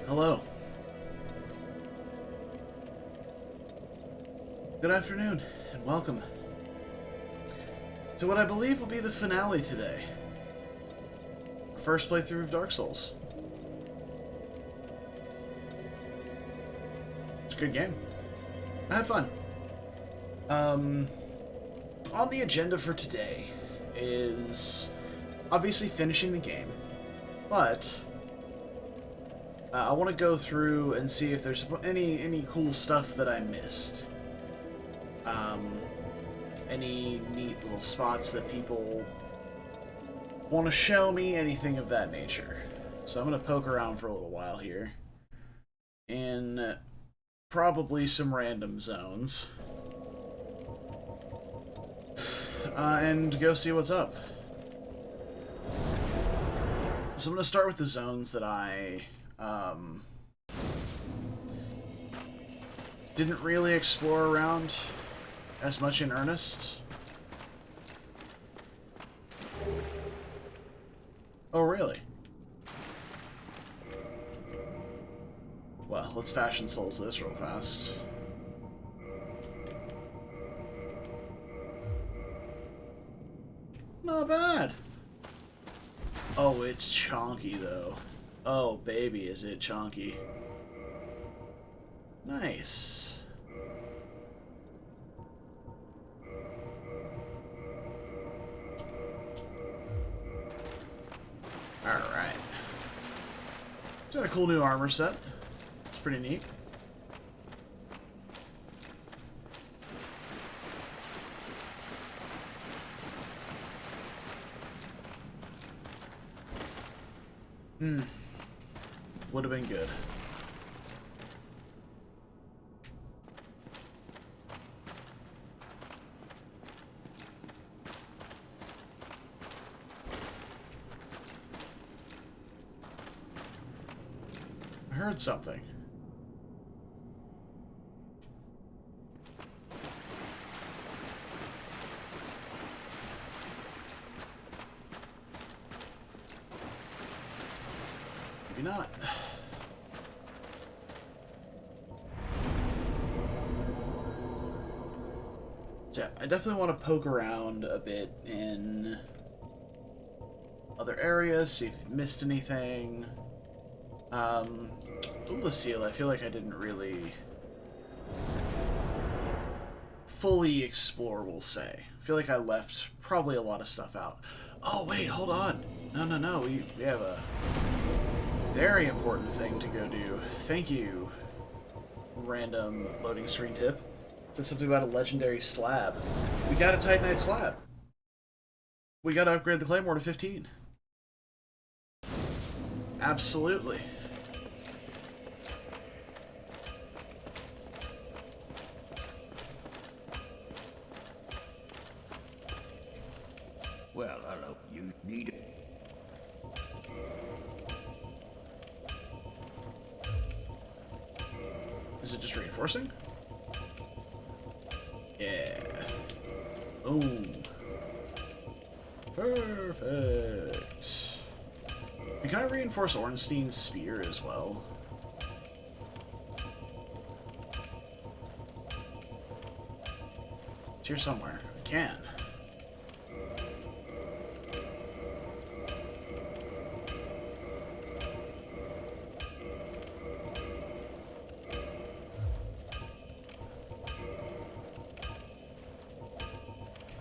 Hello. Good afternoon, and welcome to what I believe will be the finale today. First playthrough of Dark Souls. It's a good game. I had fun. On the agenda for today is obviously finishing the game, but I want to go through and see if there's any cool stuff that I missed. Any neat little spots that people want to show me, anything of that nature. So I'm going to poke around for a little while here in probably some random zones and go see what's up. So I'm going to start with the zones that I didn't really explore around as much in earnest. Oh, really? Well, let's Fashion Souls this real fast. Not bad. Oh, it's chonky, though. Oh, baby, is it chonky. Nice. Alright. It's got a cool new armor set. It's pretty neat. Would have been good. I heard something. Maybe not. So yeah, I definitely want to poke around a bit in other areas, see if I've missed anything. Lucille, I feel like I didn't really fully explore, we'll say. I feel like I left probably a lot of stuff out. Oh, wait, hold on. No. We have a very important thing to go do. Thank you, random loading screen tip. It says something about a legendary slab. We got a Titanite slab. We gotta upgrade the Claymore to 15. Absolutely. Well, hello. You need it. Is it just reinforcing? Yeah. Boom. Perfect. And can I reinforce Ornstein's spear as well? It's here somewhere. I can.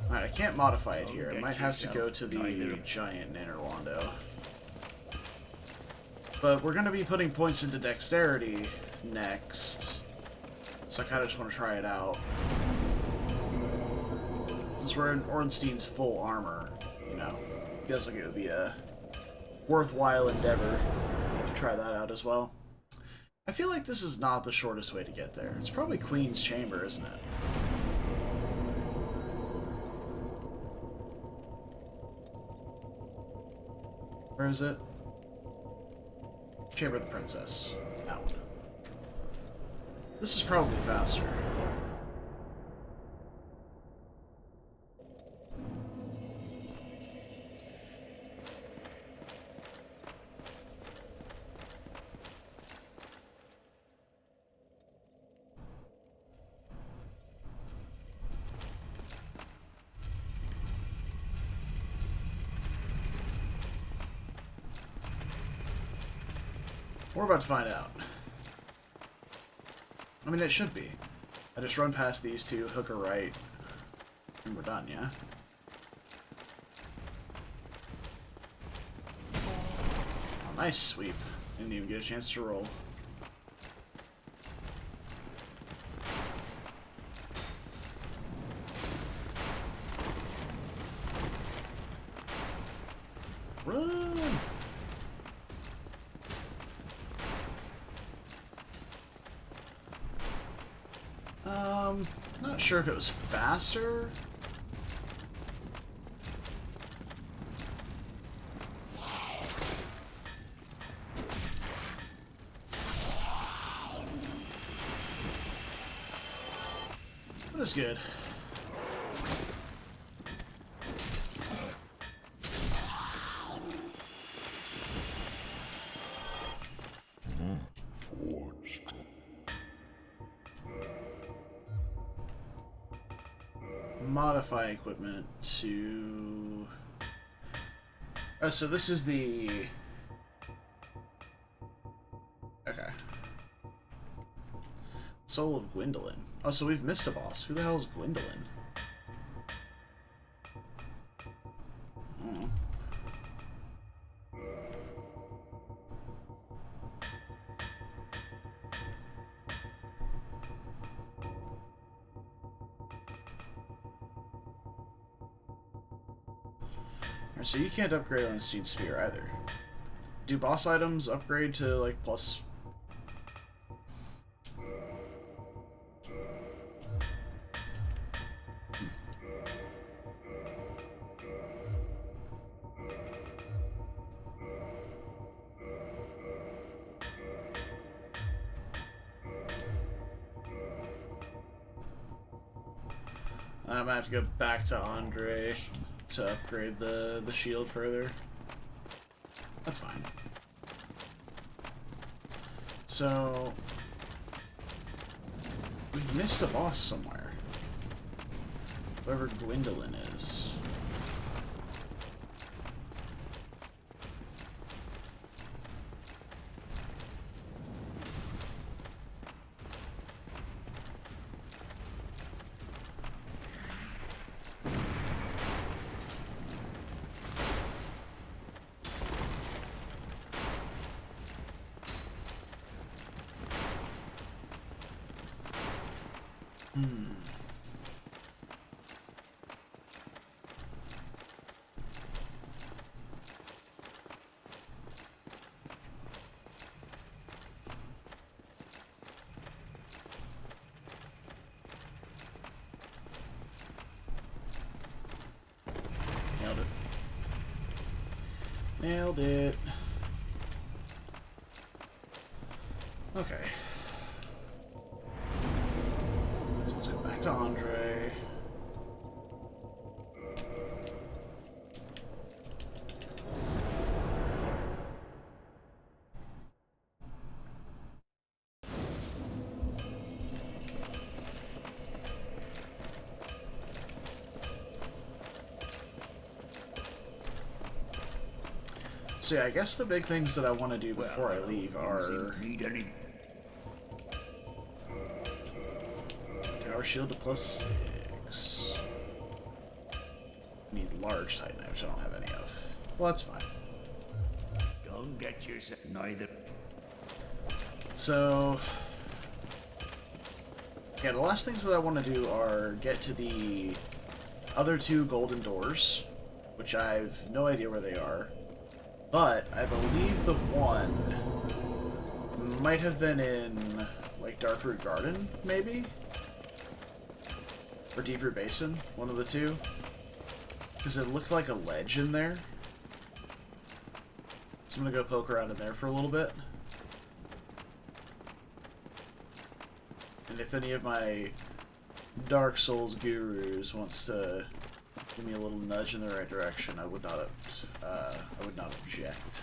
Alright, I can't modify it here. I might have to go to the giant Anor Londo. But we're going to be putting points into dexterity next. So I kind of just want to try it out. Since we're in Ornstein's full armor, you know, feels like it would be a worthwhile endeavor to try that out as well. I feel like this is not the shortest way to get there. It's probably Queen's Chamber, isn't it? Where is it? Chamber of the Princess. That one. This is probably faster. We're about to find out. I mean, it should be. I just run past these two, hook a right, and we're done, yeah? Oh, nice sweep. Didn't even get a chance to roll. Run! Not sure if it was faster. But it's good. Modify equipment to... Oh, so this is the... Okay. Soul of Gwendolyn. Oh, so we've missed a boss. Who the hell is Gwendolyn? So you can't upgrade on a Steed Spear either. Do boss items upgrade to, like, plus... I might have to go back to Andre to upgrade the shield further. That's fine. So... we've missed a boss somewhere. Whoever Gwendolyn is. Nailed it. Nailed it. Okay. So let's go back to Andre. So yeah, I guess the big things that I want to do before I leave are Tower Shield to +6. Need large Titan which I don't have any of. Well, that's fine. Don't get yourself neither. So yeah, the last things that I want to do are get to the other two golden doors, which I've no idea where they are. But I believe the one might have been in, like, Darkroot Garden, maybe? Or Deeproot Basin, one of the two. Because it looked like a ledge in there. So I'm gonna go poke around in there for a little bit. And if any of my Dark Souls gurus wants to give me a little nudge in the right direction, I would not object,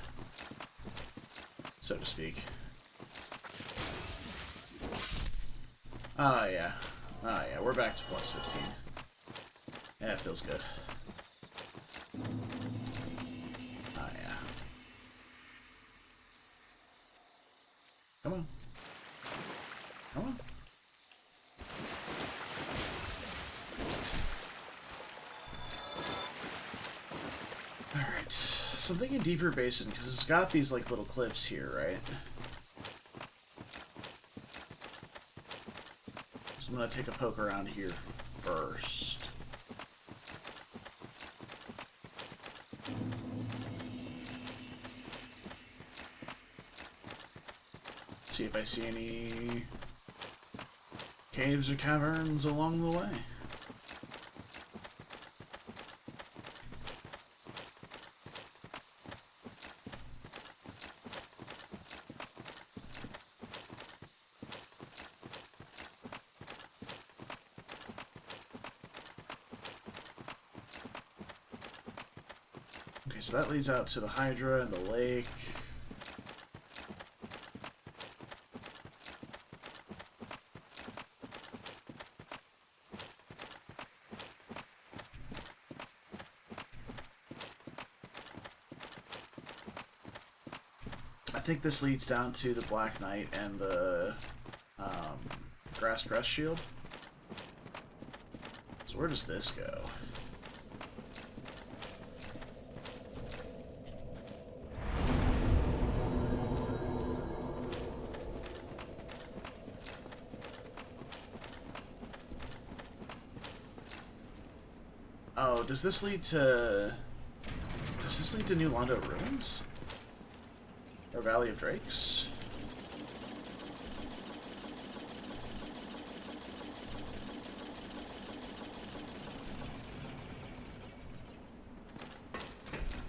so to speak. Ah, yeah. Ah, yeah, we're back to +15. Yeah, it feels good. Ah, yeah. So I'm thinking deeper basin, because it's got these, like, little cliffs here, right? So I'm going to take a poke around here first. See if I see any caves or caverns along the way. Okay, so that leads out to the Hydra and the lake. I think this leads down to the Black Knight and the Grass Crest Shield. So where does this go? Oh, does this lead to... Does this lead to New Londo Ruins? Or Valley of Drakes?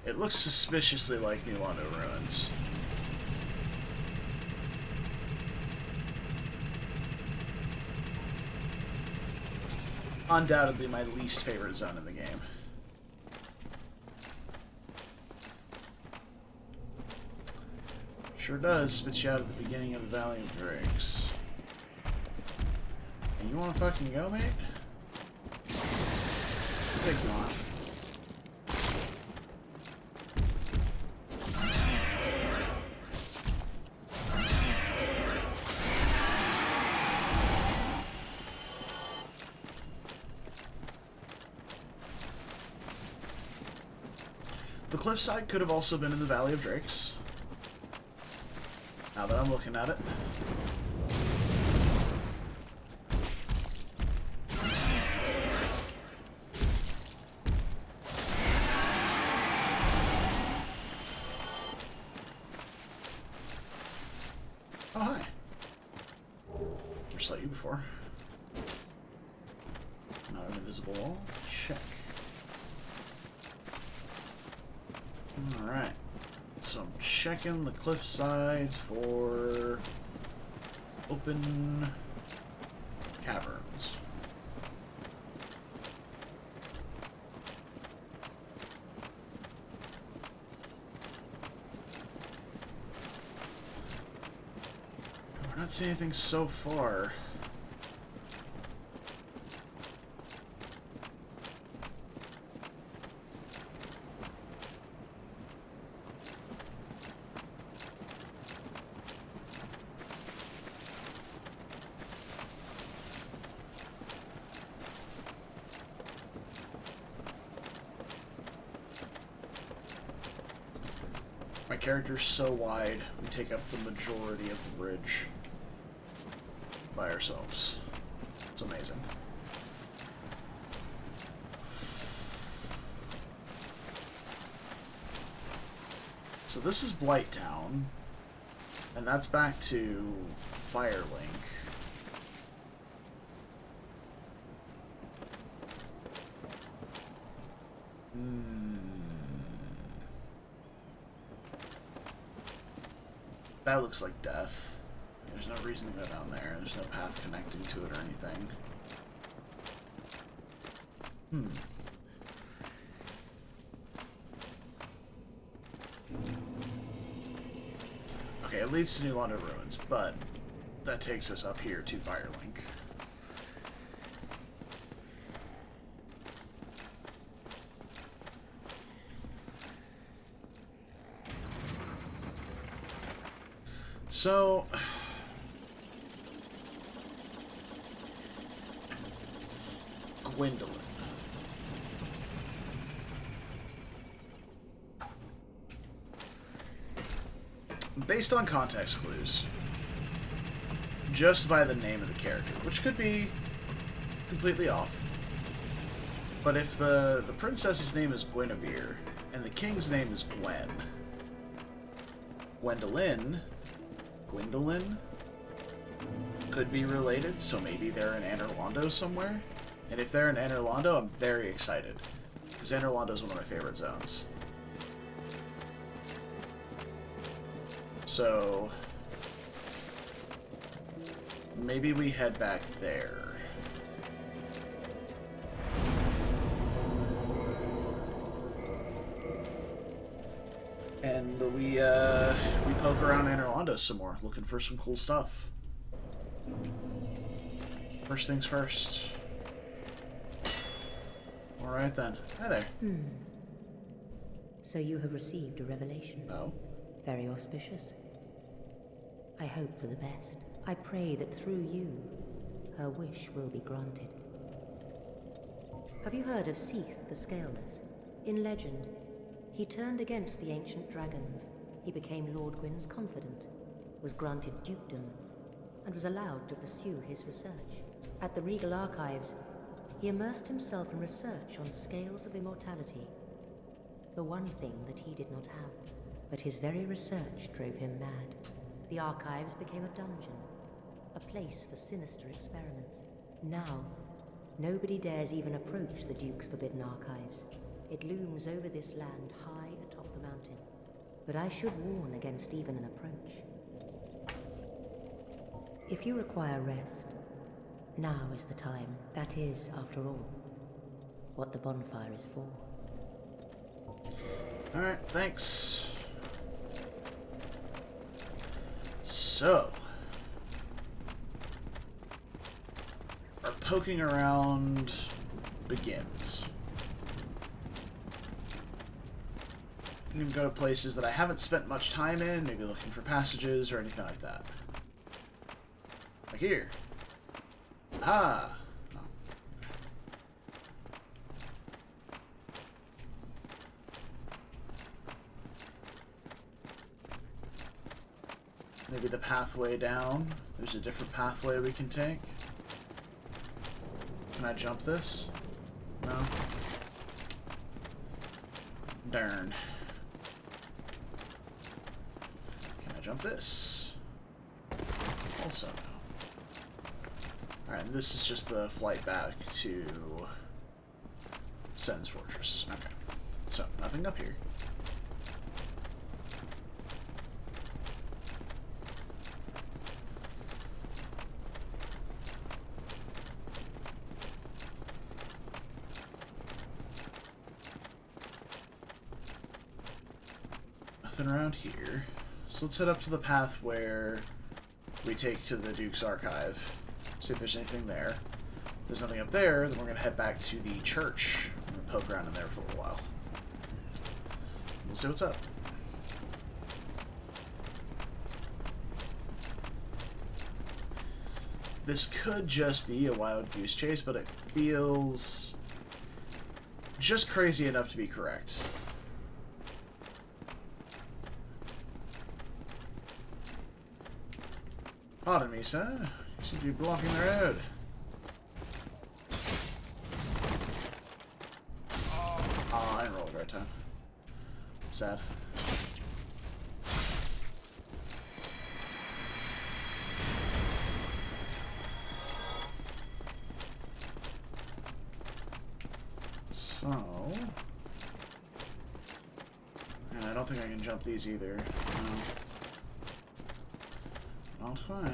It looks suspiciously like New Londo Ruins. Undoubtedly my least favorite zone in the game. Sure does spit you out at the beginning of the Valley of Drakes. And you wanna fucking go, mate? I'll take you on. The cliffside could have also been in the Valley of Drakes. Now that I'm looking at it. Oh, hi. Never saw you before. Not an invisible wall. Check. Alright. So I'm checking the cliffside for open caverns. We're not seeing anything so far. My character's so wide, we take up the majority of the bridge by ourselves. It's amazing. So this is Blighttown, and that's back to Firelink. That looks like death. There's no reason to go down there. There's no path connecting to it or anything. Okay, it leads to New Londo Ruins, but that takes us up here to Firelink. So, Gwendolyn. based on context clues, just by the name of the character, which could be completely off. But if the princess's name is Guinevere and the king's name is Gwendolyn could be related, so maybe they're in Anor Londo somewhere. And if they're in Anor Londo, I'm very excited, because Anor Londo is one of my favorite zones. So maybe we head back there. And we poke around Anor Londo some more, looking for some cool stuff. First things first. Alright then. Hi there. So you have received a revelation. Oh? Very auspicious. I hope for the best. I pray that through you, her wish will be granted. Have you heard of Seath the Scaleless? In legend, he turned against the ancient dragons. He became Lord Gwyn's confidant, was granted dukedom, and was allowed to pursue his research. At the Regal Archives, he immersed himself in research on scales of immortality. The one thing that he did not have. But his very research drove him mad. The Archives became a dungeon, a place for sinister experiments. Now, nobody dares even approach the Duke's forbidden Archives. It looms over this land high atop the mountain. But I should warn against even an approach. If you require rest, now is the time. That is, after all, what the bonfire is for. Alright, thanks. So, our poking around begins. I'm gonna go to places that I haven't spent much time in, maybe looking for passages or anything like that. Like here. Ah! Oh. Maybe the pathway down. There's a different pathway we can take. Can I jump this? No? Darn. Can I jump this? Also no. Alright, this is just the flight back to Sen's Fortress. Okay. So, nothing up here. Nothing around here. So let's head up to the path where we take to the Duke's Archive. See if there's anything there. If there's nothing up there, then we're going to head back to the church. I'm going to poke around in there for a little while. We'll see what's up. This could just be a wild goose chase, but it feels just crazy enough to be correct. Pardon me, sir. You seem to be blocking the road. Oh, I didn't roll the right time. Sad. So... and I don't think I can jump these either. No. Not quite.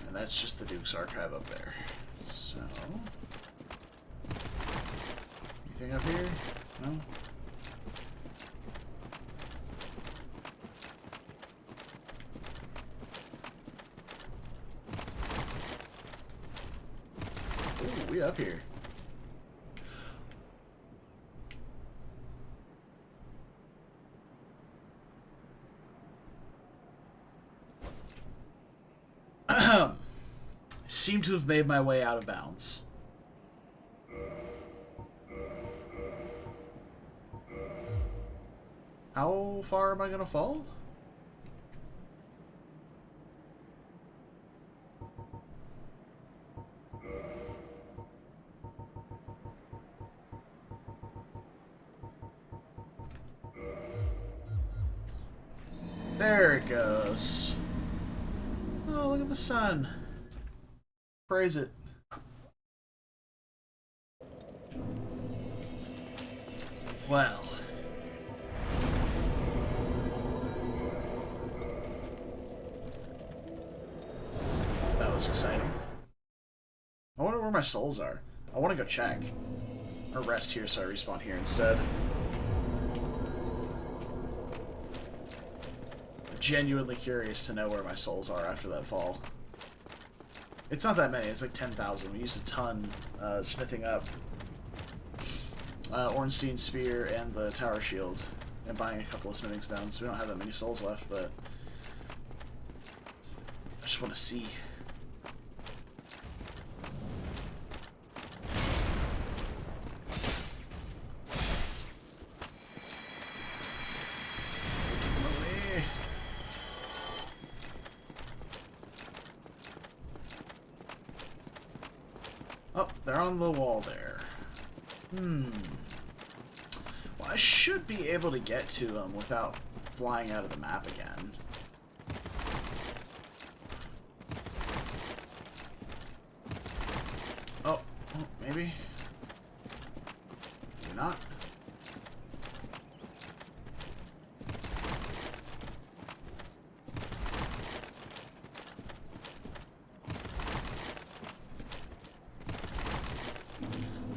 And that's just the Duke's Archive up there. So... anything up here? No? Ooh, we up here. Seem to have made my way out of bounds. How far am I gonna fall? There it goes. Oh, look at the sun. Praise it. Well. That was exciting. I wonder where my souls are. I want to go check. Or rest here so I respawn here instead. I'm genuinely curious to know where my souls are after that fall. It's not that many, it's like 10,000. We used a ton smithing up Ornstein Spear and the Tower Shield and buying a couple of smithing stones. We don't have that many souls left, but I just want to see. Oh, they're on the wall there. Well, I should be able to get to them without flying out of the map again. Oh, maybe. Maybe not.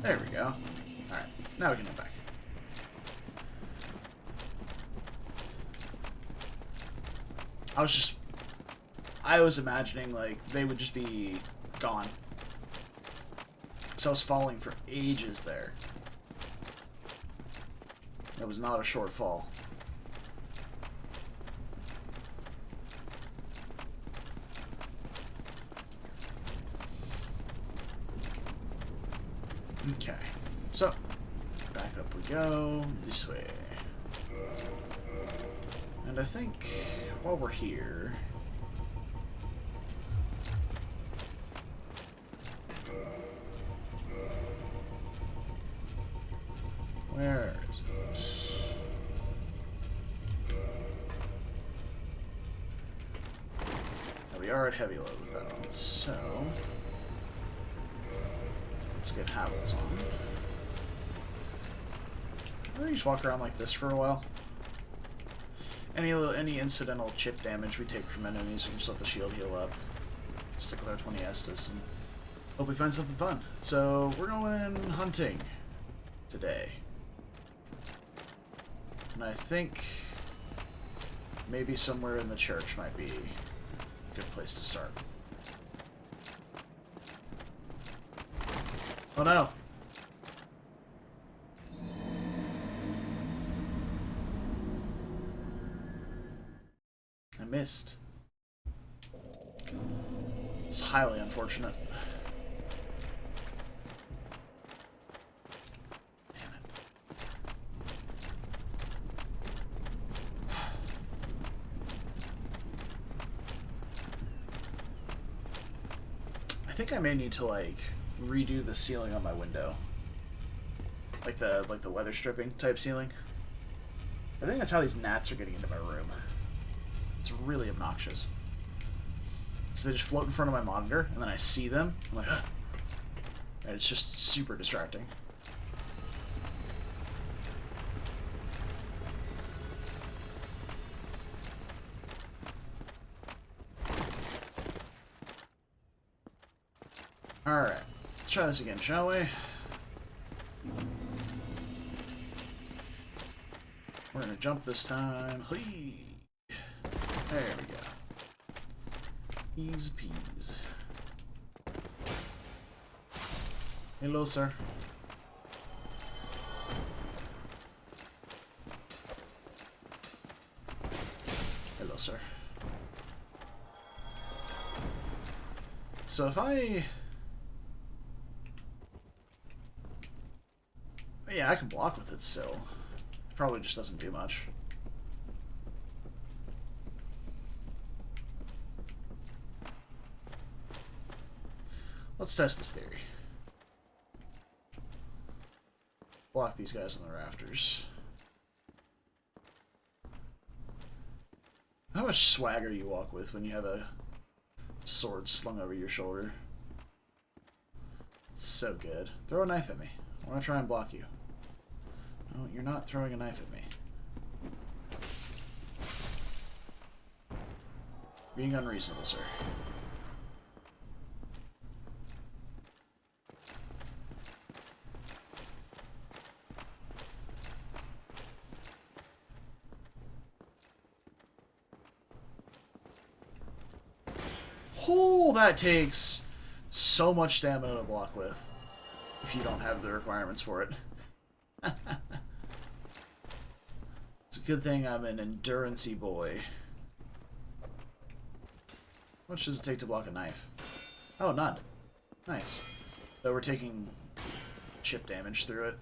There we go. Alright, now we can head back. I was imagining, like, they would just be gone. So I was falling for ages there. It was not a short fall. Okay, so back up we go, this way. And I think while we're here, where is it? Now we are at heavy load with that one, so let's get Havels on. Why don't you just walk around like this for a while? Any incidental chip damage we take from enemies, we can just let the shield heal up. Stick with our 20 Estus and hope we find something fun. So we're going hunting today. And I think maybe somewhere in the church might be a good place to start. Oh no! I missed. It's highly unfortunate. Damn it. I think I may need to, like, redo the ceiling on my window. Like the weather stripping type ceiling. I think that's how these gnats are getting into my room. It's really obnoxious. So they just float in front of my monitor, and then I see them. I'm like, ugh. And it's just super distracting. Alright, let's try this again, shall we? We're gonna jump this time. Whee! There we go. Easy peas. Hello, sir. Hello, sir. So if I... Yeah, I can block with it still. It probably just doesn't do much. Let's test this theory. Block these guys on the rafters. How much swagger you walk with when you have a sword slung over your shoulder. So good. Throw a knife at me. I want to try and block you. No, you're not throwing a knife at me. Being unreasonable, sir. Oh, that takes so much stamina to block with if you don't have the requirements for it. It's a good thing I'm an endurance-y boy. How much does it take to block a knife? Oh, none. Nice. So we're taking chip damage through it.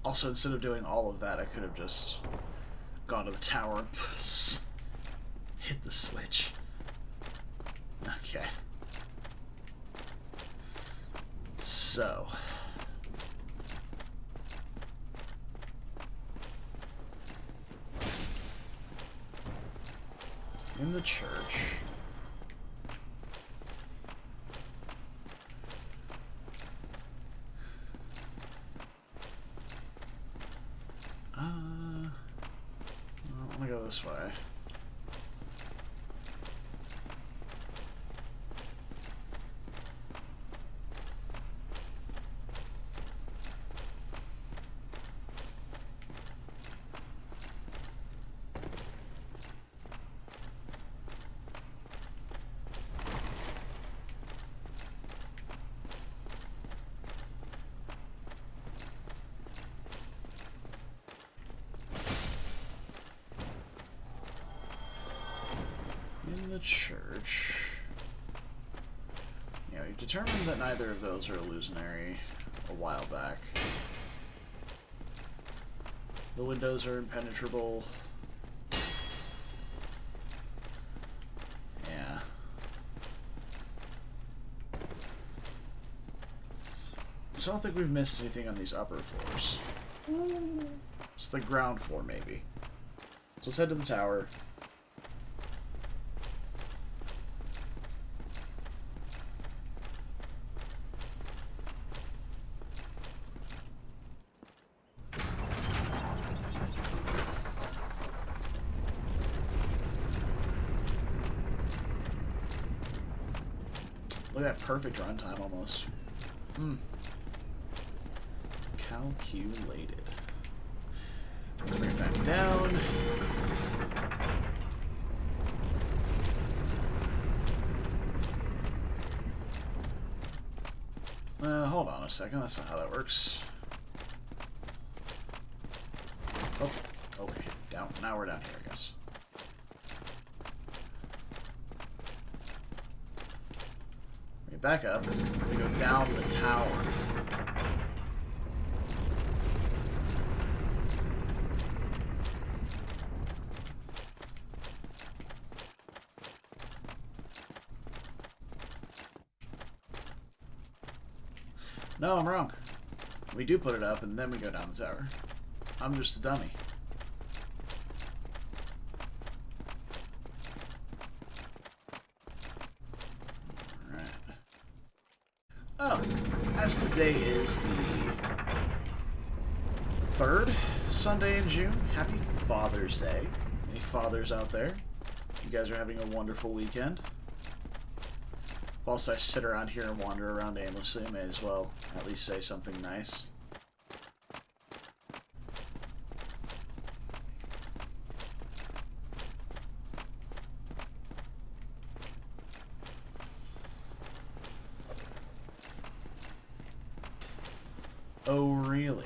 Also, instead of doing all of that, I could have just gone to the tower and hit the switch. Okay. So. In the church. I want to go this way. In the church. Yeah, we've determined that neither of those are illusionary a while back. The windows are impenetrable. Yeah. So I don't think we've missed anything on these upper floors. It's the ground floor, maybe. So let's head to the tower. Look at that perfect runtime almost. Calculated. Bring it back down. Hold on a second. That's not how that works. Oh, okay. Down. Now we're down here, I guess. Back up, and we go down the tower. No, I'm wrong. We do put it up, and then we go down the tower. I'm just a dummy. Oh, as today is the 3rd Sunday in June, happy Father's Day. Any fathers out there? You guys are having a wonderful weekend. Whilst I sit around here and wander around aimlessly, I may as well at least say something nice. Oh, really?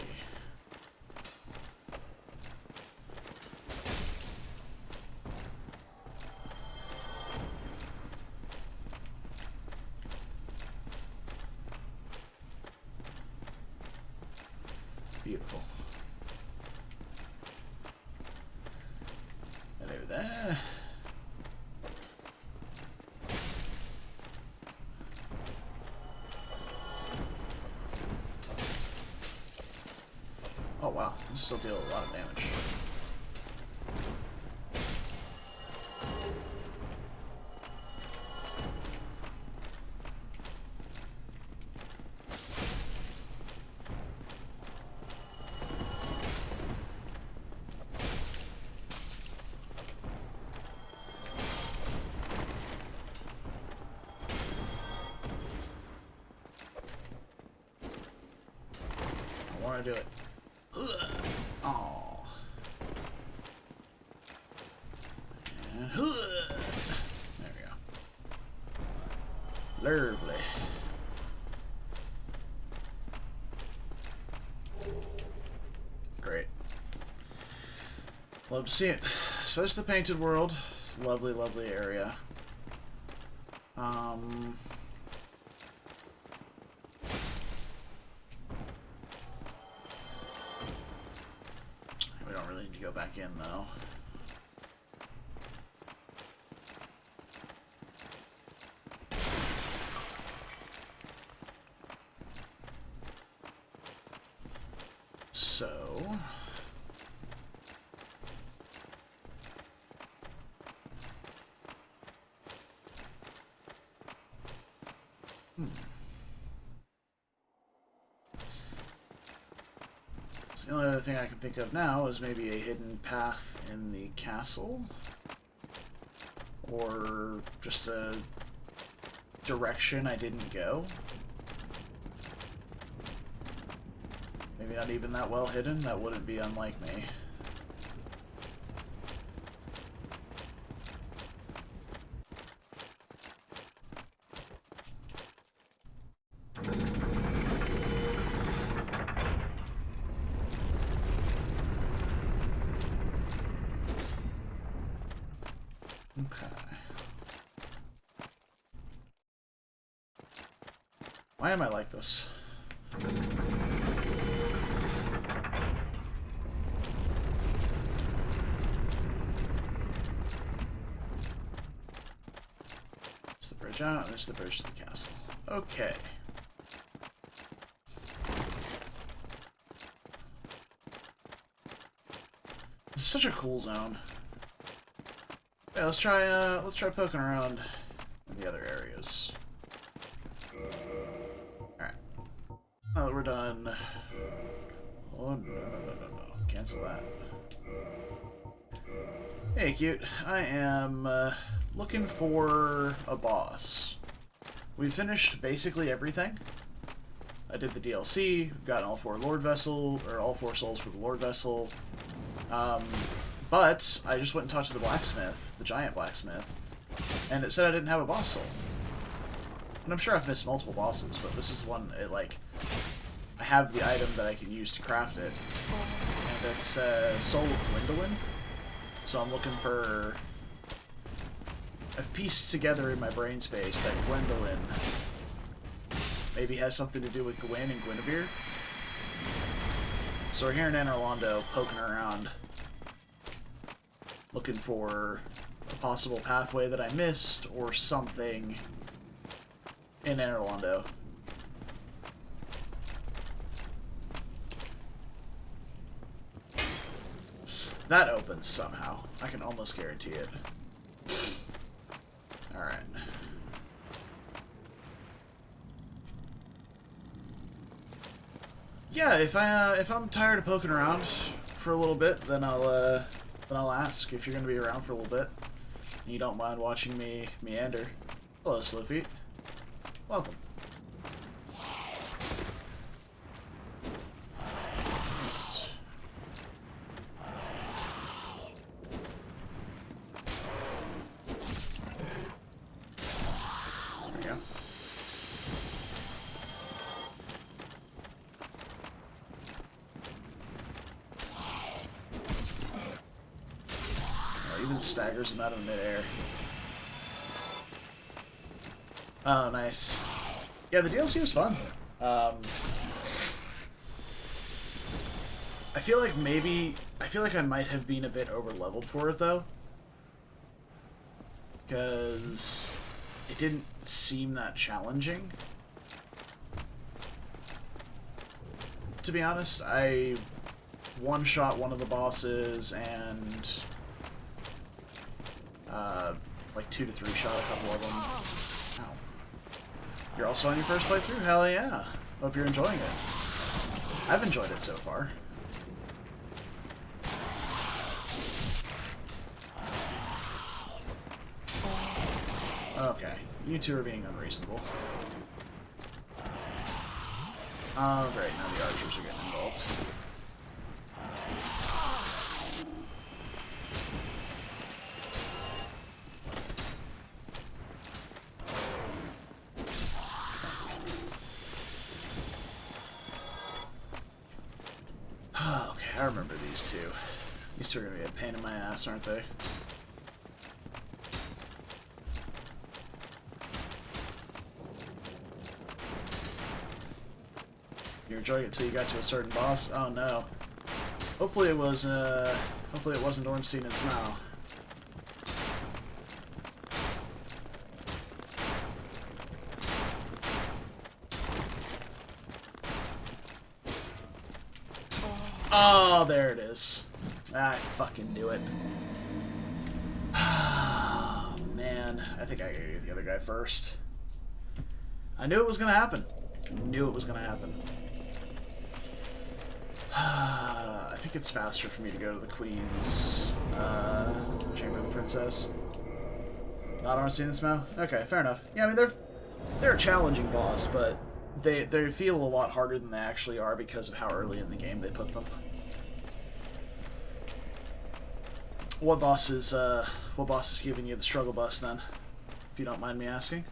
Beautiful. Eh. Oh wow, this still deal a lot of damage. I want to do it. Oh. And there we go. Lovely. Great. Love to see it. So there's the painted world. Lovely, lovely area. We don't really need to go back in though. So the only other thing I can think of now is maybe a hidden path in the castle, or just a direction I didn't go. Maybe not even that well hidden. That wouldn't be unlike me. Okay. Why am I like this? There's the bridge out, there's the bridge to the castle. Okay. This is such a cool zone. Yeah, let's try poking around in the other areas. Alright. Now that we're done. Oh no. Cancel that. Hey cute. I am looking for a boss. We finished basically everything. I did the DLC, gotten all 4 Lord Vessel, or all 4 souls for the Lord Vessel. But I just went and talked to the blacksmith, the giant blacksmith, and it said I didn't have a boss soul. And I'm sure I've missed multiple bosses, but this is one, I have the item that I can use to craft it. And it's Soul of Gwendolyn. So I'm looking for... I've pieced together in my brain space that Gwendolyn maybe has something to do with Gwen and Guinevere. So we're here in Anor Londo, poking around, looking for a possible pathway that I missed, or something in Anor Londo. That opens somehow. I can almost guarantee it. Alright. Yeah, if I'm tired of poking around for a little bit, then I'll ask if you're gonna be around for a little bit. And you don't mind watching me meander. Hello, Slowfeet. Welcome. Just... There we go. Even staggers him out of midair. Oh, nice. Yeah, the DLC was fun. I feel like I might have been a bit over-leveled for it, though. because it didn't seem that challenging. To be honest, I one-shot one of the bosses and like 2 to 3 shot a couple of them. Ow. You're also on your first playthrough? Hell yeah. Hope you're enjoying it. I've enjoyed it so far. Okay, you two are being unreasonable. Oh great, now the archers are getting involved. Okay, I remember these two. These two are gonna be a pain in my ass, aren't they? You enjoying it till you got to a certain boss? Oh no. Hopefully it was, hopefully it wasn't Ornstein and Smough. Oh, there it is. I fucking knew it. Oh, man. I think I gotta get the other guy first. I knew it was gonna happen. I knew it was gonna happen. I think it's faster for me to go to the Queen's Chamber of the Princess. Not Ornstein and Smough? Okay, fair enough. Yeah, I mean, they're a challenging boss, but they feel a lot harder than they actually are because of how early in the game they put them. What boss is giving you the struggle bus then? If you don't mind me asking.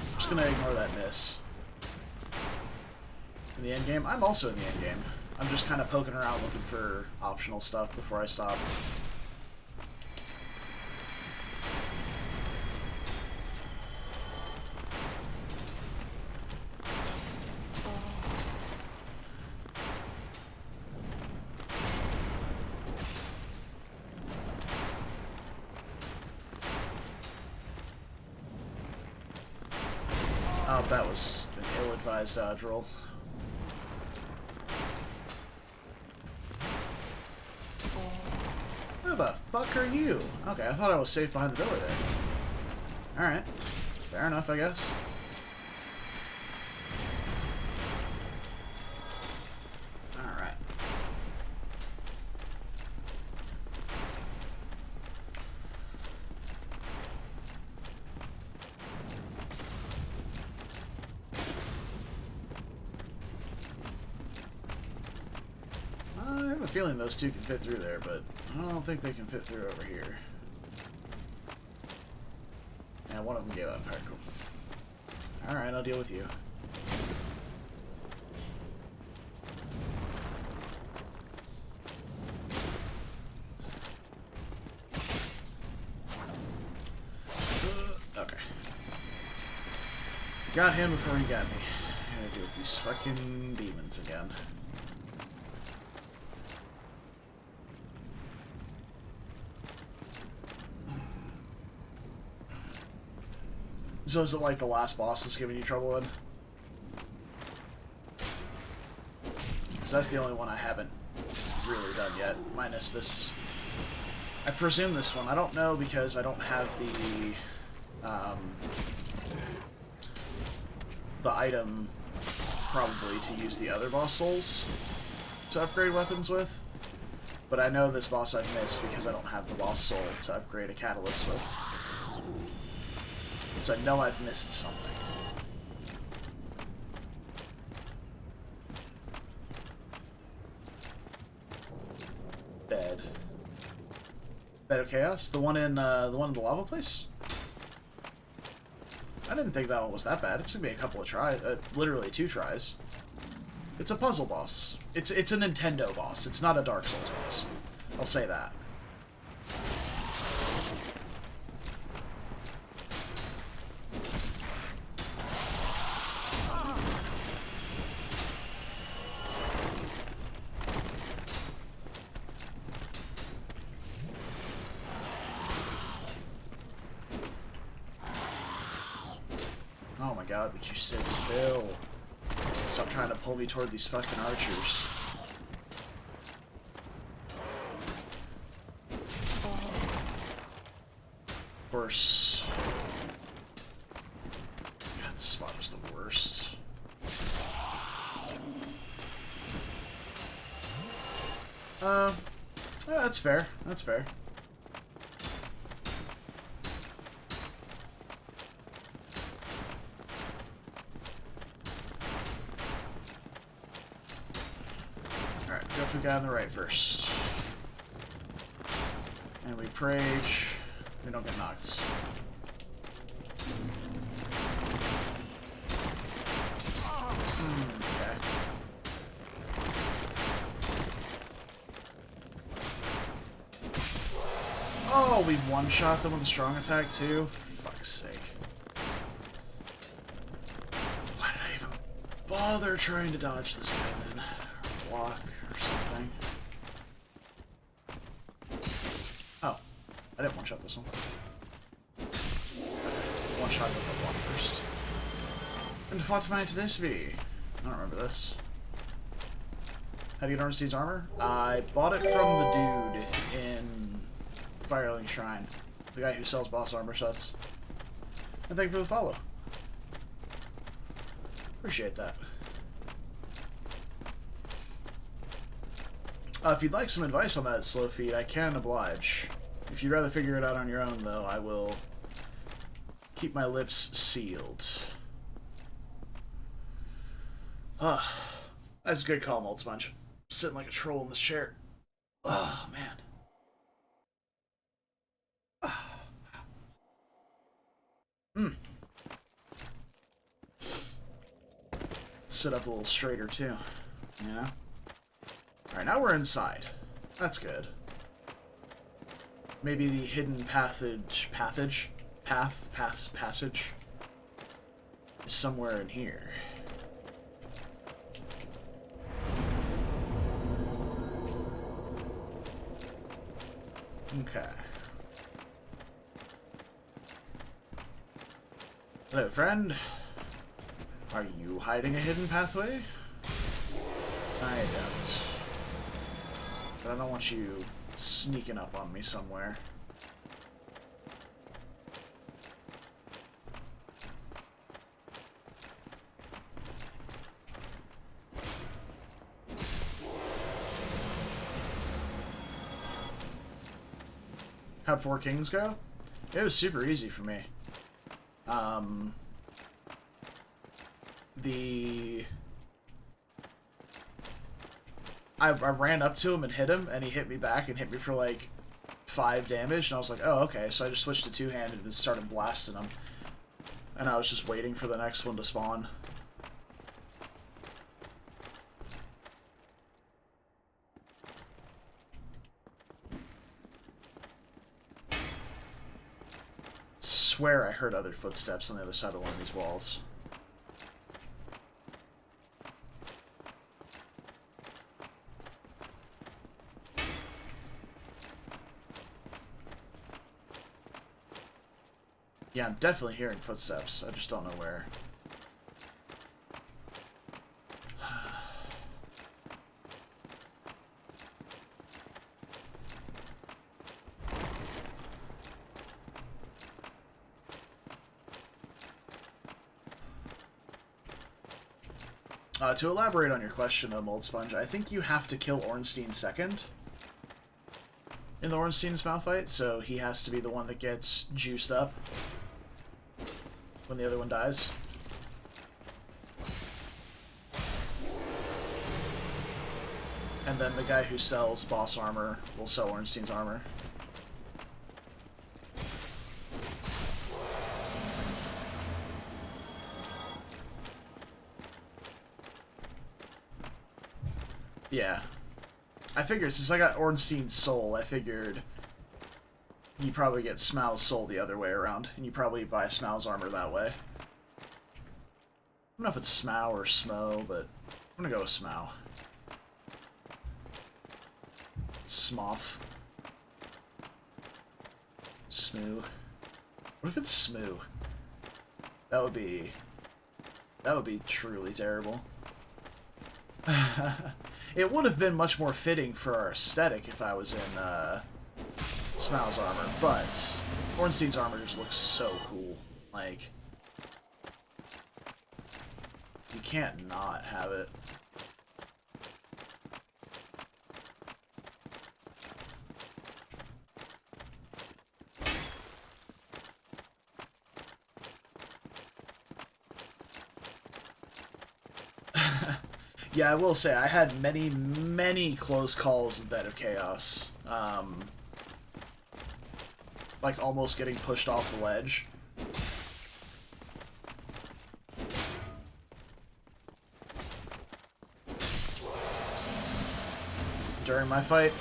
I'm just gonna ignore that miss. In the end game? I'm also in the end game. I'm just kind of poking around looking for optional stuff before I stop. Oh, that was an ill-advised dodge roll. Who the fuck are you? Okay, I thought I was safe behind the door there. Alright. Fair enough, I guess. Alright. I have a feeling those two can fit through there, but I don't think they can fit through over here. Yeah, one of them gave up. Alright, cool. Alright, I'll deal with you. Okay. Got him before he got me. I gotta deal with these fucking demons again. So is it like the last boss that's giving you trouble then? Because that's the only one I haven't really done yet, minus this. I presume this one. I don't know because I don't have the item probably to use the other boss souls to upgrade weapons with. But I know this boss I've missed because I don't have the boss soul to upgrade a catalyst with. So I know I've missed something. Night of Chaos, the one in the lava place. I didn't think that one was that bad. It's gonna be a couple of tries, literally 2 tries. It's a puzzle boss. It's a Nintendo boss. It's not a Dark Souls boss. I'll say that. Oh my god, would you sit still? Stop trying to pull me toward these fucking archers. Of course. God, this spot is the worst. Yeah, that's fair. That's fair. Go for the guy on the right first. And we rage. We don't get knocked. Okay. Oh, we one-shot them with a strong attack too? Fuck's sake. Why did I even bother trying to dodge this guy then? Or block? Something. Oh, I didn't one-shot this one. One-shot with the block first. And what might this be? I don't remember this. How do you get Ornstein's armor? I bought it from the dude in Firelink Shrine. The guy who sells boss armor sets. And thank you for the follow. Appreciate that. If you'd like some advice on that slow feed, I can oblige. If you'd rather figure it out on your own, though, I will keep my lips sealed. That's a good call, Mold Sponge. I'm sitting like a troll in this chair. Oh, man. Sit up a little straighter, too. Yeah. Alright, now we're inside. That's good. Maybe the hidden passage is somewhere in here. Okay. Hello, friend. Are you hiding a hidden pathway? I don't. But I don't want you sneaking up on me somewhere. How'd Four Kings go? It was super easy for me. I ran up to him and hit him, and he hit me back and hit me for like 5 damage, and I was like, oh, okay, so I just switched to two-handed and started blasting him. And I was just waiting for the next one to spawn. Swear I heard other footsteps on the other side of one of these walls. Yeah, I'm definitely hearing footsteps. I just don't know where. To elaborate on your question, though, Mold Sponge, I think you have to kill Ornstein second in the Ornstein's mouth fight, so he has to be the one that gets juiced up when the other one dies. And then the guy who sells boss armor will sell Ornstein's armor. Yeah. I figured, since I got Ornstein's soul, I figured you probably get Smau's soul the other way around, and you probably buy Smau's armor that way. I don't know if it's Smau or Smo, but I'm gonna go with Smau. Smoff. Smoo. What if it's Smoo? That would be truly terrible. It would have been much more fitting for our aesthetic if I was in Smau's armor, but Ornstein's armor just looks so cool. Like, you can't not have it. Yeah, I will say, I had many, many close calls in Bed of Chaos. Like, almost getting pushed off the ledge. During my fight.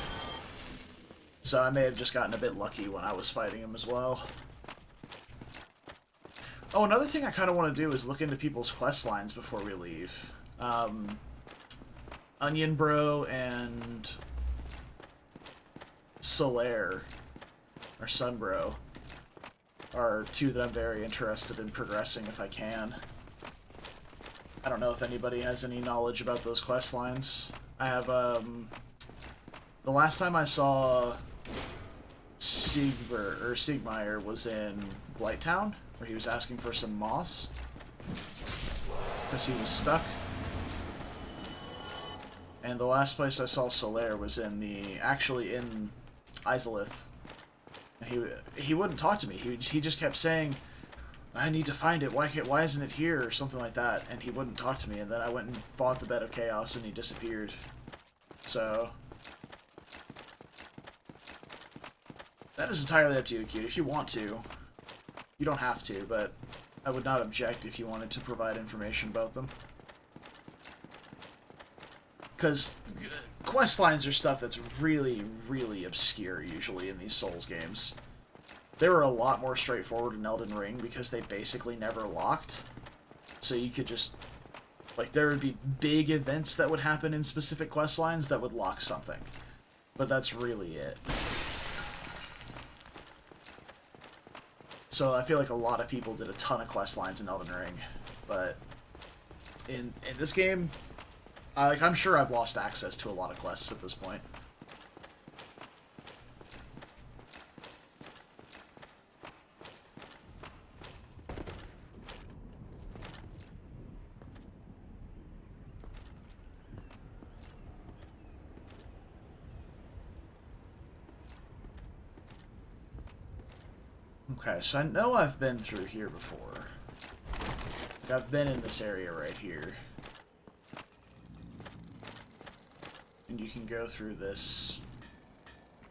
So I may have just gotten a bit lucky when I was fighting him as well. Oh, another thing I kind of want to do is look into people's quest lines before we leave. Onion Bro and Solaire, or Sunbro, are two that I'm very interested in progressing if I can. I don't know if anybody has any knowledge about those quest lines. I have, the last time I saw Siegmeyer was in Blighttown, where he was asking for some moss, because he was stuck. And the last place I saw Solaire was actually in Izalith. And he wouldn't talk to me. He just kept saying, I need to find it, why isn't it here, or something like that, and he wouldn't talk to me, and then I went and fought the Bed of Chaos, and he disappeared. So that is entirely up to you, Q. If you want to. You don't have to, but I would not object if you wanted to provide information about them. Because quest lines are stuff that's really, really obscure, usually, in these Souls games. They were a lot more straightforward in Elden Ring, because they basically never locked. So you could just... Like, there would be big events that would happen in specific quest lines that would lock something. But that's really it. So I feel like a lot of people did a ton of quest lines in Elden Ring. But in this game... I'm sure I've lost access to a lot of quests at this point. Okay, so I know I've been through here before. I've been in this area right here. And you can go through this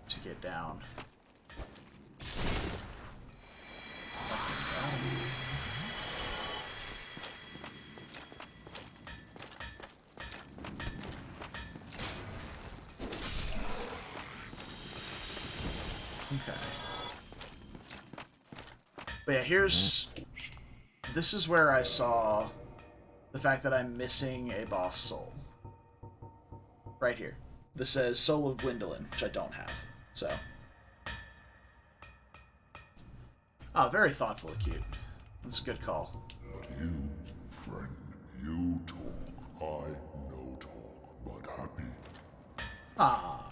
to get down. Okay. But yeah, this is where I saw the fact that I'm missing a boss soul. Right here. This says Soul of Gwendolyn, which I don't have, so. Oh, very thoughtful and cute. That's a good call. But you, friend, you talk. I no talk, but happy. Ah.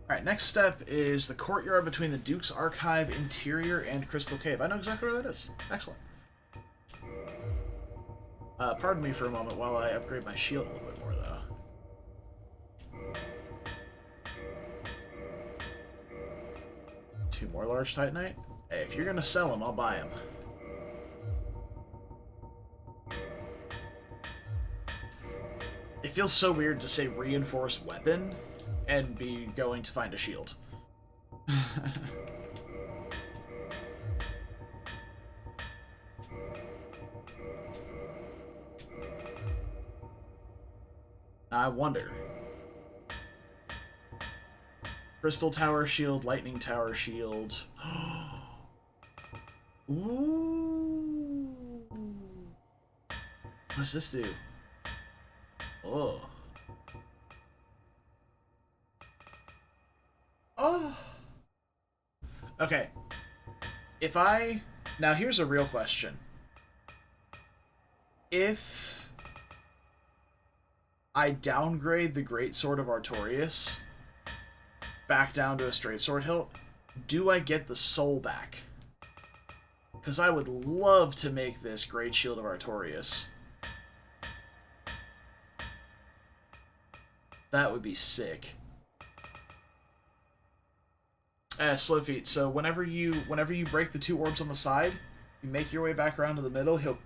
Alright, next step is the courtyard between the Duke's Archive Interior and Crystal Cave. I know exactly where that is. Excellent. Pardon me for a moment while I upgrade my shield a little bit more, though. 2 more large Titanite? Hey, if you're gonna sell them, I'll buy them. It feels so weird to say reinforced weapon and be going to find a shield. I wonder. Crystal Tower shield, Lightning Tower shield. Ooh. What does this do? Oh. Oh. Okay. If I... Now here's a real question. If I downgrade the Greatsword of Artorias back down to a straight sword hilt, do I get the soul back? Because I would love to make this Great Shield of Artorias. That would be sick. Slow feet. So whenever you break the 2 orbs on the side, you make your way back around to the middle. He'll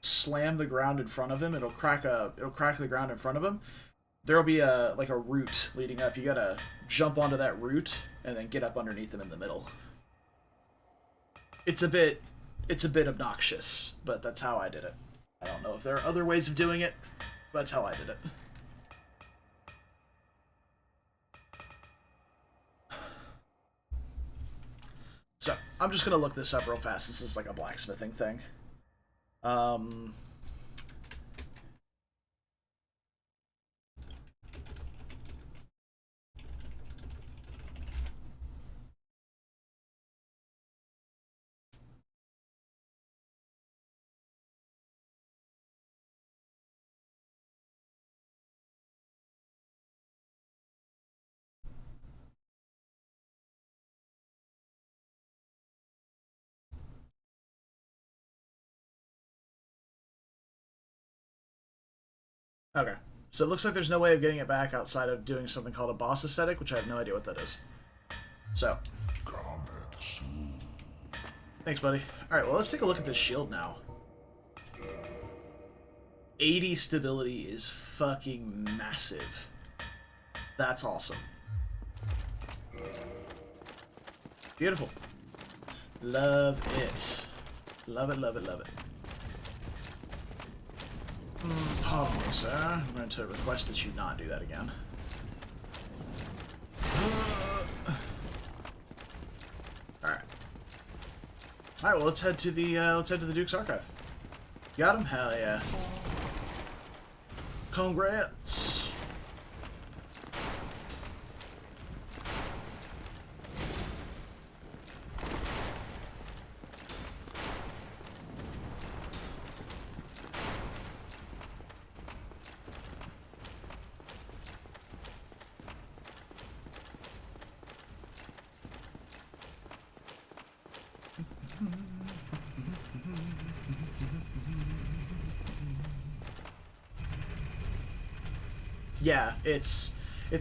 slam the ground in front of him. It'll crack the ground in front of him. There'll be a root leading up. You gotta jump onto that root and then get up underneath him in the middle. It's a bit obnoxious, but that's how I did it. I don't know if there are other ways of doing it. That's how I did it. So, I'm just going to look this up real fast. This is like a blacksmithing thing. Okay. So it looks like there's no way of getting it back outside of doing something called a boss aesthetic, which I have no idea what that is. So. Thanks, buddy. Alright, well, let's take a look at this shield now. 80 stability is fucking massive. That's awesome. Beautiful. Love it. Love it, love it, love it. Pardon me, sir. I'm going to request that you not do that again. Alright. Alright, well, let's head to the Duke's Archive. Got him? Hell yeah. Congrats! Yeah, it's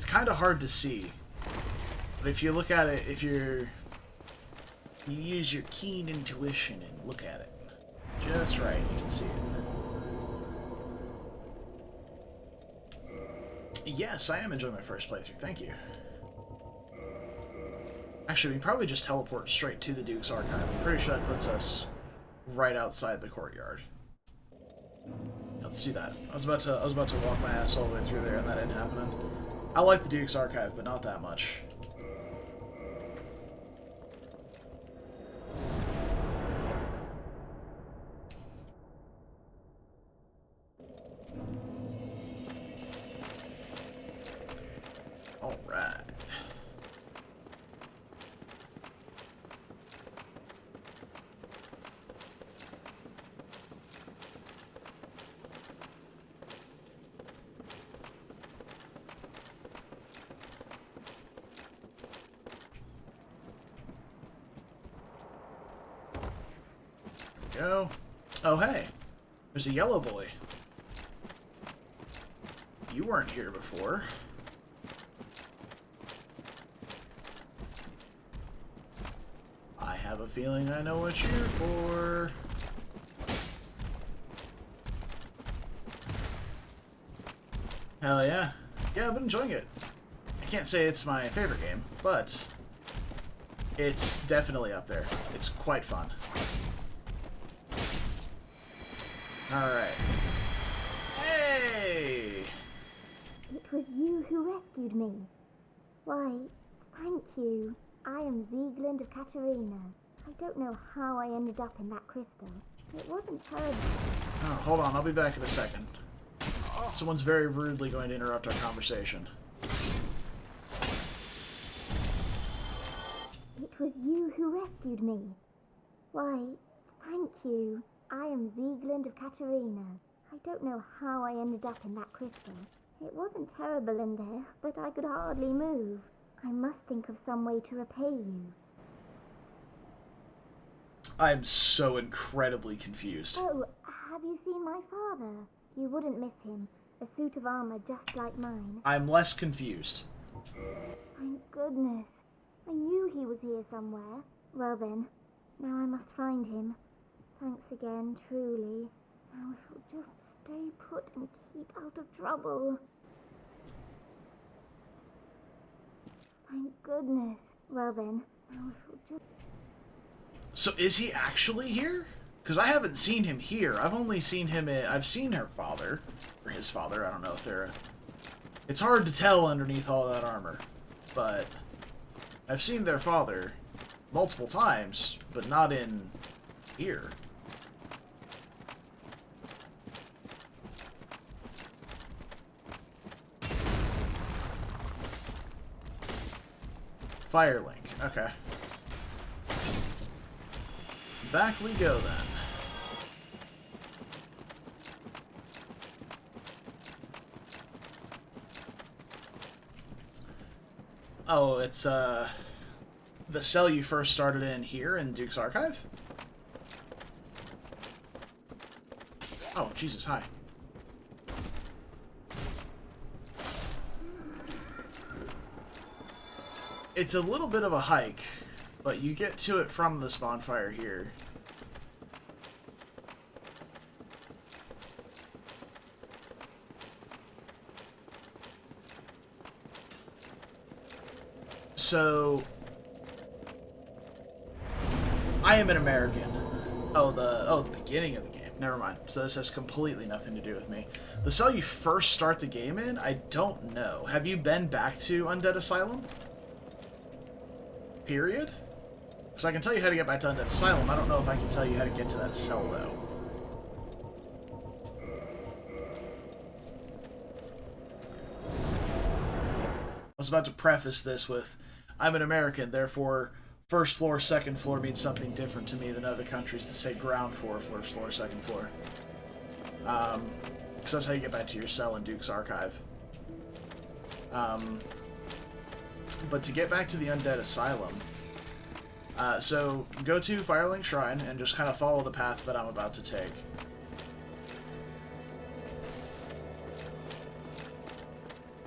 kind of hard to see, but if you look at it, you use your keen intuition and look at it just right, you can see it. Yes, I am enjoying my first playthrough. Thank you. Actually, we can probably just teleport straight to the Duke's Archive. I'm pretty sure that puts us right outside the courtyard. Let's do that. I was about to walk my ass all the way through there, and that didn't happen. I like the Duke's Archive, but not that much. All right. Go. Oh, hey. There's a yellow boy. You weren't here before. I have a feeling I know what you're here for. Hell yeah. Yeah, I've been enjoying it. can't say it's my favorite game, but it's definitely up there. It's quite fun. Alright. Hey! It was you who rescued me. Why, thank you. I am Ziegland of Katerina. I don't know how I ended up in that crystal. It wasn't terrible. Oh, hold on. I'll be back in a second. Someone's very rudely going to interrupt our conversation. It was you who rescued me. Why, thank you. I am Ziegland of Katerina. I don't know how I ended up in that crystal. It wasn't terrible in there, but I could hardly move. I must think of some way to repay you. I'm so incredibly confused. Oh, have you seen my father? You wouldn't miss him. A suit of armor just like mine. I'm less confused. Thank goodness. I knew he was here somewhere. Well then, now I must find him. Thanks again, truly. Now if we'll just stay put and keep out of trouble. Thank goodness. Well then, now if we'll just... So is he actually here? Because I haven't seen him here. I've only seen him in... I've seen her father. Or his father. I don't know if they're... It's hard to tell underneath all that armor. But I've seen their father multiple times, but not in here. Firelink. Okay. Back we go then. Oh, it's the cell you first started in here in Duke's Archive? Oh, Jesus, hi. It's a little bit of a hike, but you get to it from this bonfire here. So, I am an American. Oh, the beginning of the game. Never mind. So this has completely nothing to do with me. The cell you first start the game in, I don't know. Have you been back to Undead Asylum? Period? Because I can tell you how to get back to Undead Asylum. I don't know if I can tell you how to get to that cell, though. I was about to preface this with, I'm an American, therefore first floor, second floor means something different to me than other countries that say ground floor, first floor, second floor. Because that's how you get back to your cell in Duke's Archive. But to get back to the Undead Asylum, so go to Firelink Shrine and just kind of follow the path that I'm about to take.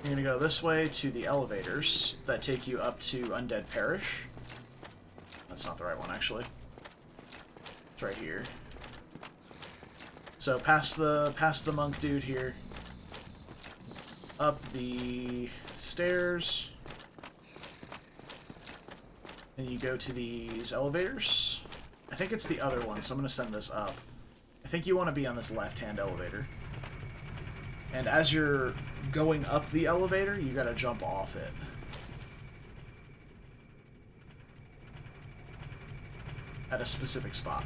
You're going to go this way to the elevators that take you up to Undead Parish. That's not the right one, actually. It's right here. So past the monk dude here. Up the stairs. And you go to these elevators. I think it's the other one, so I'm going to send this up. I think you want to be on this left-hand elevator. And as you're going up the elevator, you gotta jump off it. At a specific spot.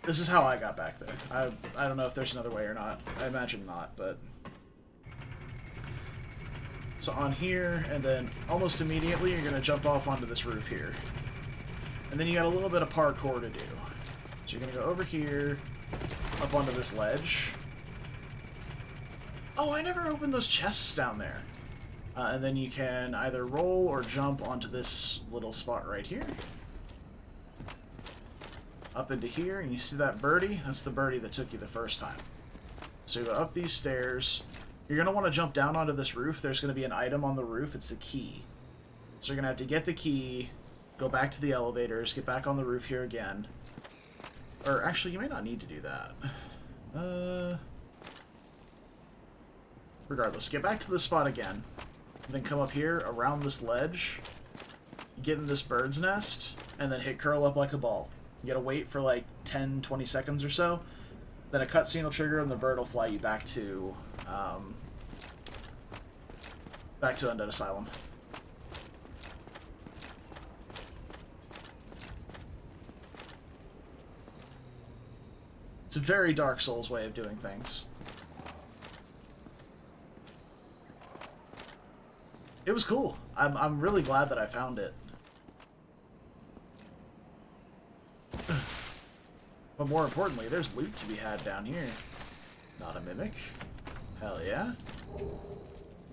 This is how I got back there. I don't know if there's another way or not. I imagine not, but... So on here, and then almost immediately you're gonna jump off onto this roof here. And then you got a little bit of parkour to do. So you're gonna go over here, up onto this ledge. Oh, I never opened those chests down there. And then you can either roll or jump onto this little spot right here. Up into here, and you see that birdie? That's the birdie that took you the first time. So you go up these stairs. You're going to want to jump down onto this roof. There's going to be an item on the roof. It's the key. So you're going to have to get the key, go back to the elevators, get back on the roof here again. Or actually, you may not need to do that. Regardless, get back to the spot again. And then come up here, around this ledge, get in this bird's nest, and then hit curl up like a ball. You gotta wait for like 10, 20 seconds or so. Then a cutscene will trigger and the bird will fly you back to Undead Asylum. It's a very Dark Souls way of doing things. It was cool. I'm really glad that I found it. But more importantly, there's loot to be had down here. Not a mimic. Hell yeah.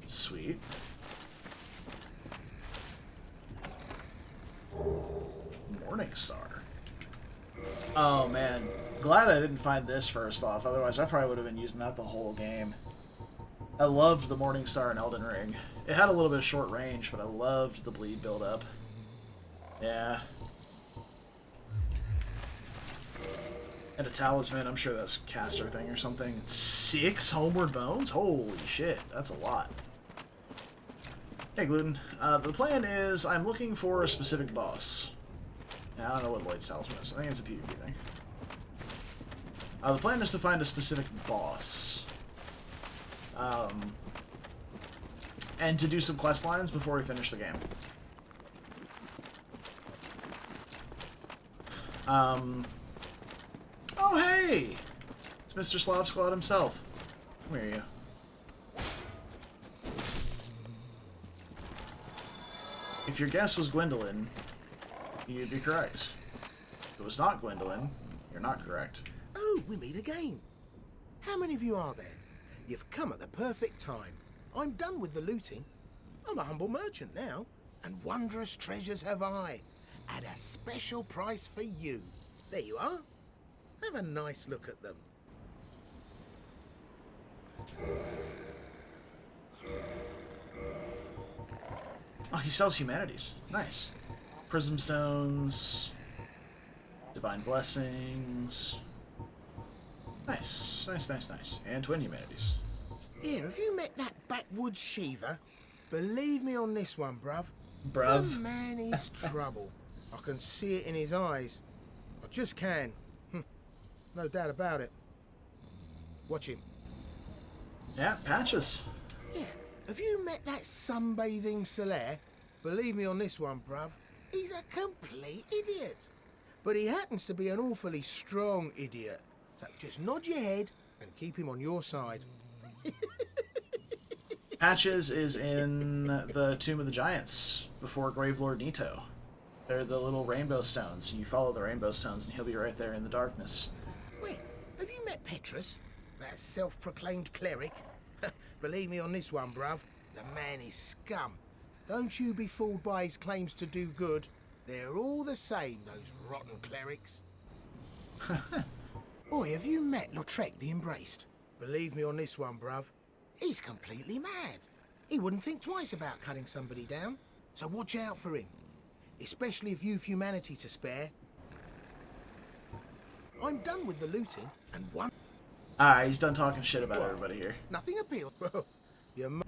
Sweet. Morning Star. Oh man. Glad I didn't find this first off, otherwise I probably would have been using that the whole game. I loved the Morning Star in Elden Ring. It had a little bit of short range, but I loved the bleed build-up. Yeah. And a talisman, I'm sure that's a caster thing or something. 6 homeward bones? Holy shit, that's a lot. Hey, Gluten. The plan is I'm looking for a specific boss. Now, I don't know what Lloyd's talisman is. I think it's a PvP thing. The plan is to find a specific boss. And to do some quest lines before we finish the game. Oh, hey! It's Mr. Slav Squad himself. Where are you? If your guess was Gwendolyn, you'd be correct. If it was not Gwendolyn, you're not correct. Oh, we meet again. How many of you are there? You've come at the perfect time. I'm done with the looting. I'm a humble merchant now, and wondrous treasures have I, at a special price for you. There you are. Have a nice look at them. Oh, he sells humanities. Nice. Prism stones, divine blessings. Nice, nice, nice, nice. And twin humanities. Here, have you met that backwoods Shiva? Believe me on this one, bruv. Bruv. The man is trouble. I can see it in his eyes. I just can. No doubt about it. Watch him. Yeah, Patches. Yeah, have you met that sunbathing Solaire? Believe me on this one, bruv. He's a complete idiot. But he happens to be an awfully strong idiot. So just nod your head and keep him on your side. Patches is in the Tomb of the Giants before Gravelord Nito. They're the little rainbow stones. You follow the rainbow stones and he'll be right there in the darkness. Wait, have you met Petrus? That self-proclaimed cleric? Believe me on this one, bruv. The man is scum. Don't you be fooled by his claims to do good. They're all the same, those rotten clerics. Boy, have you met Lautrec the Embraced? Believe me on this one, bruv. He's completely mad. He wouldn't think twice about cutting somebody down. So watch out for him. Especially if you've humanity to spare. I'm done with the looting, and one... Alright, he's done talking shit about everybody here. Nothing appeals. You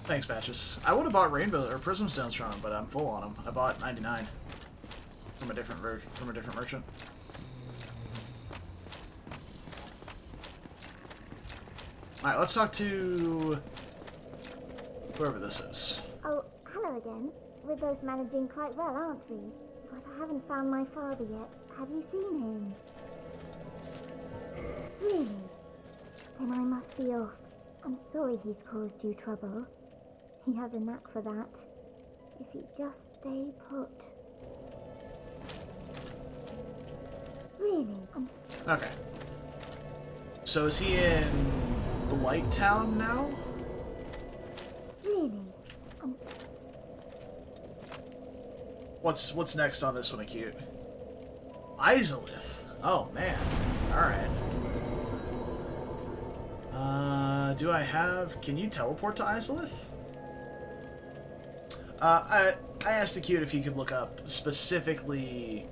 Thanks, Patches. I would have bought rainbow or prism stones from him, but I'm full on them. I bought 99 from a different merchant. Alright, let's talk to whoever this is. Oh, hello again. We're both managing quite well, aren't we? But I haven't found my father yet. Have you seen him? Really? Then I must be off. I'm sorry he's caused you trouble. He has a knack for that. If you just stay put. Really? Okay. So is he in Blight Town now? Really? What's next on this one, Acute? Izalith. Oh man. Alright. Do I have... Can you teleport to Izalith? I asked Acute if he could look up specifically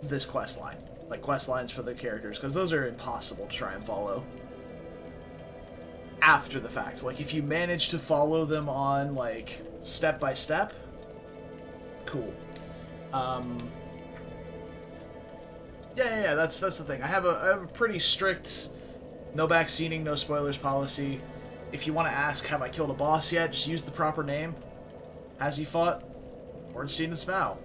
this quest line. Like quest lines for the characters, because those are impossible to try and follow. after the fact. Like, if you manage to follow them on, like, step by step, cool. Yeah, that's the thing. I have a pretty strict no backseating, no spoilers policy. If you want to ask, have I killed a boss yet, just use the proper name. Has he fought Ornstein and Smough?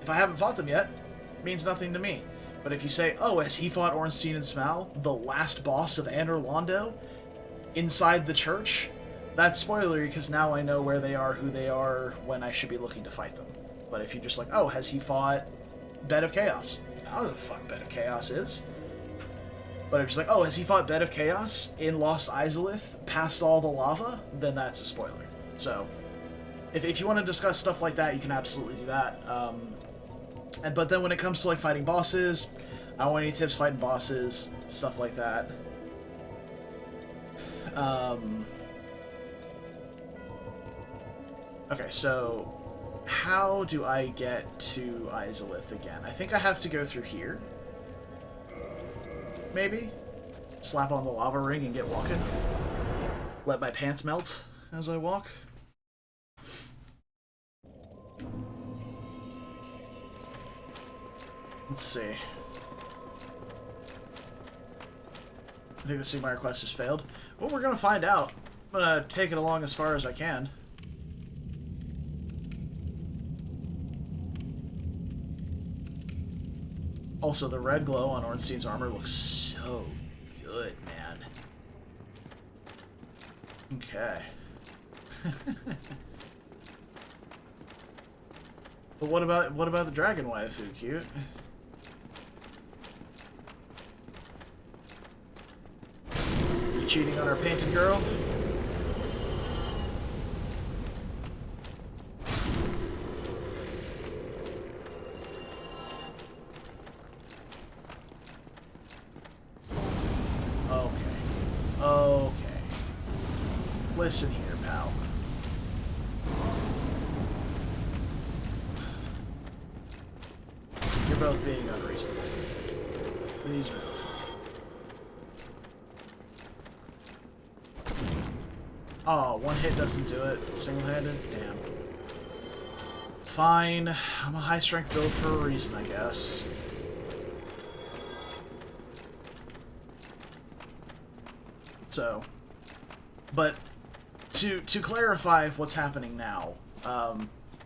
If I haven't fought them yet, it means nothing to me. But if you say, oh, has he fought Ornstein and Smough, the last boss of Anor Londo, inside the church, that's spoilery because now I know where they are, who they are, when I should be looking to fight them. But if you're just like, oh, has he fought Bed of Chaos? I don't know who the fuck Bed of Chaos is. But if it's like, oh, has he fought Bed of Chaos in Lost Izalith, past all the lava? Then that's a spoiler. So, if you want to discuss stuff like that, you can absolutely do that. But then when it comes to like fighting bosses, I don't want any tips fighting bosses, stuff like that. Okay, so how do I get to Izalith again? I think I have to go through here. Maybe? Slap on the lava ring and get walking. Let my pants melt as I walk. Let's see. I think the Sigmar quest has failed. Well, we're gonna find out. I'm gonna take it along as far as I can. Also, the red glow on Ornstein's armor looks so good, man. Okay. But what about the dragon waifu? Cute. You cheating on our painted girl? Okay. Listen here, pal. You're both being unreasonable. Please move. Oh, one hit doesn't do it. Single-handed? Damn. Fine. I'm a high-strength build for a reason, I guess. So, but to clarify what's happening now,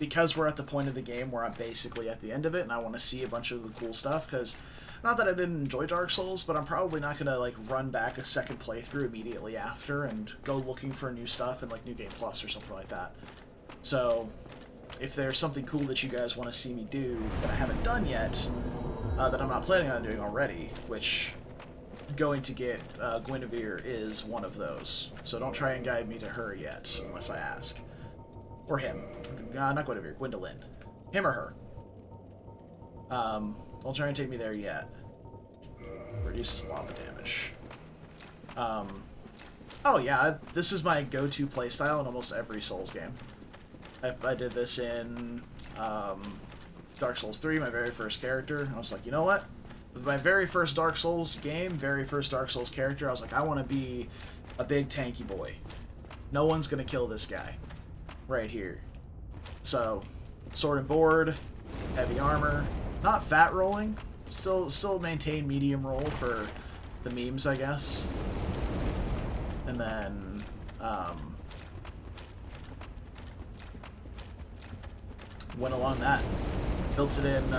because we're at the point of the game where I'm basically at the end of it and I want to see a bunch of the cool stuff, because not that I didn't enjoy Dark Souls, but I'm probably not going to like run back a second playthrough immediately after and go looking for new stuff in like New Game Plus or something like that. So if there's something cool that you guys want to see me do that I haven't done yet, that I'm not planning on doing already, which going to get Guinevere is one of those. So don't try and guide me to her yet, unless I ask. Or him. Not Guinevere, Gwendolyn. Him or her. Don't try and take me there yet. Reduces lava damage. Oh yeah, this is my go-to playstyle in almost every Souls game. I did this in Dark Souls 3, my very first character. And I was like, you know what? With my very first Dark Souls game, very first Dark Souls character, I was like, I want to be a big tanky boy. No one's going to kill this guy. Right here. So, sword and board, heavy armor, not fat rolling, still maintain medium roll for the memes, I guess. And then, went along that. Built it in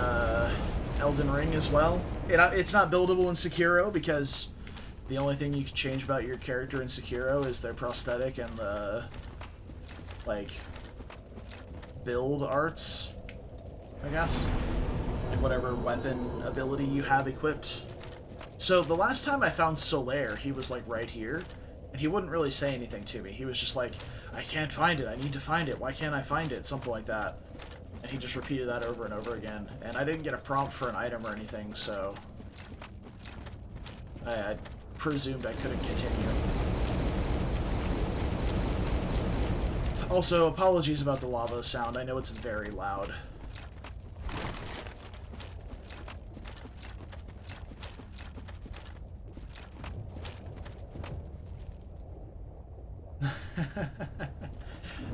Elden Ring as well. It's not buildable in Sekiro because the only thing you can change about your character in Sekiro is their prosthetic and the, like, build arts, I guess. Like, whatever weapon ability you have equipped. So, the last time I found Solaire, he was, like, right here, and he wouldn't really say anything to me. He was just like, I can't find it, I need to find it, why can't I find it? Something like that. And he just repeated that over and over again. And I didn't get a prompt for an item or anything, so I presumed I couldn't continue. Also, apologies about the lava sound. I know it's very loud.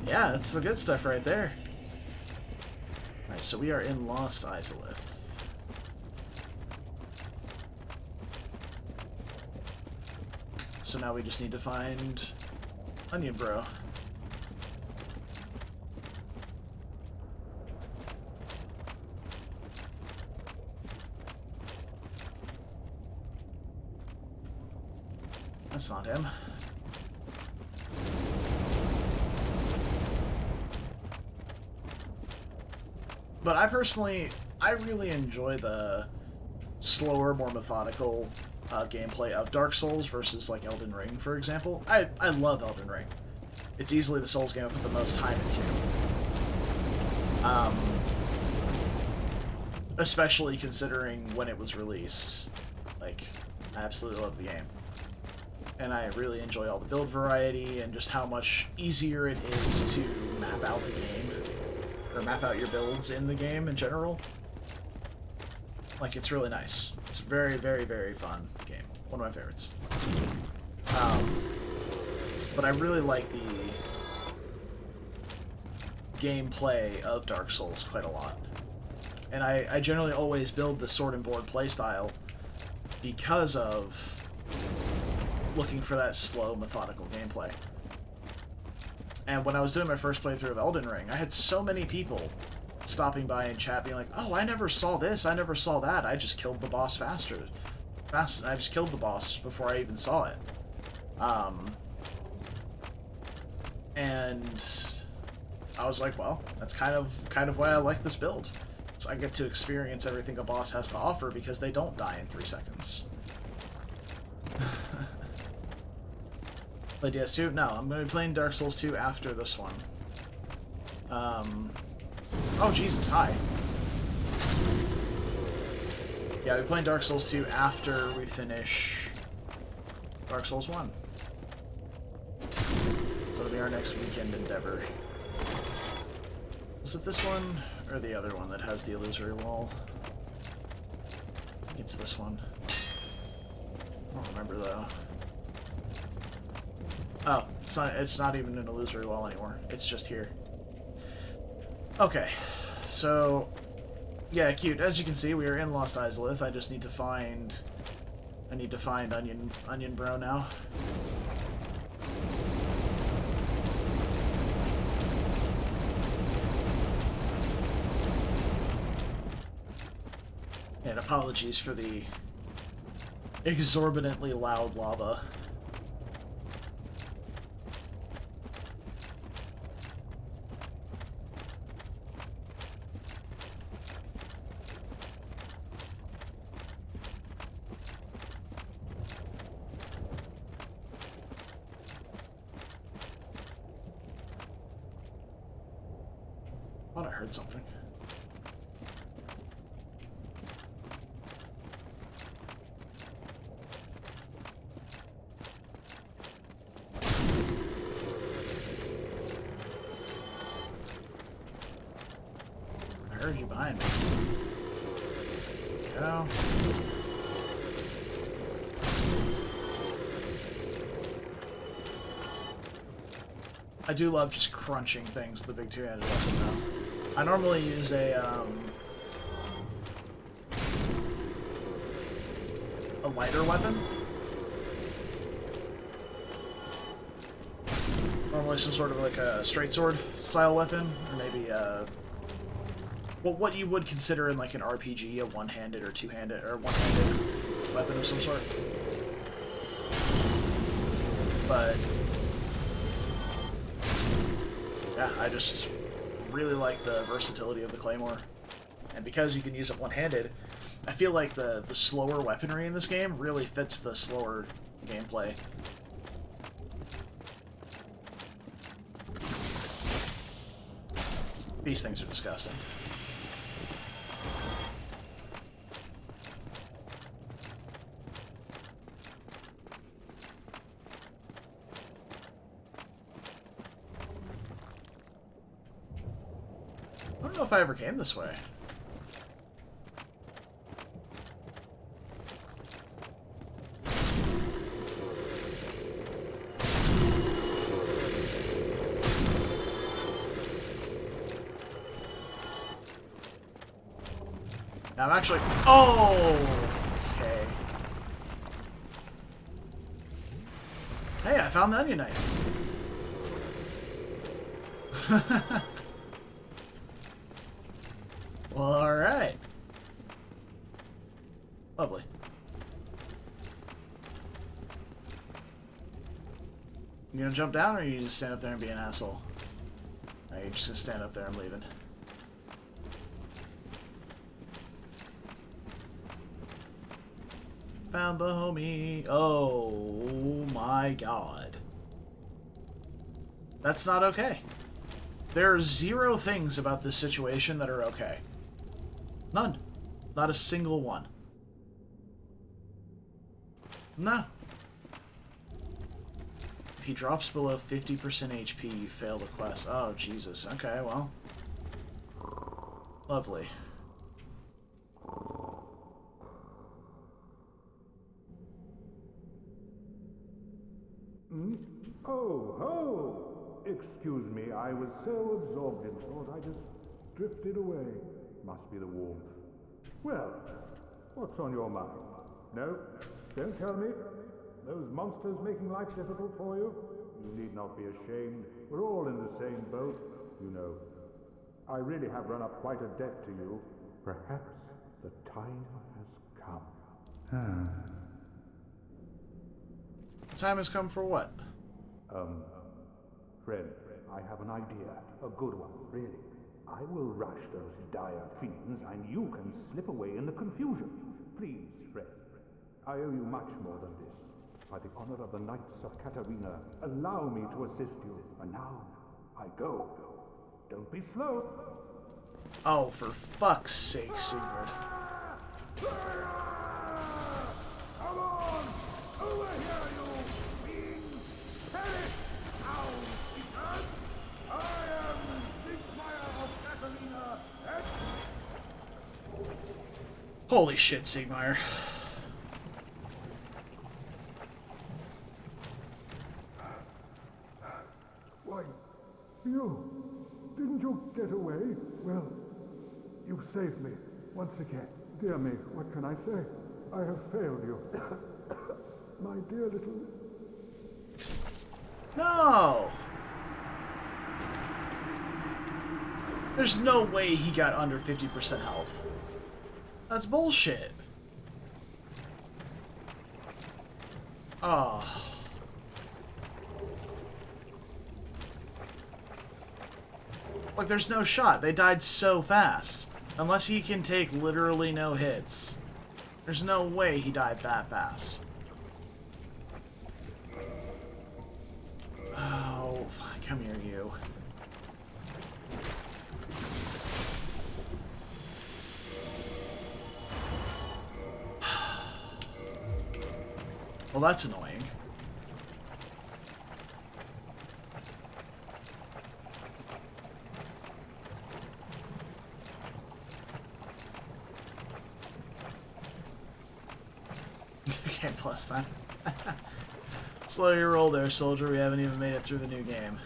Yeah, that's the good stuff right there. Alright, so we are in Lost Izalith. So now we just need to find Onion Bro. That's not him. But I really enjoy the slower, more methodical gameplay of Dark Souls versus like Elden Ring, for example. I love Elden Ring. It's easily the Souls game I put the most time into. Especially considering when it was released. Like, I absolutely love the game. And I really enjoy all the build variety and just how much easier it is to map out the game. Or map out your builds in the game in general. Like, it's really nice. It's a very, very, very fun game. One of my favorites. But I really like the gameplay of Dark Souls quite a lot. And I generally always build the sword and board playstyle because of looking for that slow, methodical gameplay. And when I was doing my first playthrough of Elden Ring, I had so many people stopping by in chat being like, oh, I never saw this, I never saw that, I just killed the boss I just killed the boss before I even saw it. And I was like, well, that's kind of why I like this build. So I get to experience everything a boss has to offer because they don't die in 3 seconds. Play DS2? No, I'm going to be playing Dark Souls 2 after this one. Oh, Jesus, hi. Yeah, we're playing Dark Souls 2 after we finish Dark Souls 1. So it'll be our next weekend endeavor. Is it this one, or the other one that has the illusory wall? I think it's this one. I don't remember, though. Oh, it's not even an illusory wall anymore. It's just here. Okay, so yeah, cute. As you can see, we are in Lost Izalith. I just need to find Onion Bro now. And apologies for the exorbitantly loud lava. I thought I heard something. I heard you behind me. Go. I do love just crunching things with the big two-handed weapon though. I normally use a lighter weapon. Normally some sort of like a straight sword style weapon, or maybe well, what you would consider in like an RPG, a one-handed or two-handed or one-handed weapon of some sort. But yeah, I just really like the versatility of the Claymore. And because you can use it one-handed, I feel like the slower weaponry in this game really fits the slower gameplay. These things are disgusting. I don't know if I ever came this way. I'm actually... Oh! Okay. Hey, I found the onion knife. Well, alright. Lovely. You gonna jump down, or are you just stand up there and be an asshole? No, you're just gonna stand up there and leaving. Found the homie. Oh my god. That's not okay. There are 0 things about this situation that are okay. None. Not a single one. No. If he drops below 50% HP, you fail the quest. Oh, Jesus. Okay, well. Lovely. Oh, ho! Excuse me, I was so absorbed in thought I just drifted away. Must be the warmth. Well, what's on your mind? No? Don't tell me. Those monsters making life difficult for you? You need not be ashamed. We're all in the same boat, you know. I really have run up quite a debt to you. Perhaps the time has come. Time has come for what? Friend, I have an idea. A good one, really. I will rush those dire fiends, and you can slip away in the confusion. Please, friend. I owe you much more than this. By the honor of the Knights of Katarina, allow me to assist you. And now, I go. Don't be slow. Oh, for fuck's sake, Sigrid. Come on! Over here, you fiend! Perish! Now, return! I am Sigmire of Katarina, and... Holy shit, Sigmire. Why, you... Didn't you get away? Well, you've saved me, once again. Dear me, what can I say? I have failed you. My dear little... No! There's no way he got under 50% health. That's bullshit. Oh. Like, there's no shot. They died so fast. Unless he can take literally no hits. There's no way he died that fast. Oh, fine. Come here, you. Well, that's annoying. Okay, plus time. Slow your roll there, soldier. We haven't even made it through the new game.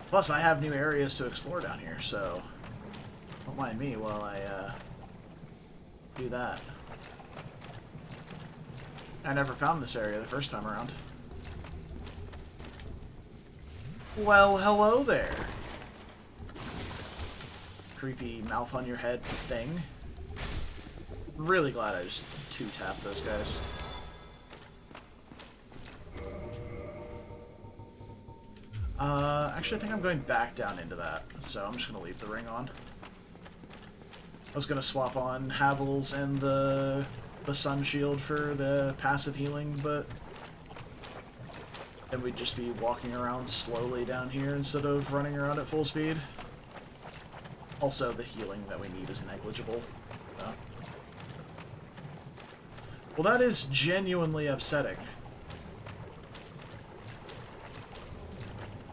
Plus, I have new areas to explore down here, so don't mind me while I do that. I never found this area the first time around. Well, hello there. Creepy mouth on your head thing. Really glad I just two-tapped those guys. Actually, I think I'm going back down into that, so I'm just going to leave the ring on. I was going to swap on Havel's and the sun shield for the passive healing, but then we'd just be walking around slowly down here instead of running around at full speed. Also, the healing that we need is negligible. So. Well, that is genuinely upsetting.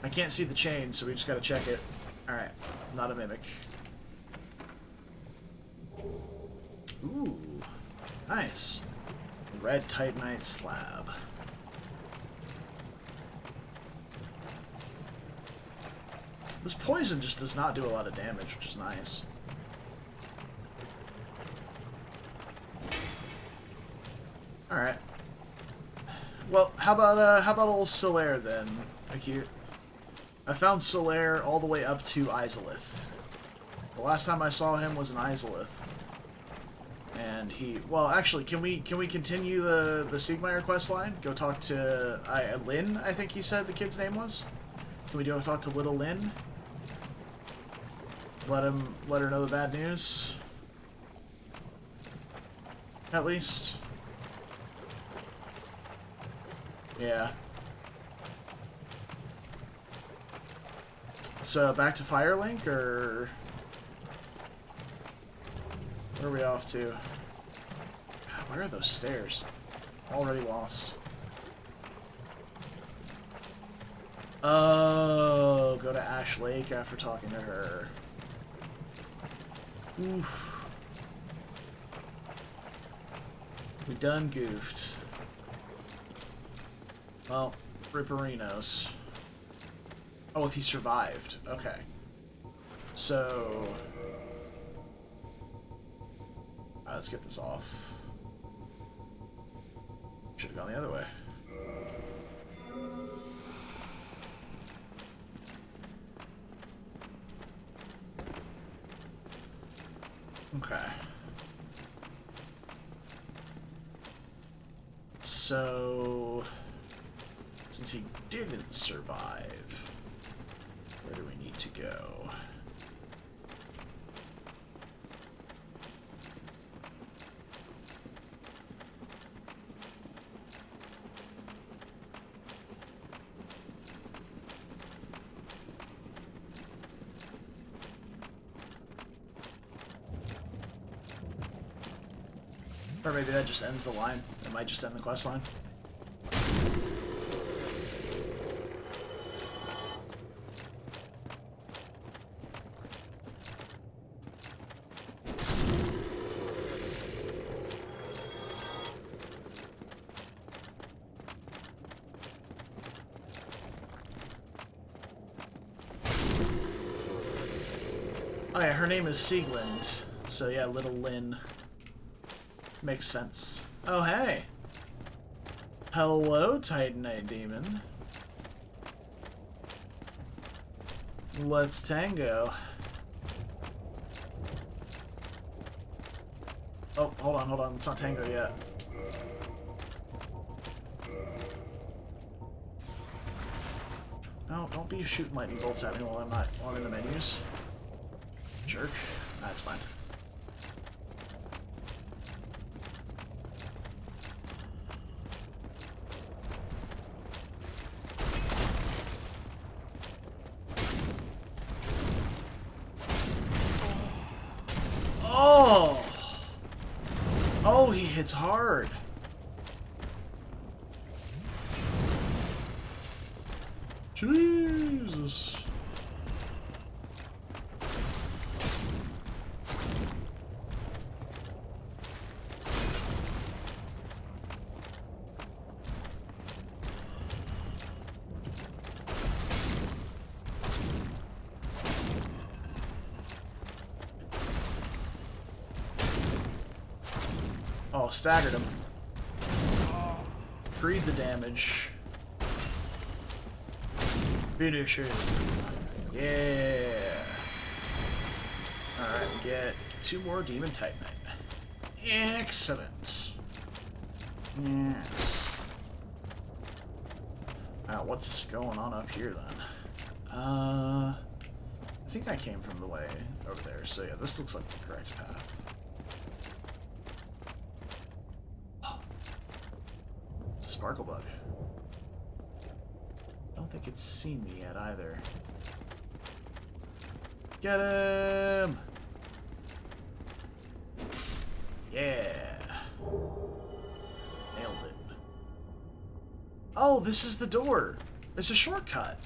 I can't see the chain, so we just gotta check it. Alright, not a mimic. Ooh, nice. Red Titanite slab. This poison just does not do a lot of damage, which is nice. Alright. Well, how about old Solaire then, Acute? I found Solaire all the way up to Izalith. The last time I saw him was in Izalith. And he... Well, actually, can we continue the Siegmeyer quest line? Go talk to... Lynn, I think he said the kid's name was? Can we go talk to little Lynn? Let her know the bad news? At least. Yeah. So, back to Firelink, or... Where are we off to? God, where are those stairs? Already lost. Oh, go to Ash Lake after talking to her. Oof. We done goofed. Well, Ripperinos. Oh, if he survived. Okay. So... let's get this off. Should have gone the other way. Okay. So, since he didn't survive, where do we need to go? Or maybe that just ends the line. It might just end the quest line. Oh yeah, her name is Sieglind. So yeah, little Lynn. Makes sense. Oh, hey. Hello, Titanite Demon. Let's tango. Oh, hold on. It's not tango yet. No, don't be shooting lightning bolts at me while I'm in the menus. Jerk. That's fine. Oh, he hits hard. Jesus. Oh, staggered him. Breathe the damage. Finish it. Yeah. Alright, we get 2 more Demon Titanite. Excellent. Yes. Now, what's going on up here then? I think I came from the way over there, so yeah, this looks like the correct path. Sparkle bug. I don't think it's seen me yet either. Get him! Yeah. Nailed it. Oh, this is the door. It's a shortcut.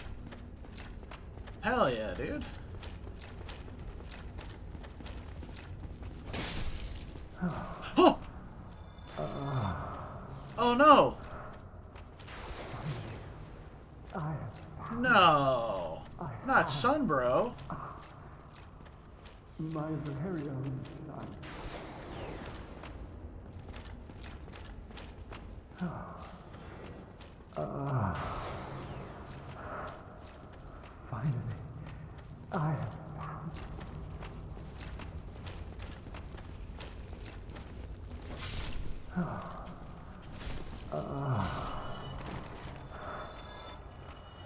Hell yeah, dude. Oh! Oh no! No, not Ah, it's Sun, bro. My very own son. Finally, I have found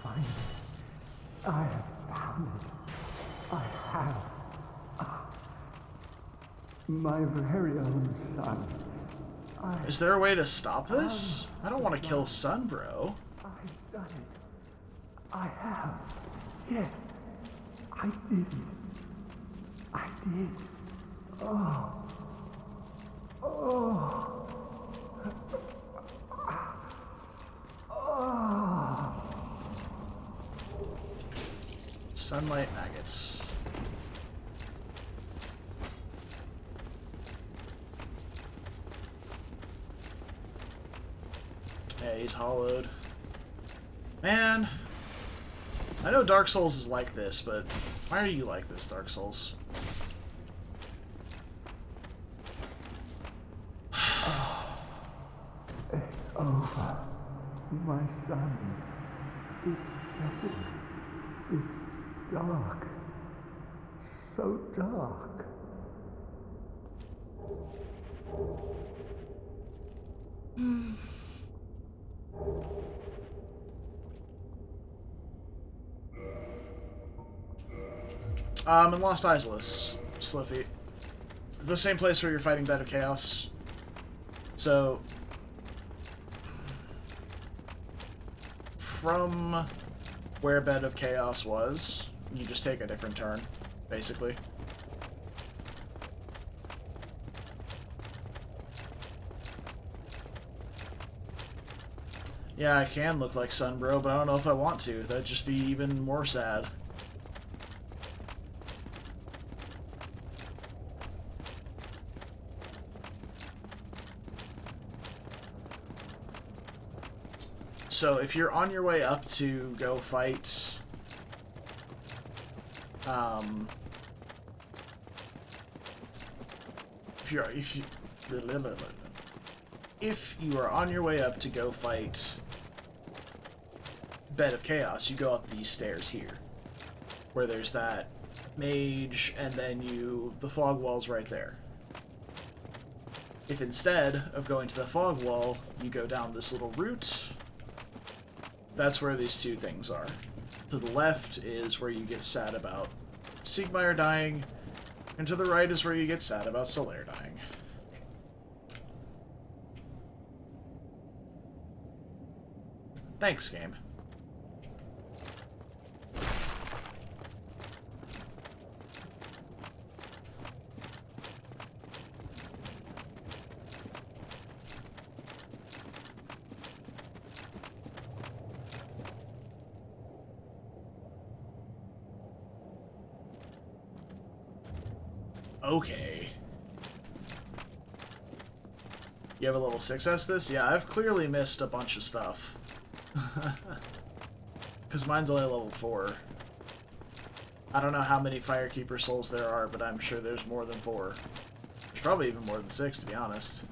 Finally, I have found it. I have. My very own son. Is there a way to stop this? I don't want to kill Sun, bro. I've done it. I have. Yes, I did it. I did. Oh. Oh. Oh. Sunlight maggots. Yeah, he's hollowed. Man, I know Dark Souls is like this, but why are you like this, Dark Souls? It's over. My son. It's settled. It's dark. So dark. In Lost Isles, Sliffy. The same place where you're fighting Bed of Chaos. So, from where Bed of Chaos was, you just take a different turn, basically. Yeah, I can look like Sun, bro, but I don't know if I want to. That'd just be even more sad. So if you're on your way up to go fight, if you are on your way up to go fight Bed of Chaos, you go up these stairs here, where there's that mage, and then the fog wall's right there. If instead of going to the fog wall, you go down this little route, that's where these two things are. To the left is where you get sad about Siegmeyer dying, and to the right is where you get sad about Solaire dying. Thanks, game. Okay. You have a level 6S this? Yeah, I've clearly missed a bunch of stuff. Because mine's only level 4. I don't know how many Firekeeper souls there are, but I'm sure there's more than 4. There's probably even more than 6, to be honest.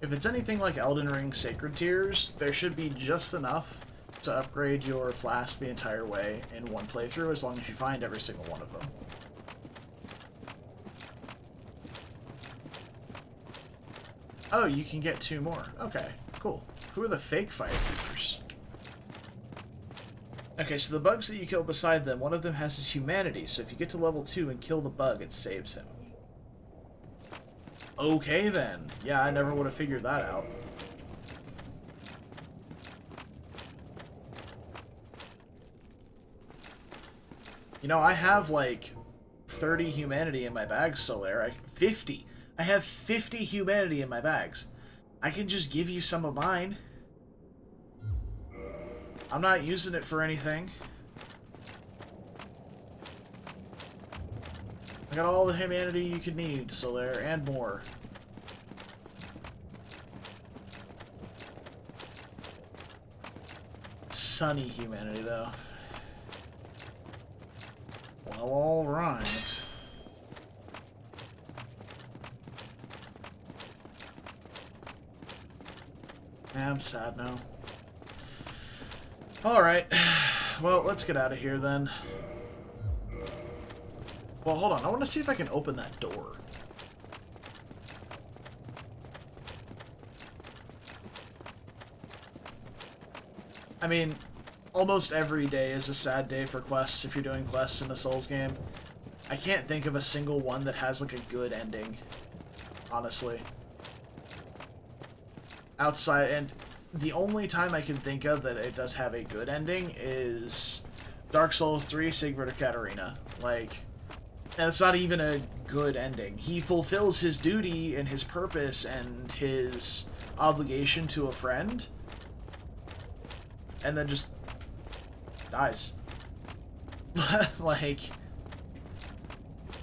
If it's anything like Elden Ring Sacred Tears, there should be just enough to upgrade your flask the entire way in one playthrough, as long as you find every single one of them. Oh, you can get 2 more. Okay, cool. Who are the fake Firekeepers? Okay, so the bugs that you kill beside them, one of them has his humanity, so if you get to level 2 and kill the bug, it saves him. Okay then. Yeah, I never would have figured that out. You know, I have like 30 humanity in my bag, Solaire. 50. I have 50 humanity in my bags. I can just give you some of mine. I'm not using it for anything. I got all the humanity you could need, Solaire, and more. Sunny humanity, though. Well, alright. Yeah, I'm sad now. Alright. Well, let's get out of here then. Well, hold on. I want to see if I can open that door. I mean, almost every day is a sad day for quests if you're doing quests in a Souls game. I can't think of a single one that has, like, a good ending. Honestly. Outside, and the only time I can think of that it does have a good ending is Dark Souls 3, Sigvard of Katarina. Like, and it's not even a good ending. He fulfills his duty and his purpose and his obligation to a friend, and then just dies. Like,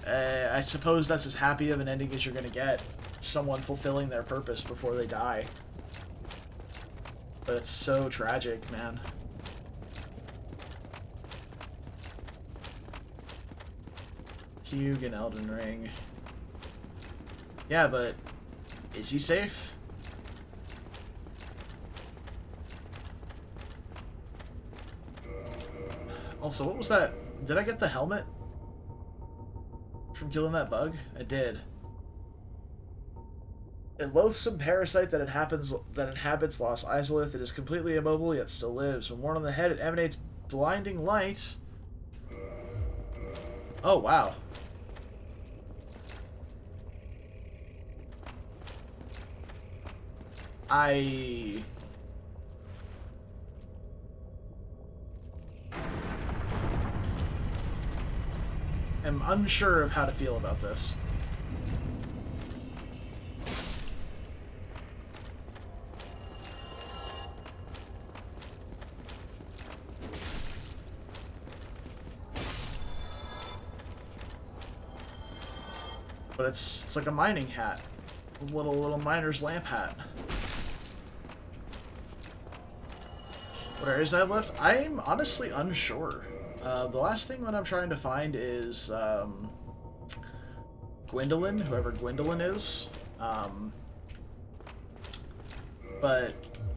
I suppose that's as happy of an ending as you're gonna get. Someone fulfilling their purpose before they die. But it's so tragic, man. Hugh Elden Ring. Yeah, but is he safe? Also, what was that? Did I get the helmet from killing that bug? I did. A loathsome parasite that inhabits Lost Izalith. It is completely immobile, yet still lives. When worn on the head, it emanates blinding light. Oh, wow. I am unsure of how to feel about this. But it's like a mining hat. A little miner's lamp hat. What areas I have left? I'm honestly unsure. The last thing that I'm trying to find is Gwendolyn, whoever Gwendolyn is. But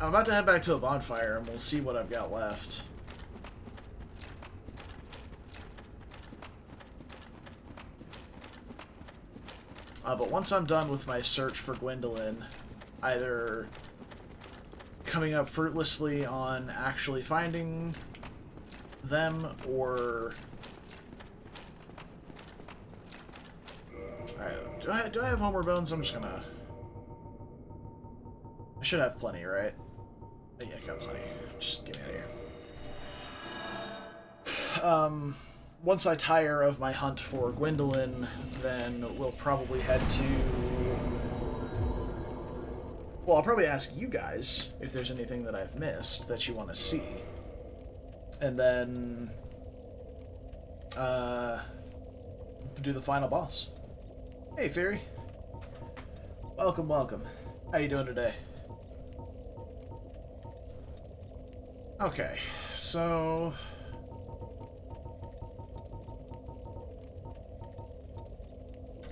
I'm about to head back to a bonfire and we'll see what I've got left. But once I'm done with my search for Gwendolyn, either coming up fruitlessly on actually finding them, or... Alright, do I have Homeward Bones? I'm just gonna... I should have plenty, right? Yeah, I got plenty. Just get me out of here. Once I tire of my hunt for Gwendolyn, then we'll probably head to... Well, I'll probably ask you guys if there's anything that I've missed that you want to see. And then... do the final boss. Hey, Fury. Welcome, welcome. How you doing today? Okay, so...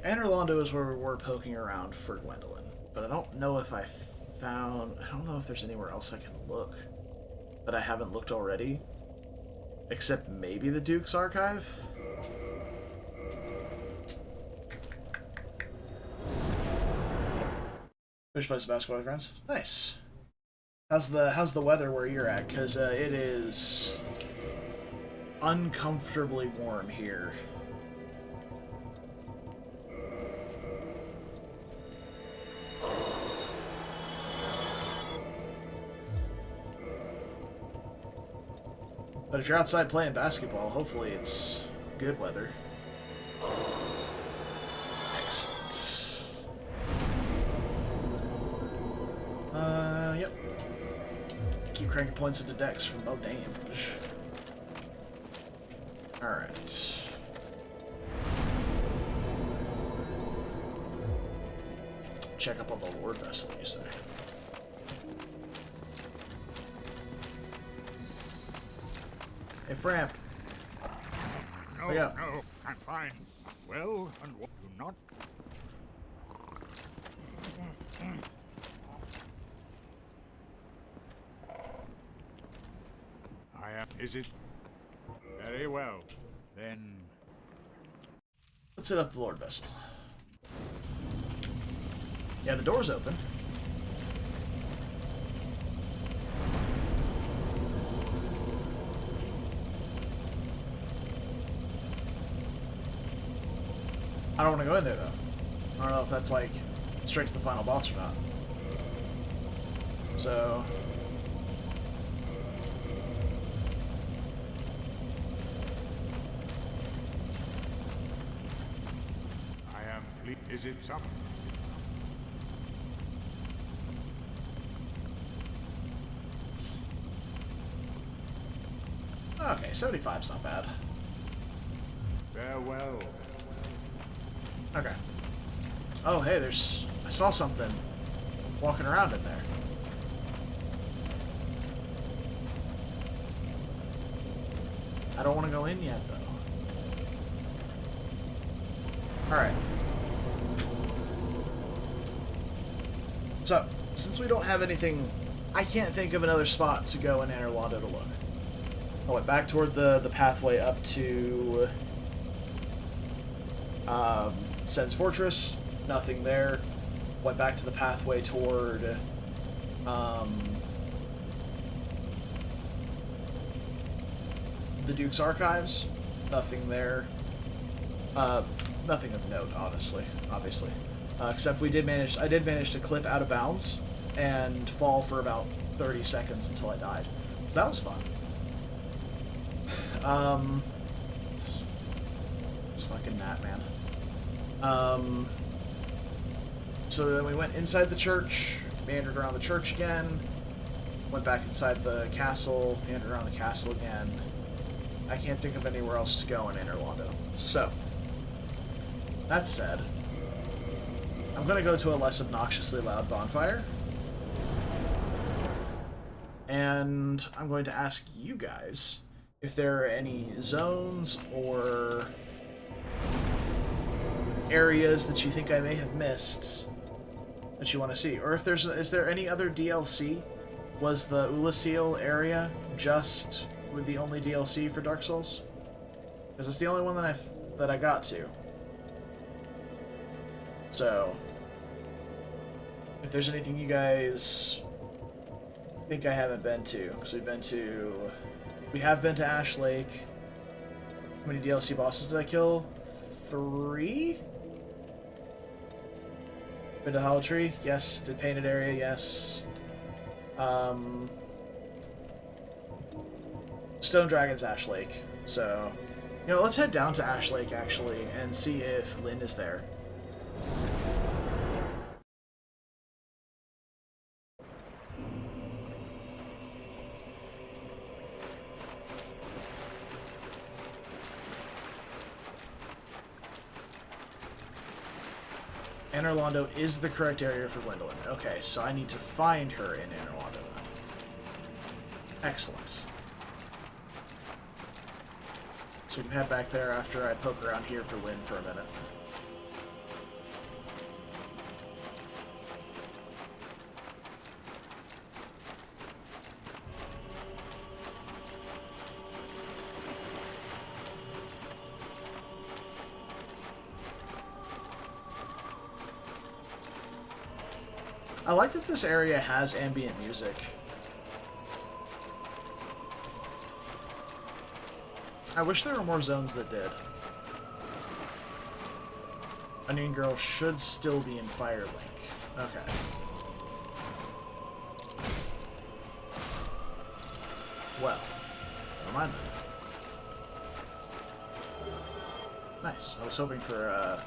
Anor Londo is where we were poking around for Gwendolyn, but I don't know if I don't know if there's anywhere else I can look that I haven't looked already, except maybe the Duke's Archive. Which plays basketball with friends? Nice. How's the weather where you're at? Because it is uncomfortably warm here. But if you're outside playing basketball, hopefully it's good weather. Excellent. it. Keep cranking points into dex for no damage. Alright. Check up on the Lord Vessel, you say. Hey, Framp. No, Yeah. no, I'm fine. Well, and what do not? I am. Is it? Very well. Then. Let's hit up the Lord Vessel. Yeah, the door's open. I don't want to go in there, though. I don't know if that's, like, straight to the final boss or not. So... I am. Is it some? Okay, 75's not bad. Farewell. Okay. Oh, hey, there's... I saw something walking around in there. I don't want to go in yet, though. Alright. So, since we don't have anything... I can't think of another spot to go in Anor Londo to look. I went back toward the pathway up to... Sen's Fortress. Nothing there. Went back to the pathway toward... the Duke's Archives. Nothing there. Nothing of note, honestly. Obviously. Except I did manage to clip out of bounds and fall for about 30 seconds until I died. So that was fun. It's fucking gnat, man. So then we went inside the church, meandered around the church again, went back inside the castle, meandered around the castle again. I can't think of anywhere else to go in Anor Londo. So, that said, I'm going to go to a less obnoxiously loud bonfire. And I'm going to ask you guys if there are any zones or areas that you think I may have missed that you want to see. Or if is there any other DLC? Was the Ulasil area just with the only DLC for Dark Souls? Because it's the only one that I got to. So, if there's anything you guys think I haven't been to, because we have been to Ash Lake. How many DLC bosses did I kill? 3? Been to Hollow Tree? Yes. Did Painted Area? Yes. Stone Dragon's Ash Lake. So, you know, let's head down to Ash Lake, actually, and see if Lynn is there. Anor Londo is the correct area for Gwendolyn. Okay, so I need to find her in Anor Londo then. Excellent. So we can head back there after I poke around here for Lynn for a minute. I like that this area has ambient music. I wish there were more zones that did. Onion Girl should still be in Firelink. Okay. Well, never mind then. Nice. I was hoping for a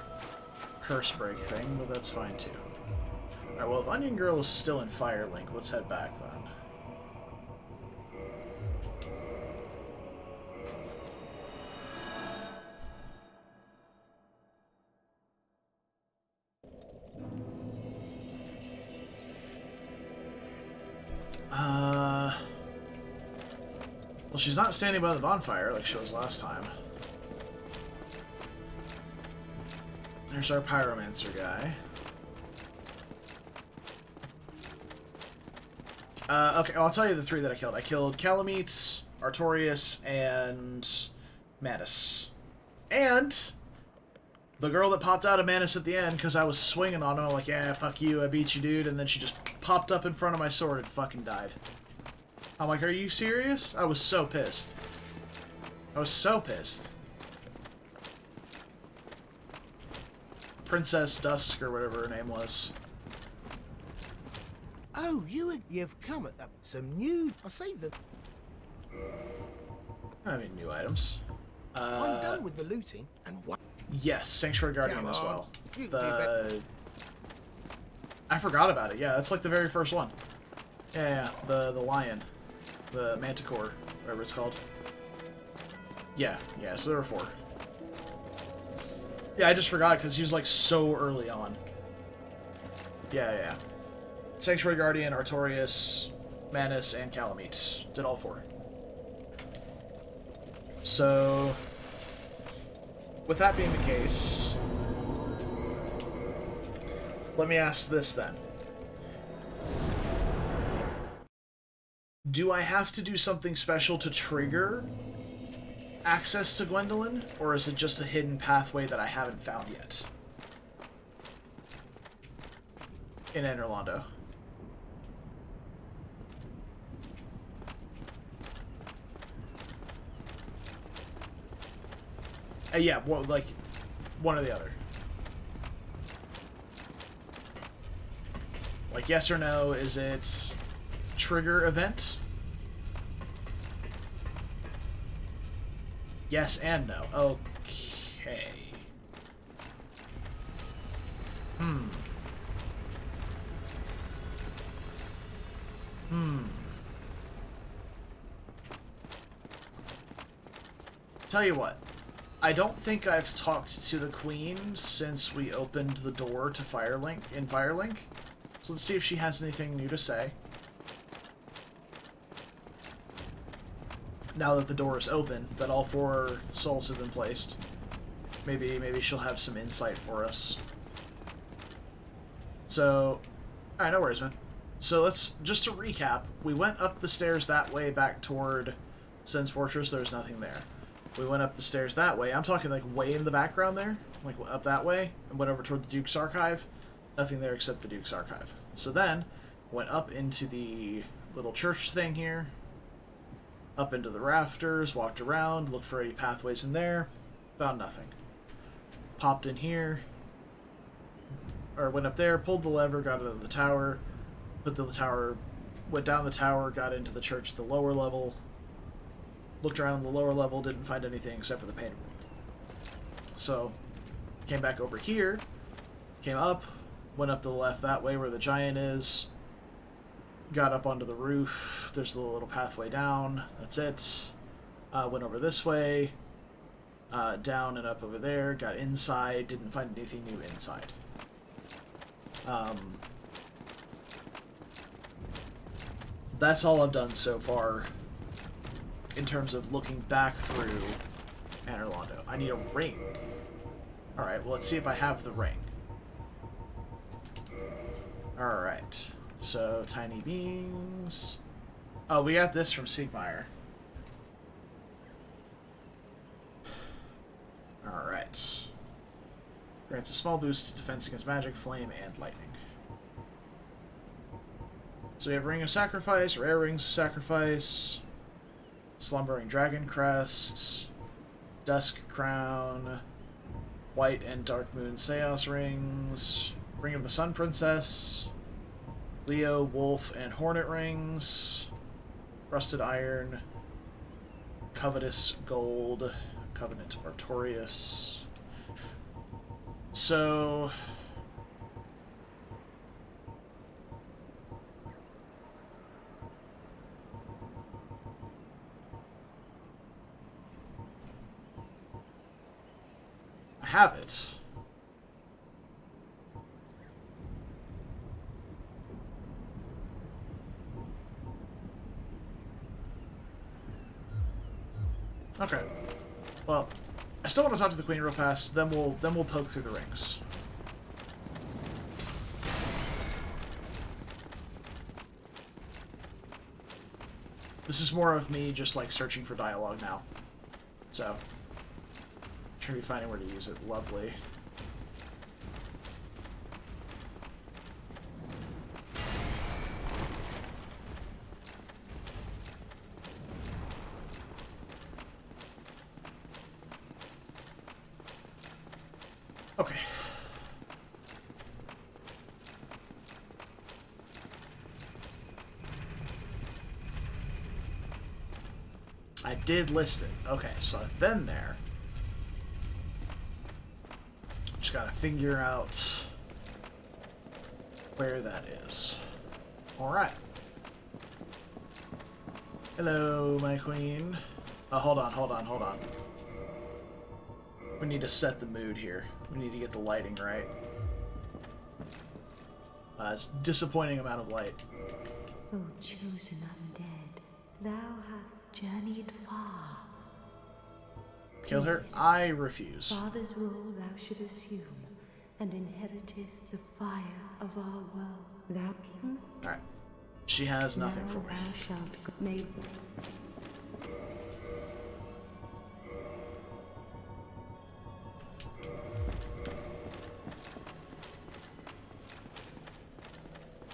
curse break thing, but that's fine too. Alright, well, if Onion Girl is still in Firelink, let's head back then. Well, she's not standing by the bonfire like she was last time. There's our pyromancer guy. Okay, I'll tell you the three that I killed. I killed Calamite, Artorias, and Manus. And the girl that popped out of Manus at the end because I was swinging on him. I'm like, yeah, fuck you, I beat you, dude. And then she just popped up in front of my sword and fucking died. I'm like, are you serious? I was so pissed. I was so pissed. Princess Dusk, or whatever her name was. Oh, you've come at some new... I saved them. I mean, new items. I'm done with the looting, and what... Yes, Sanctuary Guardian Come as on. well. You do better. I forgot about it. Yeah, that's like the very first one. Yeah, the lion. The manticore, whatever it's called. Yeah, so there were 4. Yeah, I just forgot because he was like so early on. Yeah. Sanctuary Guardian, Artorias, Manus, and Calamite. Did all 4. So, with that being the case, let me ask this then. Do I have to do something special to trigger access to Gwendolyn, or is it just a hidden pathway that I haven't found yet in Anor Londo? Yeah, well, like, one or the other. Like, yes or no, is it trigger event? Yes and no. Okay. Tell you what. I don't think I've talked to the Queen since we opened the door to Firelink in Firelink. So let's see if she has anything new to say. Now that the door is open, that all 4 souls have been placed. Maybe she'll have some insight for us. So, alright, no worries, man. So let's, just to recap, we went up the stairs that way back toward Sen's Fortress. There's nothing there. We went up the stairs that way. I'm talking like way in the background there, like up that way, and went over toward the Duke's Archive. Nothing there except the Duke's Archive. So then, went up into the little church thing here, up into the rafters, walked around, looked for any pathways in there, found nothing. Popped in here, or went up there, pulled the lever, got into the tower, went down the tower, got into the church at the lower level, looked around on the lower level, didn't find anything except for the painted world. So, came back over here, came up, went up to the left that way where the giant is, got up onto the roof, there's a little pathway down, that's it. Went over this way, down and up over there, got inside, didn't find anything new inside. That's all I've done so far in terms of looking back through Anor Londo. I need a ring. Alright, well, let's see if I have the ring. Alright, so tiny beings. Oh, we got this from Siegmeyer. Alright. Grants a small boost to defense against magic, flame, and lightning. So we have Ring of Sacrifice, Rare Rings of Sacrifice, Slumbering Dragon Crest, Dusk Crown, White and Dark Moon Seos Rings, Ring of the Sun Princess, Leo, Wolf, and Hornet Rings, Rusted Iron, Covetous Gold, Covenant of Artorias. So, have it. Okay. Well, I still want to talk to the Queen real fast. Then we'll poke through the rings. This is more of me just like searching for dialogue now. So, trying to be finding where to use it. Lovely. Okay. I did list it. Okay, so I've been there. Just gotta figure out where that is. Alright. Hello, my queen. Oh, hold on. We need to set the mood here. We need to get the lighting right. It's a disappointing amount of light. O chosen undead, thou hast journeyed far. Kill her? I refuse. Father's role thou should assume, and inheriteth the fire of our world. Thou king. Alright. She has nothing for me. Thou shalt make.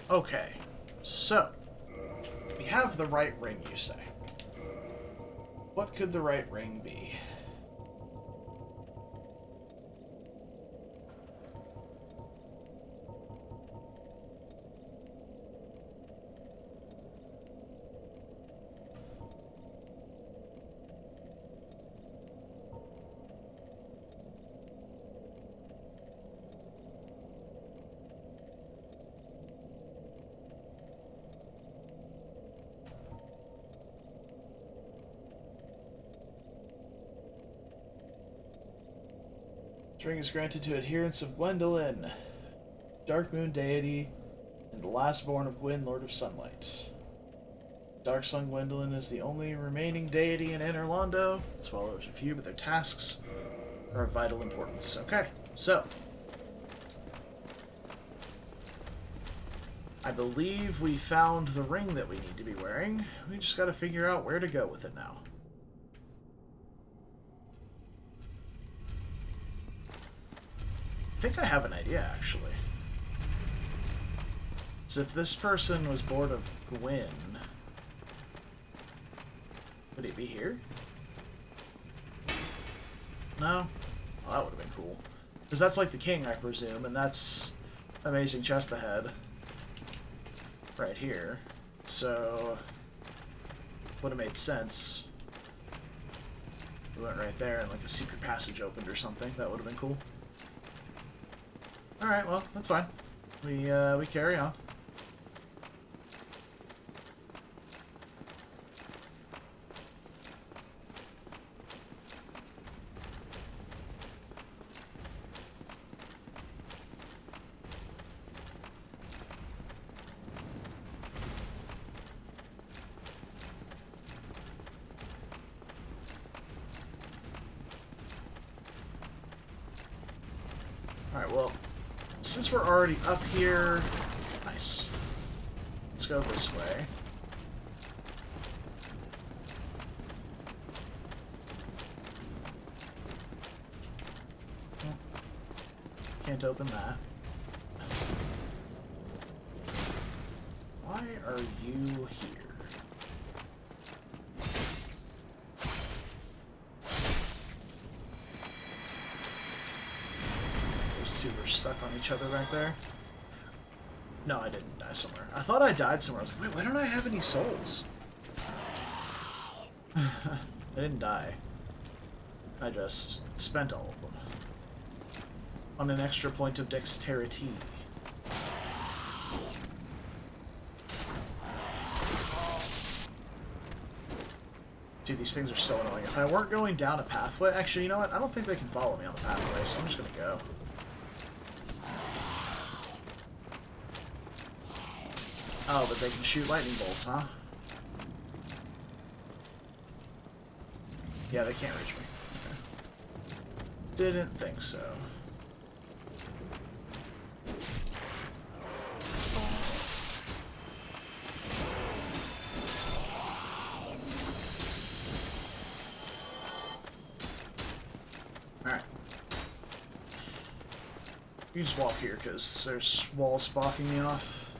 Okay, so we have the right ring, you say. What could the right ring be? This ring is granted to adherents of Gwendolyn, Dark Moon deity, and the last born of Gwyn, Lord of Sunlight. Dark Sun Gwendolyn is the only remaining deity in Anor Londo, as well as a few, but their tasks are of vital importance. Okay, so I believe we found the ring that we need to be wearing. We just gotta figure out where to go with it now. I think I have an idea, actually. So if this person was born of Gwyn, would he be here? No? Well, that would have been cool. Because that's like the king, I presume, and that's amazing chest ahead. Right here. So, would have made sense. We went right there and like a secret passage opened or something. That would have been cool. Alright, well, that's fine. We carry on. Alright, well, since we're already up here... Nice. Let's go this way. Oh, can't open that. Why are you here? Two were stuck on each other back there. No, I didn't die somewhere. I thought I died somewhere. I was like, wait, why don't I have any souls? I didn't die. I just spent all of them. On an extra point of dexterity. Dude, these things are so annoying. If I weren't going down a pathway... Actually, you know what? I don't think they can follow me on the pathway, so I'm just gonna go. Oh, but they can shoot lightning bolts, huh? Yeah, they can't reach me. Okay. Didn't think so. Alright. You just walk here, because there's walls blocking me off.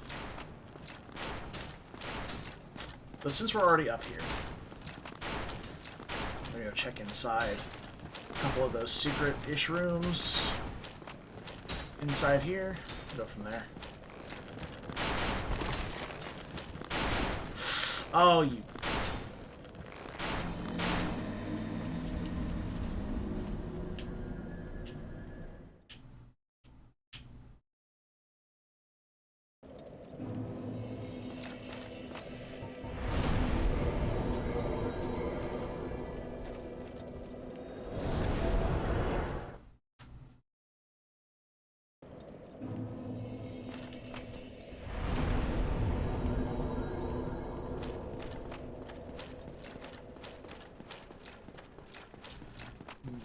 But since we're already up here, we're gonna go check inside a couple of those secret-ish rooms. Inside here, go from there. Oh, you...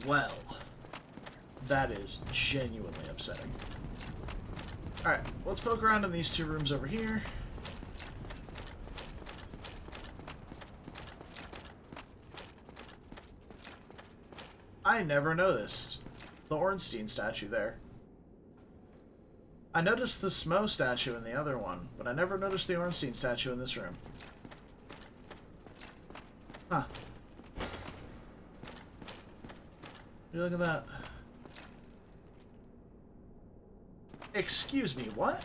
Well, that is genuinely upsetting. Alright, let's poke around in these two rooms over here. I never noticed the Ornstein statue there. I noticed the Smo statue in the other one, but I never noticed the Ornstein statue in this room. Huh. Look at that. Excuse me, what?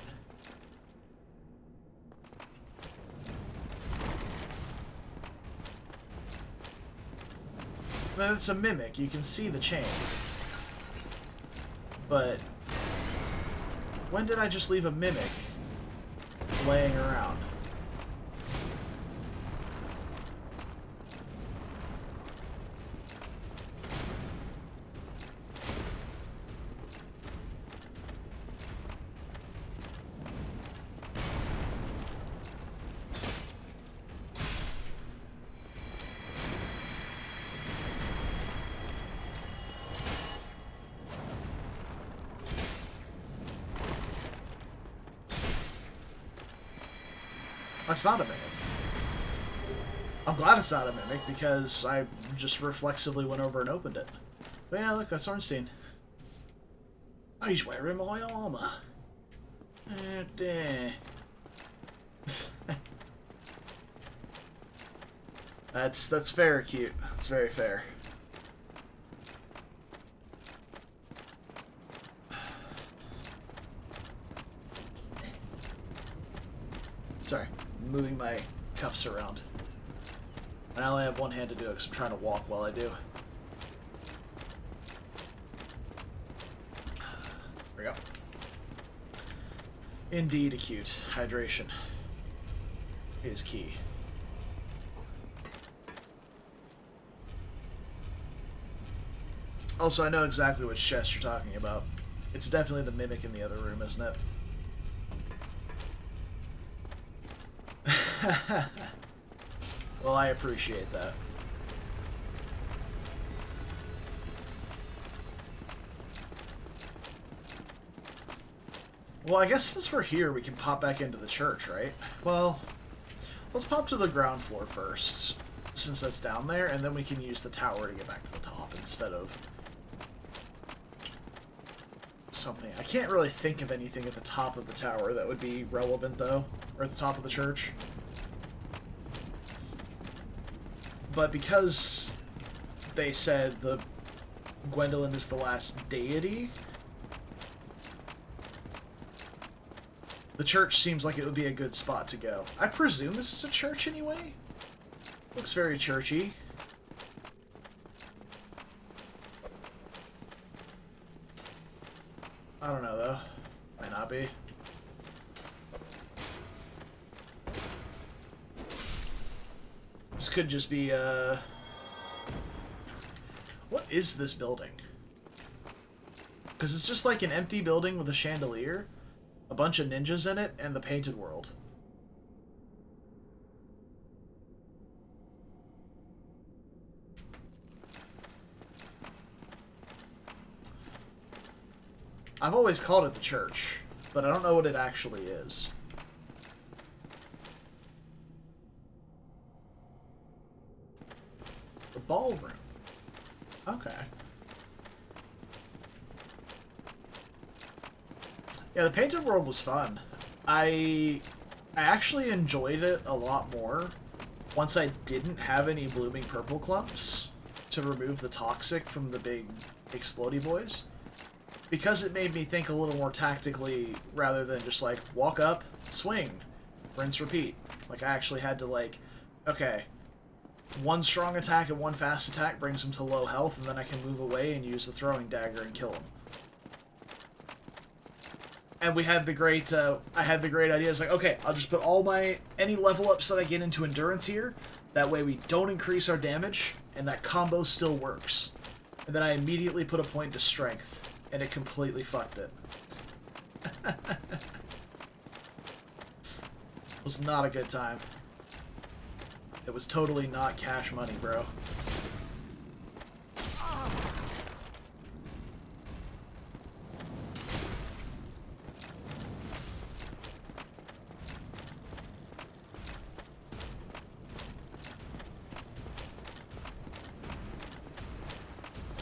Well, it's a mimic. You can see the chain. But when did I just leave a mimic laying around? That's not a mimic. I'm glad it's not a mimic because I just reflexively went over and opened it. But yeah, look, that's Ornstein. Oh, he's wearing my armor. That's very cute. That's very fair. Sorry, moving my cups around. And I only have one hand to do it because I'm trying to walk while I do. There we go. Indeed, acute. Hydration is key. Also, I know exactly which chest you're talking about. It's definitely the mimic in the other room, isn't it? Well, I appreciate that. Well, I guess since we're here, we can pop back into the church, right? Well, let's pop to the ground floor first, since that's down there, and then we can use the tower to get back to the top instead of something. I can't really think of anything at the top of the tower that would be relevant, though, or at the top of the church. But because they said the Gwendolyn is the last deity, the church seems like it would be a good spot to go. I presume this is a church anyway? Looks very churchy. I don't know, though. Might not be. This could just be, What is this building? Because it's just like an empty building with a chandelier, a bunch of ninjas in it, and the painted world. I've always called it the church, but I don't know what it actually is. The ballroom. Okay. Yeah, the painted world was fun. I actually enjoyed it a lot more once I didn't have any blooming purple clumps to remove the toxic from the big explodey boys. Because it made me think a little more tactically rather than just like walk up, swing, rinse, repeat. Like I actually had to like, okay, one strong attack and one fast attack brings him to low health, and then I can move away and use the throwing dagger and kill him. And we had the great, I had the great idea. It's like, okay, I'll just put all any level ups that I get into endurance here. That way we don't increase our damage, and that combo still works. And then I immediately put a point to strength. And it completely fucked it. It was not a good time. It was totally not cash money, bro.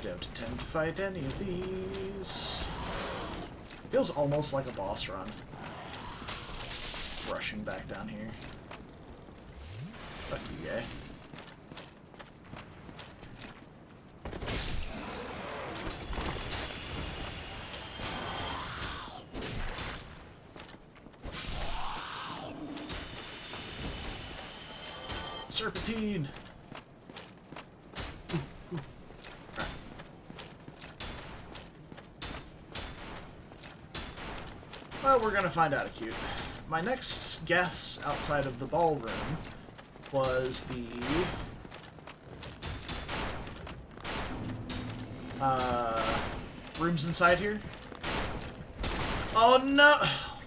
Don't intend to fight any of these. Feels almost like a boss run. Rushing back down here. Fuck you, guy. Serpentine! Well, we're gonna find out acute. My next guess outside of the ballroom was the rooms inside here. Oh no! Oh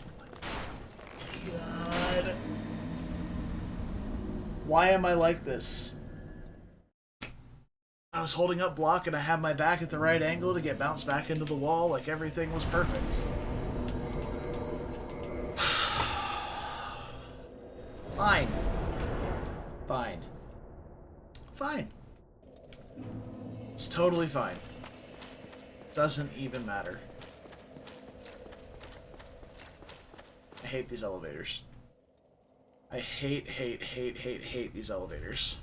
my God. Why am I like this? I was holding up block and I had my back at the right angle to get bounced back into the wall like everything was perfect. Fine. Fine. Fine. It's totally fine. Doesn't even matter. I hate these elevators. I hate these elevators.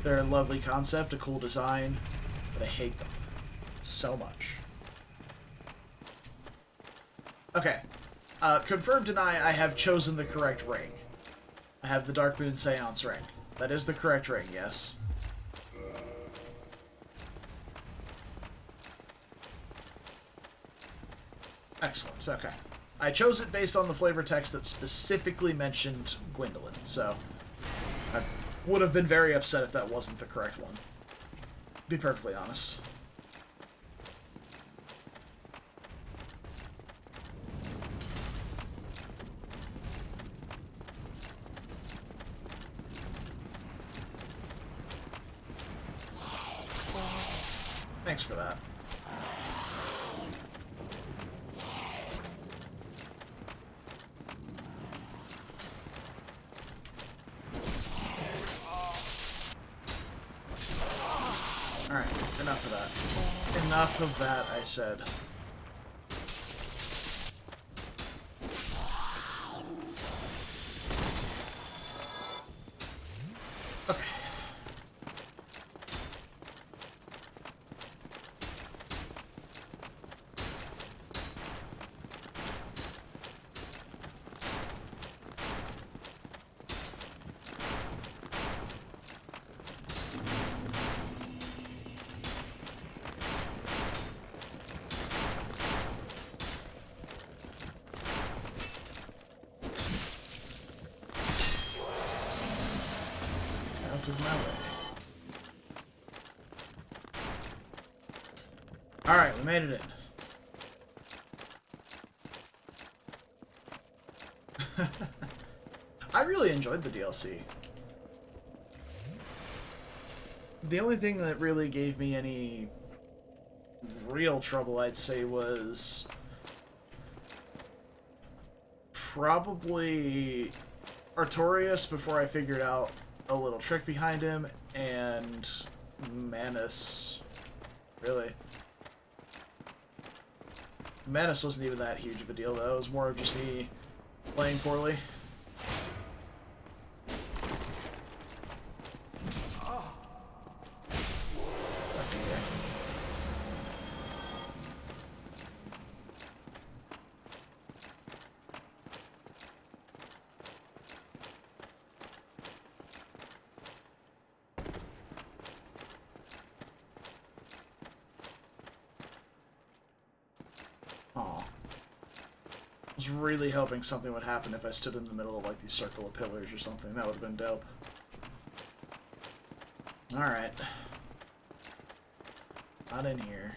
They're a lovely concept, a cool design, but I hate them so much. Okay. Confirm, deny, I have chosen the correct ring. I have the Dark Moon Seance ring. That is the correct ring, yes. Excellent, okay. I chose it based on the flavor text that specifically mentioned Gwendolyn, so I would have been very upset if that wasn't the correct one. To be perfectly honest. Thanks for that. Alright, enough of that. Enough of that, I said. Okay. out of my way. Alright, we made it in. I really enjoyed the DLC. The only thing that really gave me any real trouble, I'd say, was probably Artorias before I figured out a little trick behind him, and Manus. Really. Manus wasn't even that huge of a deal, though. It was more of just me playing poorly. I was really hoping something would happen if I stood in the middle of, like, these circle of pillars or something. That would have been dope. Alright. Not in here.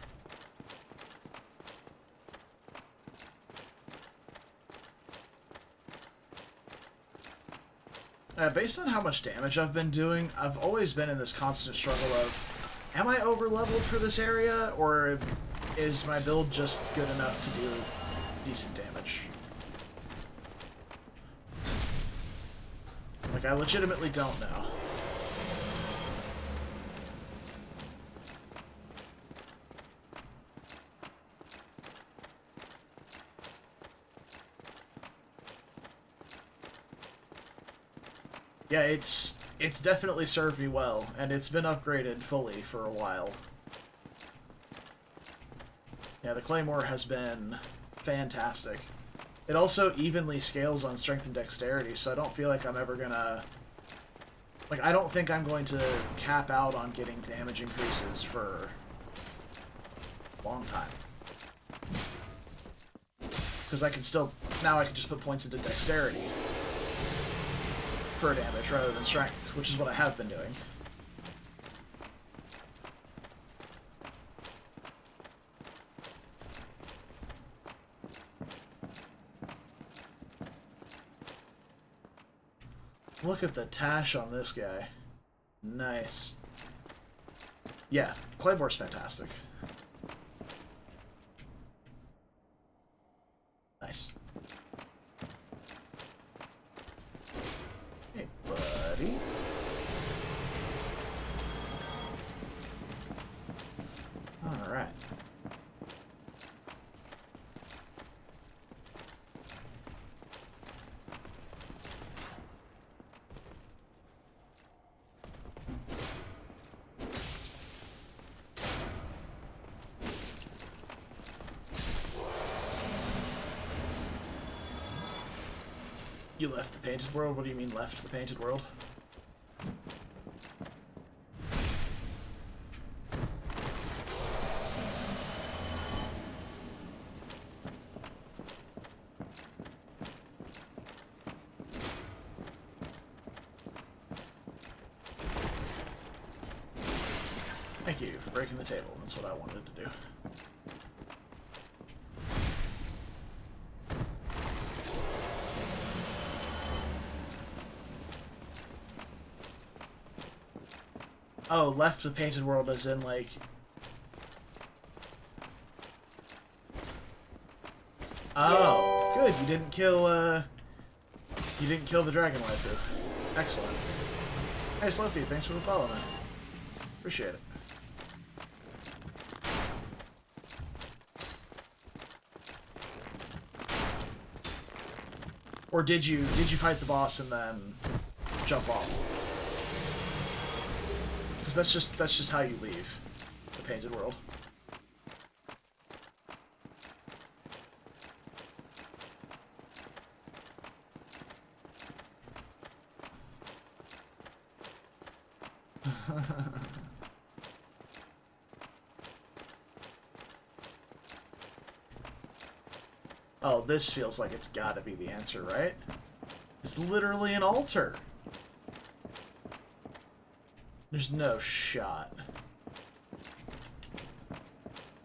Based on how much damage I've been doing, I've always been in this constant struggle of, am I over-leveled for this area, or is my build just good enough to do decent damage? Like, I legitimately don't know. Yeah, it's definitely served me well, and it's been upgraded fully for a while. Yeah, the Claymore has been fantastic. It also evenly scales on strength and dexterity, so I don't feel like I'm ever gonna... Like, I don't think I'm going to cap out on getting damage increases for a long time. Because I can still... Now I can just put points into dexterity for damage rather than strength, which is what I have been doing. Look at the tash on this guy. Nice. Yeah, Claymore's fantastic. Nice. Hey, buddy. Alright. You left the painted world? What do you mean left the painted world? Thank you for breaking the table. That's what I wanted to do. Oh, left the painted world as in, like... Oh, good. You didn't kill the dragon waifu. Excellent. Hey, Slowfeed, thanks for the follow, man. Appreciate it. Or did you fight the boss and then jump off? Because that's just how you leave the painted world. Oh, this feels like it's gotta be the answer, right? It's literally an altar. There's no shot.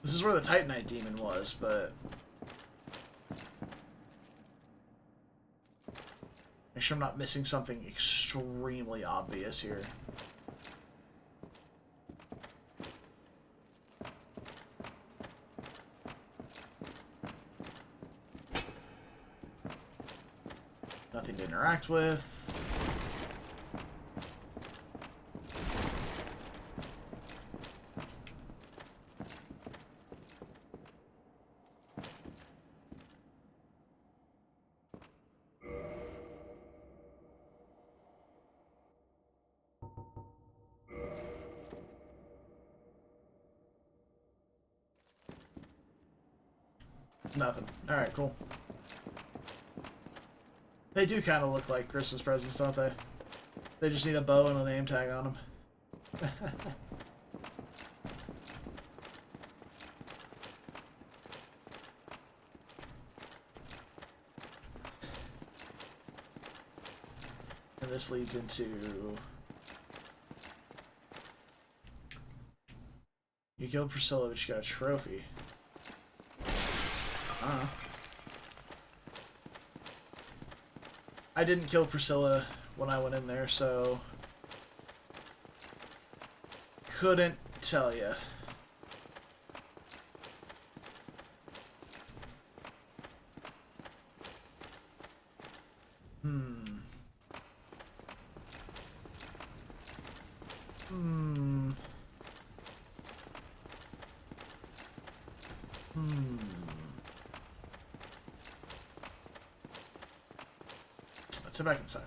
This is where the Titanite demon was, but... Make sure I'm not missing something extremely obvious here. Nothing to interact with. Nothing. Alright, cool. They do kind of look like Christmas presents, don't they? They just need a bow and a name tag on them. And this leads into... You killed Priscilla, but you got a trophy. I didn't kill Priscilla when I went in there, so... Couldn't tell ya. Let's head back inside.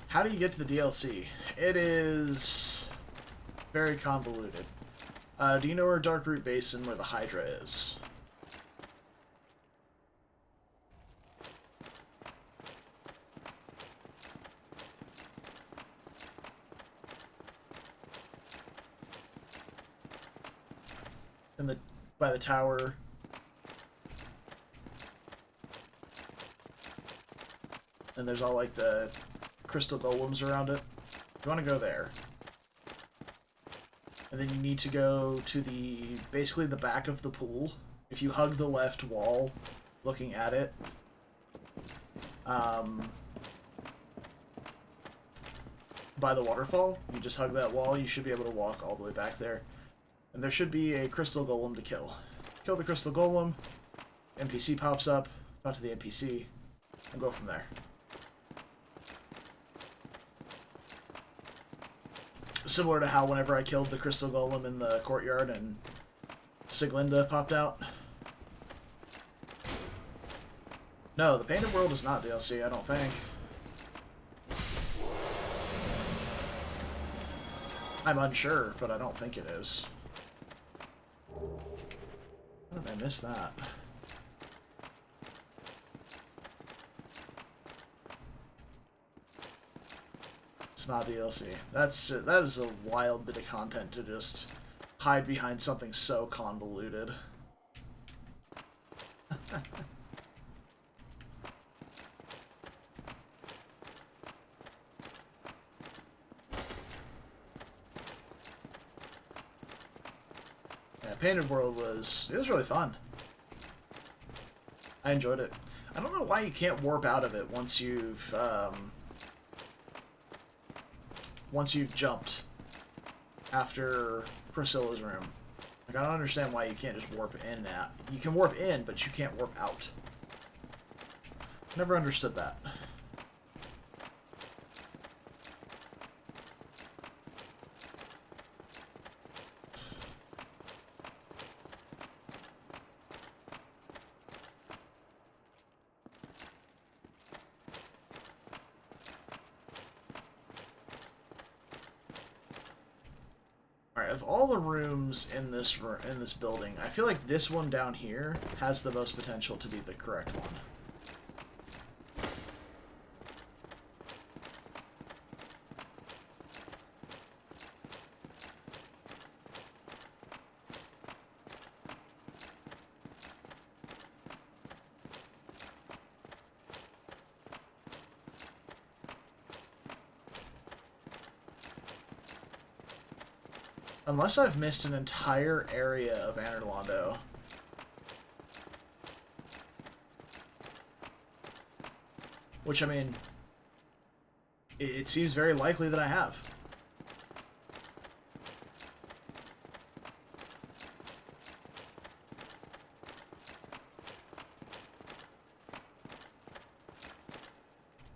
How do you get to the DLC? It is very convoluted. Do you know where Darkroot Basin, where the Hydra is? By the tower. And there's all like the crystal golems around it. You want to go there. And then you need to go to basically the back of the pool. If you hug the left wall, looking at it, by the waterfall, you just hug that wall, you should be able to walk all the way back there. And there should be a crystal golem to kill. Kill the crystal golem, NPC pops up, talk to the NPC, and go from there. Similar to how whenever I killed the crystal golem in the courtyard and Siglinda popped out. No, the Painted World is not DLC, I don't think. I'm unsure, but I don't think it is. How did I miss that? It's not DLC. That is a wild bit of content to just hide behind something so convoluted. Painted World was really fun. I enjoyed it. I don't know why you can't warp out of it once you've jumped after Priscilla's room. Like, I don't understand why you can't just warp in and out. You can warp in, but you can't warp out. Never understood that. Of all the rooms in this building, I feel like this one down here has the most potential to be the correct one. Unless I've missed an entire area of Anor Londo. Which, I mean, it seems very likely that I have.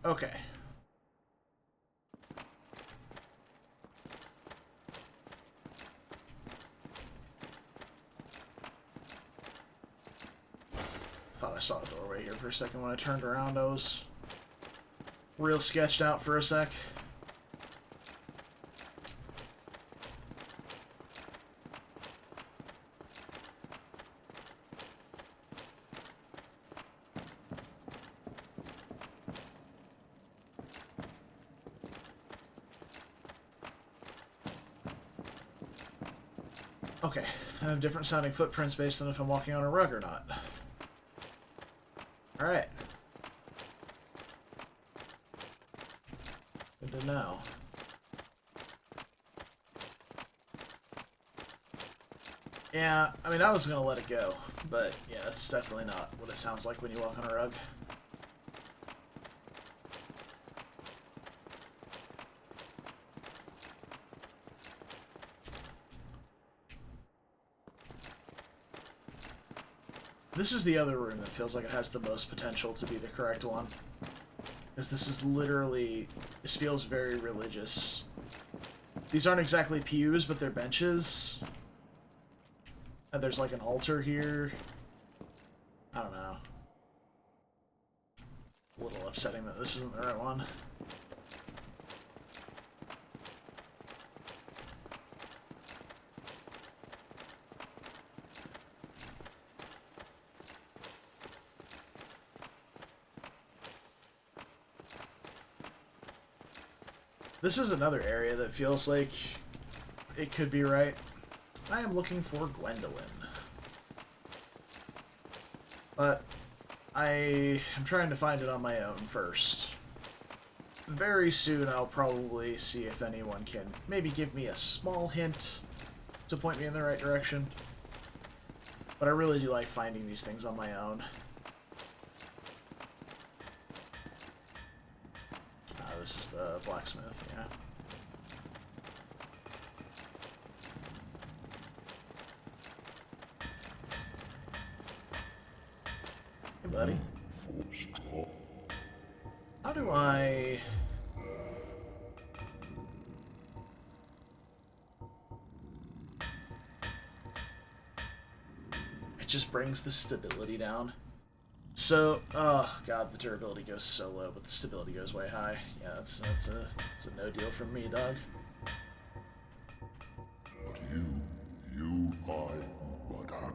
Okay. Thought I saw a doorway here for a second when I turned around. I was real sketched out for a sec. Okay, I have different sounding footprints based on if I'm walking on a rug or not. Alright. Good to know. Yeah, I mean, I was gonna let it go, but yeah, that's definitely not what it sounds like when you walk on a rug. This is the other room that feels like it has the most potential to be the correct one. Because this is literally... This feels very religious. These aren't exactly pews, but they're benches. And there's like an altar here. I don't know. A little upsetting that this isn't the right one. This is another area that feels like it could be right. I am looking for Gwendolyn. But I am trying to find it on my own first. Very soon I'll probably see if anyone can maybe give me a small hint to point me in the right direction. But I really do like finding these things on my own. This is the blacksmith, yeah. Hey, buddy. How do I... It just brings the stability down. So, oh god, the durability goes so low, but the stability goes way high. Yeah, that's a no deal from me, dog. But I.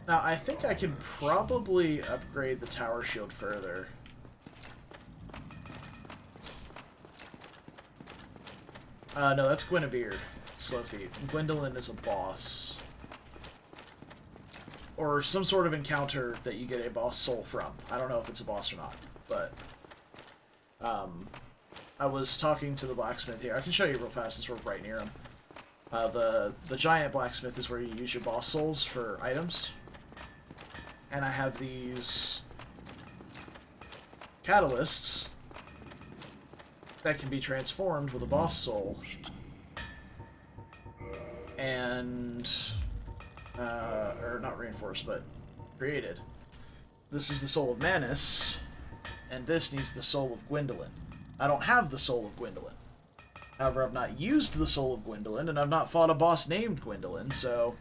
Now, I think I can probably upgrade the tower shield further. No, that's Guinevere. Slowfeet. Gwendolyn is a boss. Or some sort of encounter that you get a boss soul from. I don't know if it's a boss or not, but... I was talking to the blacksmith here. I can show you real fast since we're right near him. The giant blacksmith is where you use your boss souls for items. And I have these... catalysts that can be transformed with a boss soul. And... or not reinforced, but created. This is the soul of Manus, and this needs the soul of Gwendolyn. I don't have the soul of Gwendolyn. However, I've not used the soul of Gwendolyn, and I've not fought a boss named Gwendolyn, so...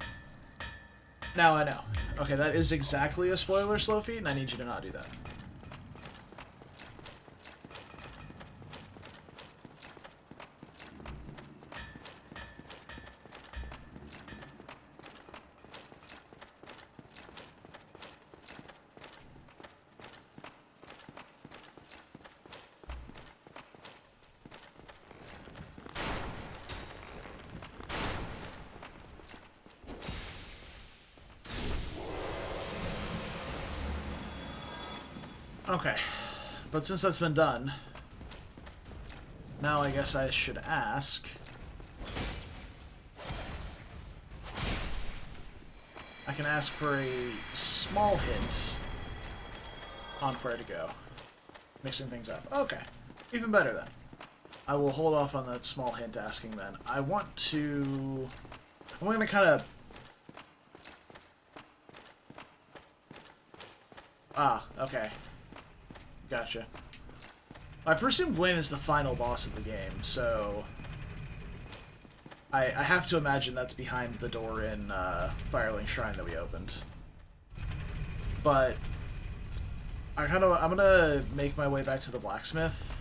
Now I know. Okay, that is exactly a spoiler, Slowfeet, and I need you to not do that. Okay, but since that's been done, now I guess I should ask I can ask for a small hint on where to go. Mixing things up. Okay. Even better then. I will hold off on that small hint asking then. I'm going to kind of... Ah, okay. Gotcha. I presume Gwen is the final boss of the game, so... I have to imagine that's behind the door in Firelink Shrine that we opened. But... I'm gonna make my way back to the blacksmith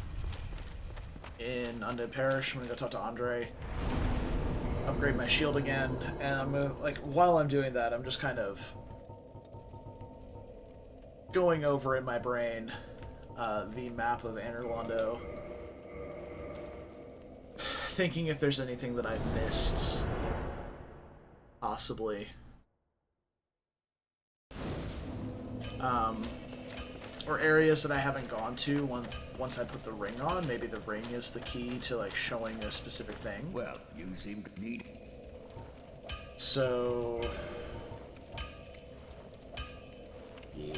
in Undead Parish. I'm gonna go talk to Andre, upgrade my shield again, and I'm gonna, like, while I'm doing that, I'm just kind of going over in my brain the map of Anor Londo, thinking if there's anything that I've missed, possibly. Or areas that I haven't gone to once I put the ring on. Maybe the ring is the key to, like, showing a specific thing. Well, you seem to need it. So... yeah.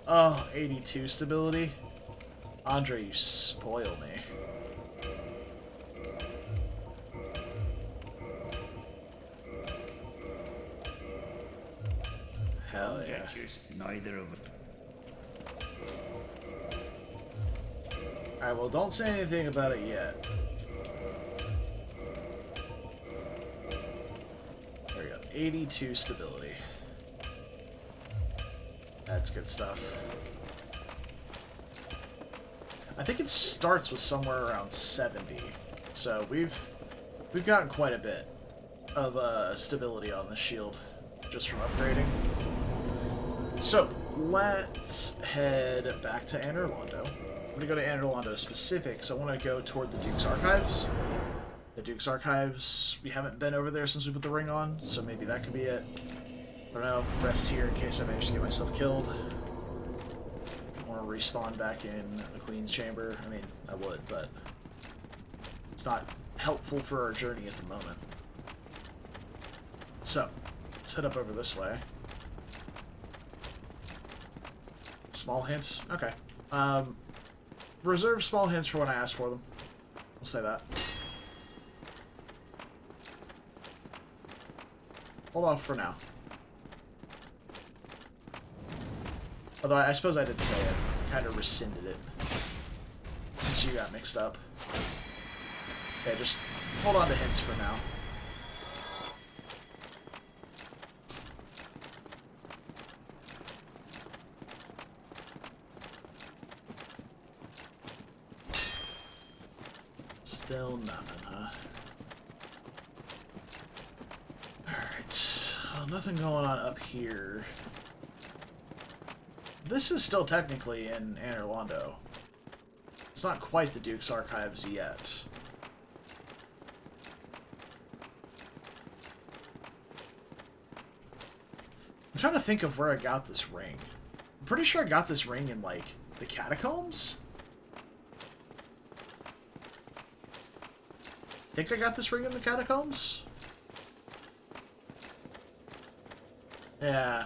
Oh, 82 stability? Andre, you spoil me. Hell yeah. Neither of it. Alright, well, don't say anything about it yet. There we go. 82 stability. That's good stuff. I think it starts with somewhere around 70. So we've gotten quite a bit of stability on the shield just from upgrading. So, let's head back to Anor Londo. I'm going to go to Anor Londo specifics. I want to go toward the Duke's Archives. The Duke's Archives, we haven't been over there since we put the ring on, so maybe that could be it. I don't know, rest here in case I manage to get myself killed. Or respawn back in the Queen's Chamber. I mean, I would, but it's not helpful for our journey at the moment. So, let's head up over this way. Small hints? Okay. Reserve small hints for when I ask for them. We'll say that. Hold off for now. Although I suppose I did say it. I kind of rescinded it. Since you got mixed up. Yeah, just hold on to hints for now. Still nothing, huh? Alright. Well, nothing going on up here. This is still technically in Anor Londo. It's not quite the Duke's Archives yet. I'm trying to think of where I got this ring. I'm pretty sure I got this ring in, like, the catacombs? I think I got this ring in the catacombs? Yeah.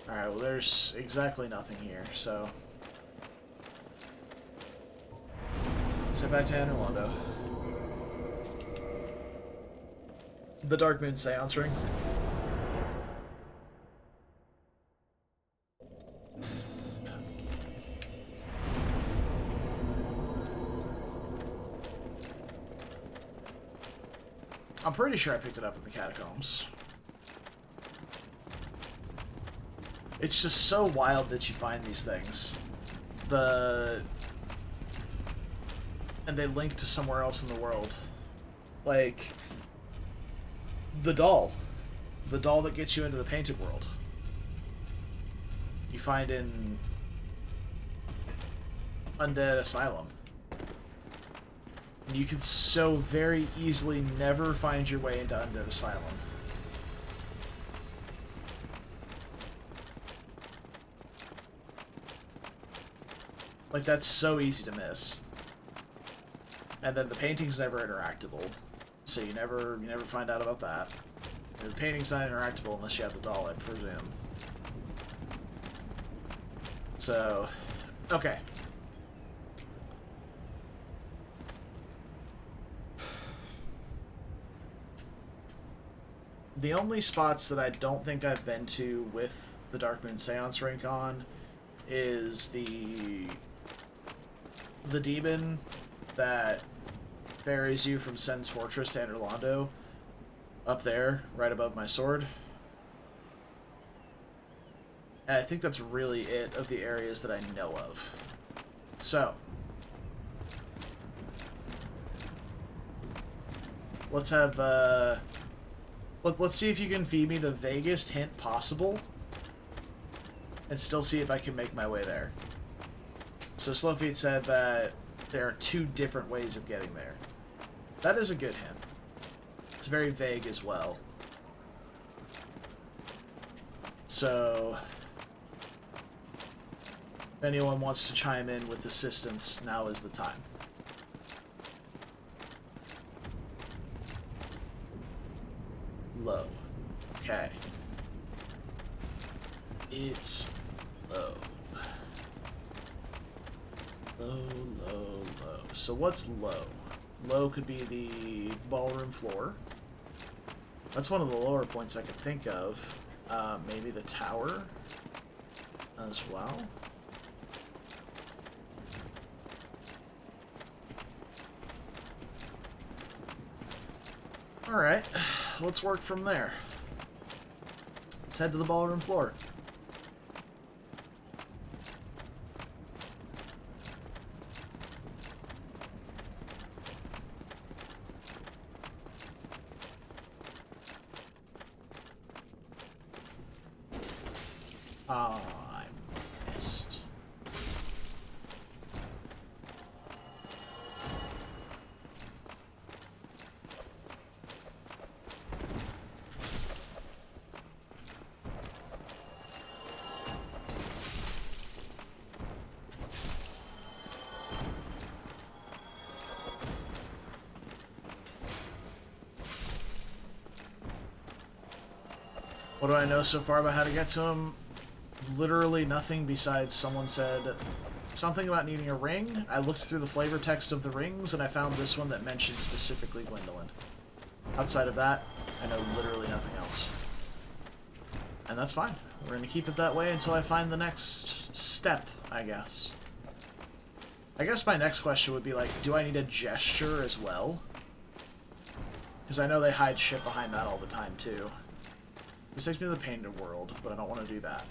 Alright, well there's exactly nothing here, so... let's head back to Anor Londo. The Dark Moon Seance Ring. I'm pretty sure I picked it up in the catacombs. It's just so wild that you find these things. And they link to somewhere else in the world. Like, the doll. The doll that gets you into the painted world. You find in Undead Asylum. And you could so very easily never find your way into Undead Asylum. Like, that's so easy to miss. And then the painting's never interactable. so you never find out about that. The painting's not interactable unless you have the doll, I presume. So, okay. The only spots that I don't think I've been to with the Dark Moon Seance Rink on is the demon that ferries you from Sen's Fortress to Anor Londo, up there, right above my sword. And I think that's really it of the areas that I know of. So, let's have, let's see if you can feed me the vaguest hint possible, and still see if I can make my way there. So Slowfeet said that there are 2 different ways of getting there. That is a good hint. It's very vague as well. So, if anyone wants to chime in with assistance, now is the time. Low. Okay. It's low. Low, low, low. So what's low? Low could be the ballroom floor. That's one of the lower points I could think of. Maybe the tower as well. Alright, let's work from there. Let's head to the ballroom floor. Oh, I missed. What do I know so far about how to get to him? Literally nothing besides someone said something about needing a ring. I looked through the flavor text of the rings and I found this one that mentioned specifically Gwendolyn. Outside of that, I know literally nothing else. And that's fine. We're going to keep it that way until I find the next step, I guess. I guess my next question would be like, do I need a gesture as well? Because I know they hide shit behind that all the time too. This takes me to the painted world, but I don't want to do that.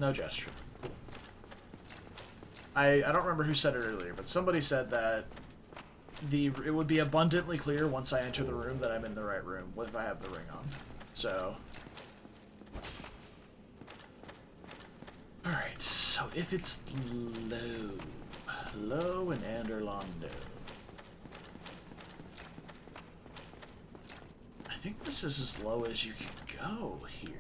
No gesture. I don't remember who said it earlier, but somebody said that it would be abundantly clear once I enter the room that I'm in the right room, if I have the ring on. So, alright, so if it's low in Anor Londo. I think this is as low as you can go here.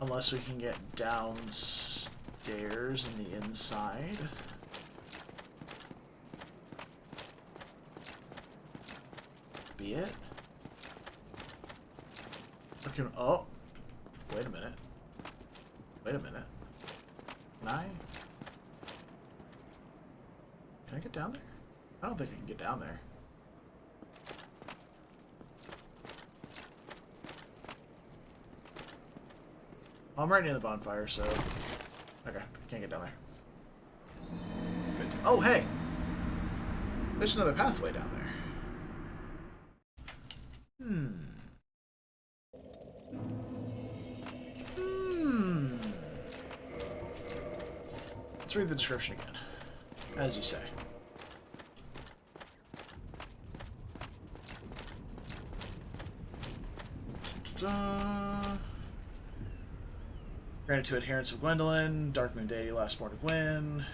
Unless we can get downstairs in the inside. Be it. Okay. Oh, wait a minute. Wait a minute. Can I? Can I get down there? I don't think I can get down there. I'm right near the bonfire, so... Okay, can't get down there. Oh, hey! There's another pathway down there. Let's read the description again. As you say. Da-da-da. Granted to adherents of Gwendolyn, Dark Moon deity last born to Gwyn.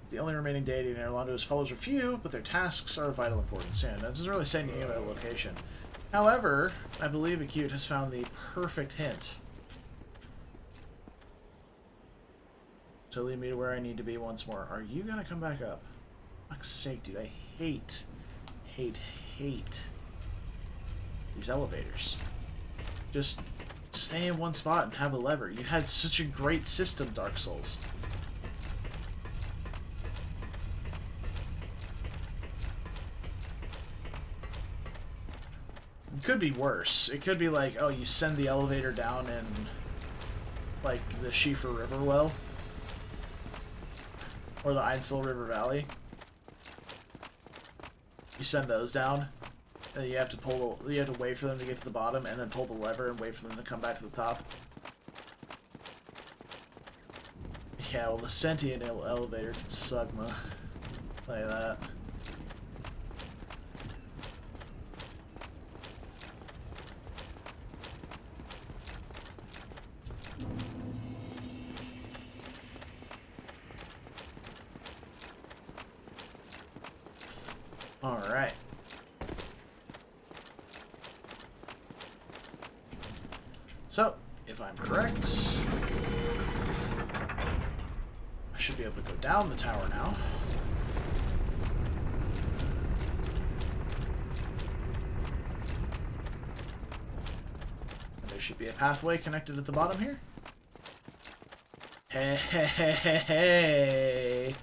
The only remaining deity in Anor Londo whose followers are few, but their tasks are of vital importance. Yeah, that doesn't really say anything about a location. However, I believe Acute has found the perfect hint to lead me to where I need to be once more. Are you gonna come back up? For fuck's sake, dude, I hate these elevators. Just stay in one spot and have a lever. You had such a great system, Dark Souls. It could be worse. It could be like, oh, you send the elevator down in, like, the Schiefer River well. Or the Einsel River Valley. You send those down, and you have to wait for them to get to the bottom, and then pull the lever and wait for them to come back to the top. Yeah, well, the sentient elevator can suck, ma. Like that. Alright. So, if I'm correct, I should be able to go down the tower now. And there should be a pathway connected at the bottom here. Hey, hey, hey, hey, hey.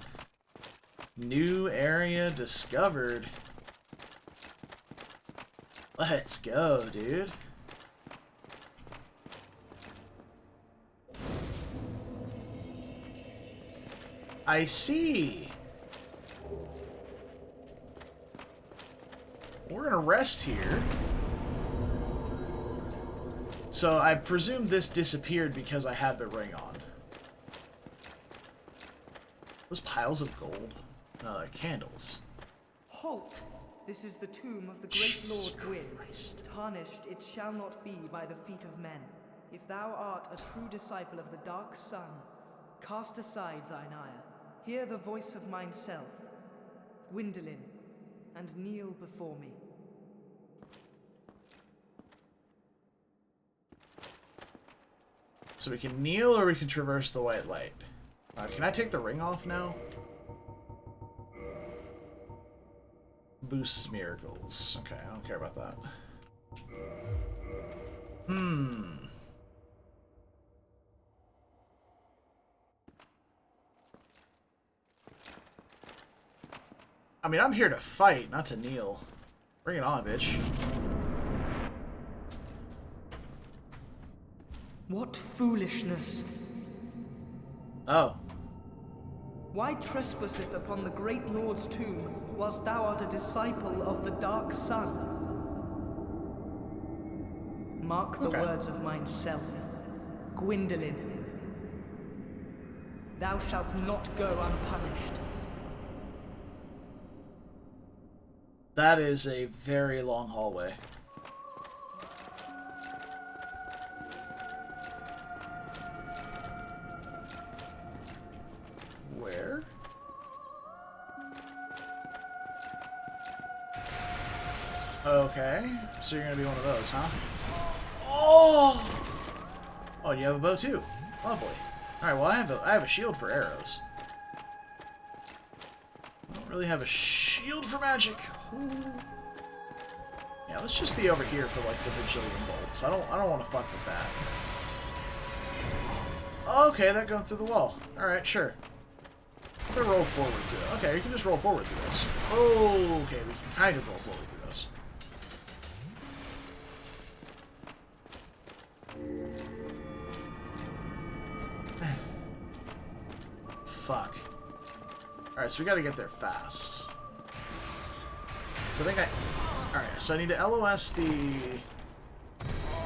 New area discovered. Let's go, dude. I see. We're gonna rest here. So I presume this disappeared because I had the ring on. Those piles of gold. Candles. Halt! This is the tomb of the great Lord Gwyn. Tarnished it shall not be by the feet of men. If thou art a true disciple of the Dark Sun, cast aside thine ire. Hear the voice of mine self, Gwendolyn, and kneel before me. So we can kneel or we can traverse the white light. Can I take the ring off now? Boosts miracles. Okay, I don't care about that. I mean, I'm here to fight, not to kneel. Bring it on, bitch. What foolishness! Oh. Why trespasseth upon the great Lord's tomb, whilst thou art a disciple of the Dark Sun? Mark the words of mine self, Gwendolyn. Thou shalt not go unpunished. That is a very long hallway. Where? Okay, so you're gonna be one of those, huh? Oh! Oh, you have a bow too. Lovely. Alright, well I have a shield for arrows. I don't really have a shield for magic. Ooh. Yeah, let's just be over here for like the Vigilian bolts. I don't want to fuck with that. Okay, that goes through the wall. Alright, sure. I'm gonna roll forward through it. Okay, you can just roll forward through this. Okay, we can kind of roll forward through this. Fuck. Alright, so we gotta get there fast. So I think Alright, so I need to LOS the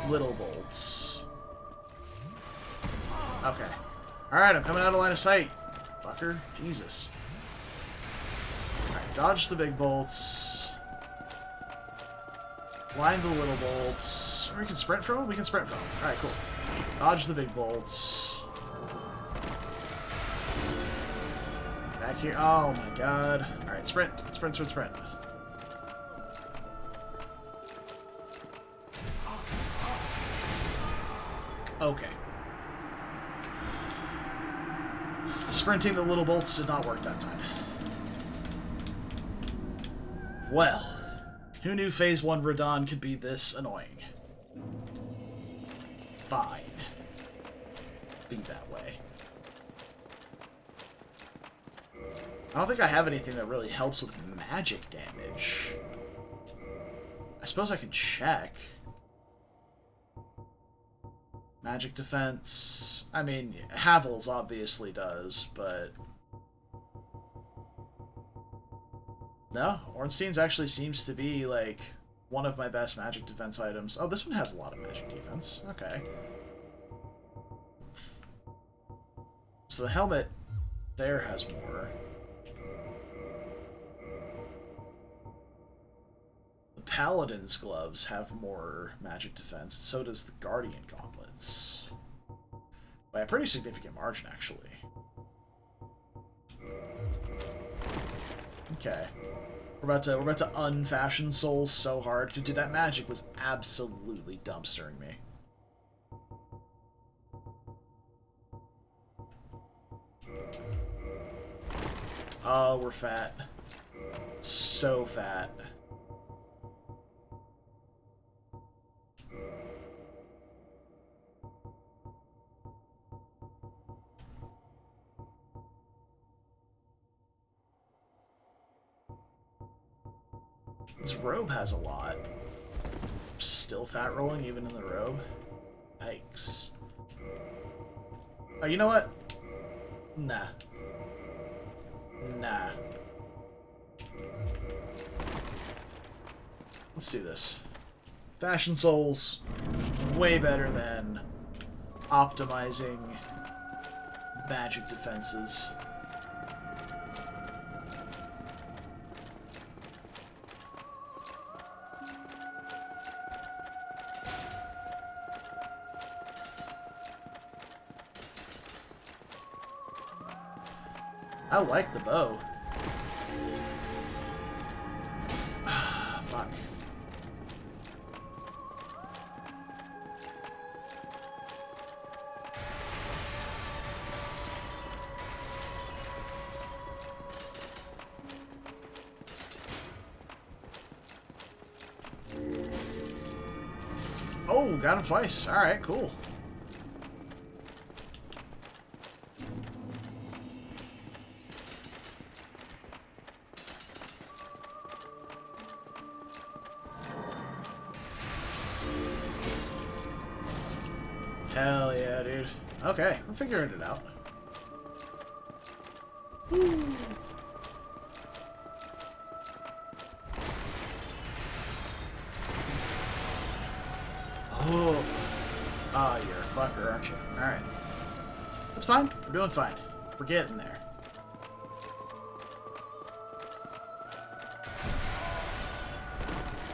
little bolts. Okay. Alright, I'm coming out of line of sight. Fucker. Jesus. Alright, dodge the big bolts. Line the little bolts. Or we can sprint from them? We can sprint from them. Alright, cool. Dodge the big bolts. Back here. Oh my god. Alright, sprint. Sprint, sprint, sprint. Okay. Sprinting the little bolts did not work that time. Well, who knew Phase 1 Radon could be this annoying? Fine. Be that way. I don't think I have anything that really helps with magic damage. I suppose I can check. Magic defense. I mean, Havel's obviously does, but... No, Ornstein's actually seems to be, like, one of my best magic defense items. Oh, this one has a lot of magic defense. Okay. So the helmet there has more. The Paladin's gloves have more magic defense. So does the Guardian gauntlets. By a pretty significant margin, actually. Okay. We're about to unfashion souls so hard. Dude, that magic was absolutely dumpstering me. Oh, we're fat. So fat. This robe has a lot. Still fat rolling even in the robe? Yikes. Oh, you know what? Nah. Nah. Let's do this. Fashion Souls, way better than optimizing magic defenses. I like the bow. Fuck. Oh, got him twice. Alright, cool. Hell yeah, dude. Okay, we're figuring it out. Oh. Ah, you're a fucker, aren't you? Alright. That's fine. We're doing fine. We're getting there.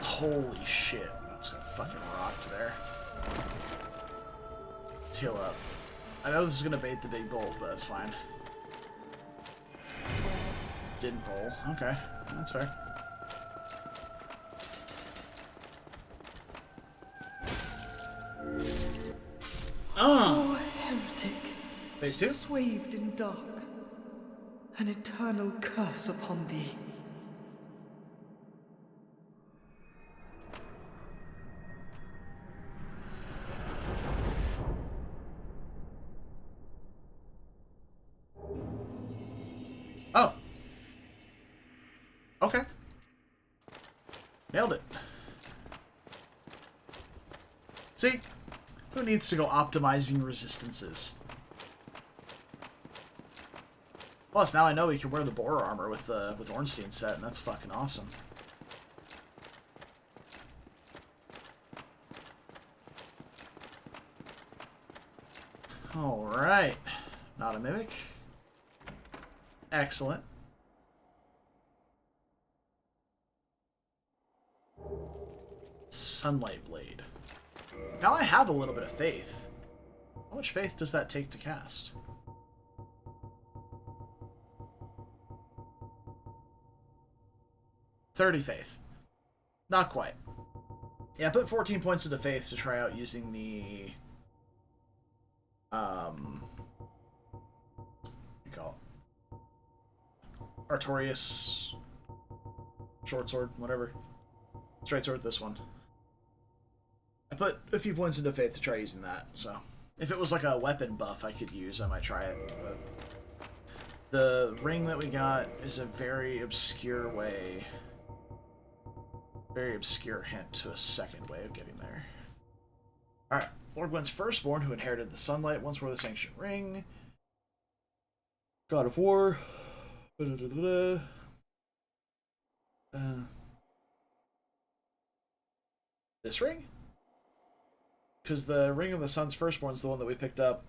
Holy shit. I was gonna fucking rocked there. Let's heal up. I know this is gonna bait the big bolt, but that's fine. Didn't roll. Okay. That's fair. Oh, heretic. Phase 2? Swathed in dark. An eternal curse upon thee. Oh. Okay. Nailed it. See? Who needs to go optimizing resistances? Plus, now I know we can wear the boar armor with Ornstein set, and that's fucking awesome. Alright. Not a mimic. Excellent. Sunlight Blade. Now I have a little bit of faith. How much faith does that take to cast? 30 faith. Not quite. Yeah, I put 14 points into faith to try out using the... what do you call it? Artorias... short sword, whatever. Straight sword, this one. I put a few points into faith to try using that, so... If it was like a weapon buff I could use, I might try it, but... The ring that we got is a very obscure way... Very obscure hint to a second way of getting there. Alright, Lord Gwyn's firstborn who inherited the sunlight once wore this ancient ring. God of War. This ring? Because the Ring of the Sun's firstborn is the one that we picked up,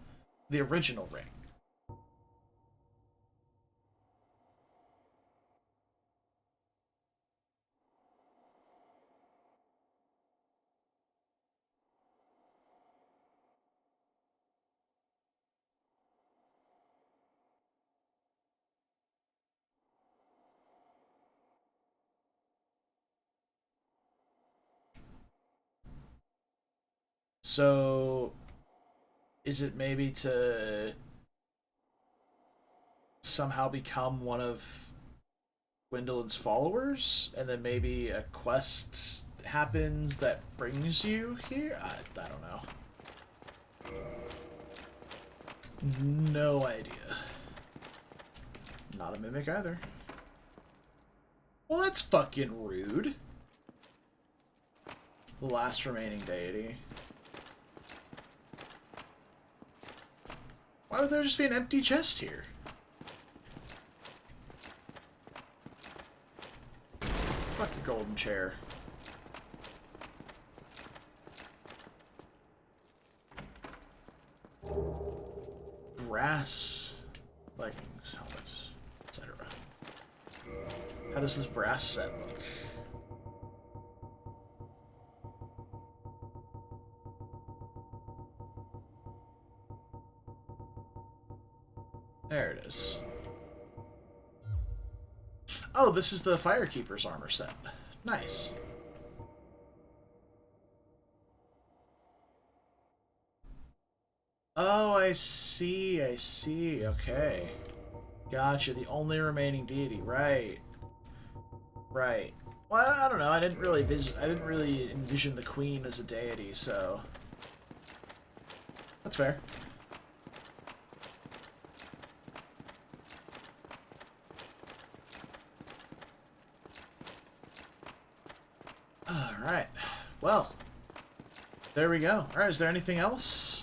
the original ring. So, is it maybe to somehow become one of Gwendolyn's followers, and then maybe a quest happens that brings you here? I don't know. No idea. Not a mimic either. Well, that's fucking rude. The last remaining deity. Why would there just be an empty chest here? Fuck your golden chair. Brass leggings, helmets, etc. How does this brass set look? There it is. Oh, this is the Firekeeper's armor set. Nice. Oh, I see, okay. Gotcha, the only remaining deity, right. Right. Well, I don't know, I didn't really envision the queen as a deity, so... That's fair. Alright. Well, there we go. Alright, is there anything else?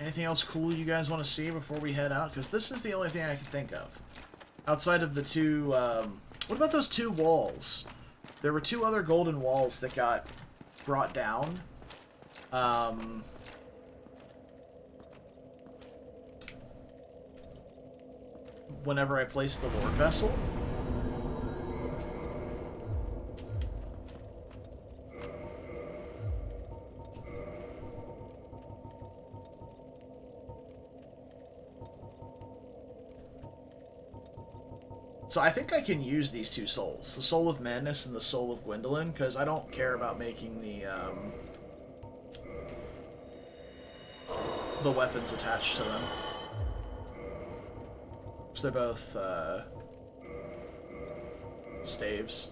Anything else cool you guys want to see before we head out? Because this is the only thing I can think of. Outside of the two, what about those two walls? There were two other golden walls that got brought down. Whenever I placed the Lord Vessel. So I think I can use these two souls, the Soul of Madness and the Soul of Gwendolyn, because I don't care about making the weapons attached to them. Because they're both staves.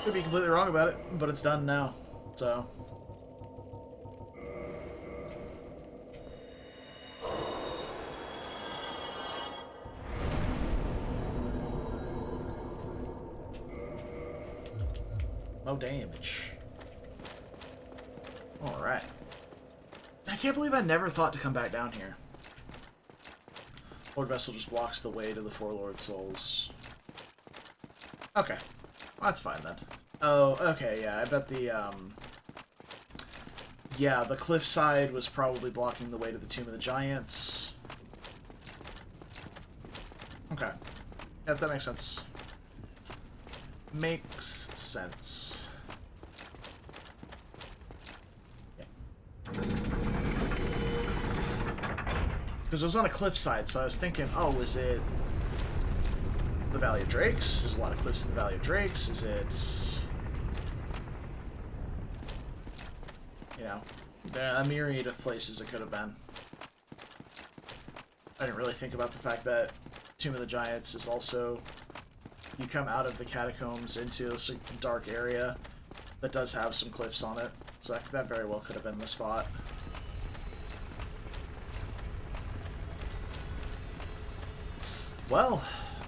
Could be completely wrong about it, but it's done now, so... No damage. Alright. I can't believe I never thought to come back down here. Lord Vessel just blocks the way to the Four Lord Souls. Okay. Well, that's fine then. Oh, okay, yeah, I bet the, yeah, the cliffside was probably blocking the way to the Tomb of the Giants. Okay. Yeah, that makes sense. Makes sense. Okay. Because it was on a cliffside, so I was thinking, oh, is it the Valley of Drakes? There's a lot of cliffs in the Valley of Drakes. Is it, you know, a myriad of places it could have been. I didn't really think about the fact that Tomb of the Giants is also, you come out of the catacombs into this dark area that does have some cliffs on it. So that very well could have been the spot. Well,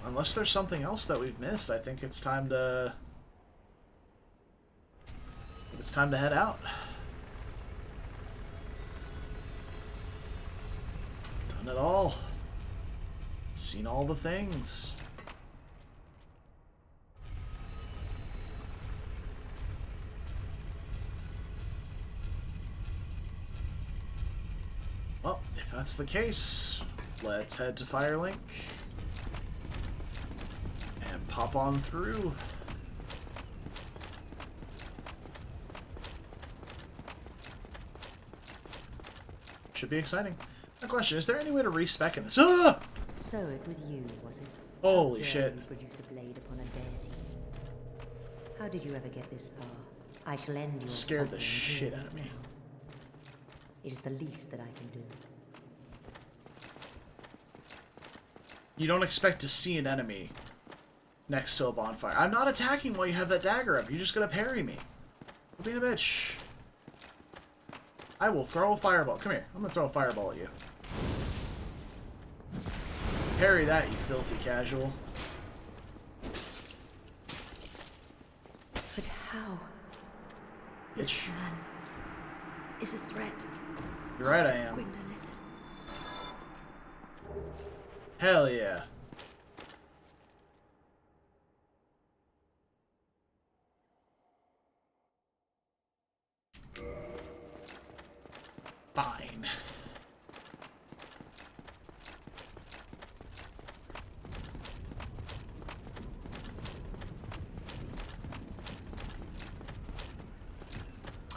unless there's something else that we've missed, I think it's time to... It's time to head out. Done it all. Seen all the things. Well, if that's the case, let's head to Firelink. Hop on through. Should be exciting. My question, is there any way to respec in this? Ah! So it was you, was it? Holy How dare shit. you produce a blade upon a deity? How did you ever get this far? I shall end your Scared the suffering shit here out of me. now. It is the least that I can do. You don't expect to see an enemy next to a bonfire. I'm not attacking while you have that dagger up. You're just gonna parry me. Don't be a bitch. I will throw a fireball. Come here. I'm gonna throw a fireball at you. Parry that, you filthy casual. But how? Bitch. This man is a threat. You're right, I Master am. Gwendolyn. Hell yeah. Fine.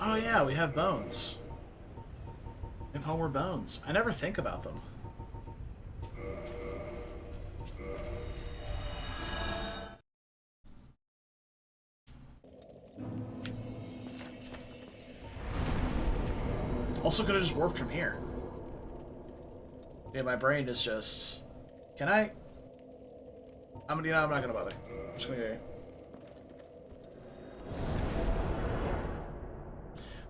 Oh yeah, we have bones. We have homeward bones. I never think about them. Also could have just warped from here. Yeah, my brain is just... Can I? I'm not gonna bother. I'm just gonna go here.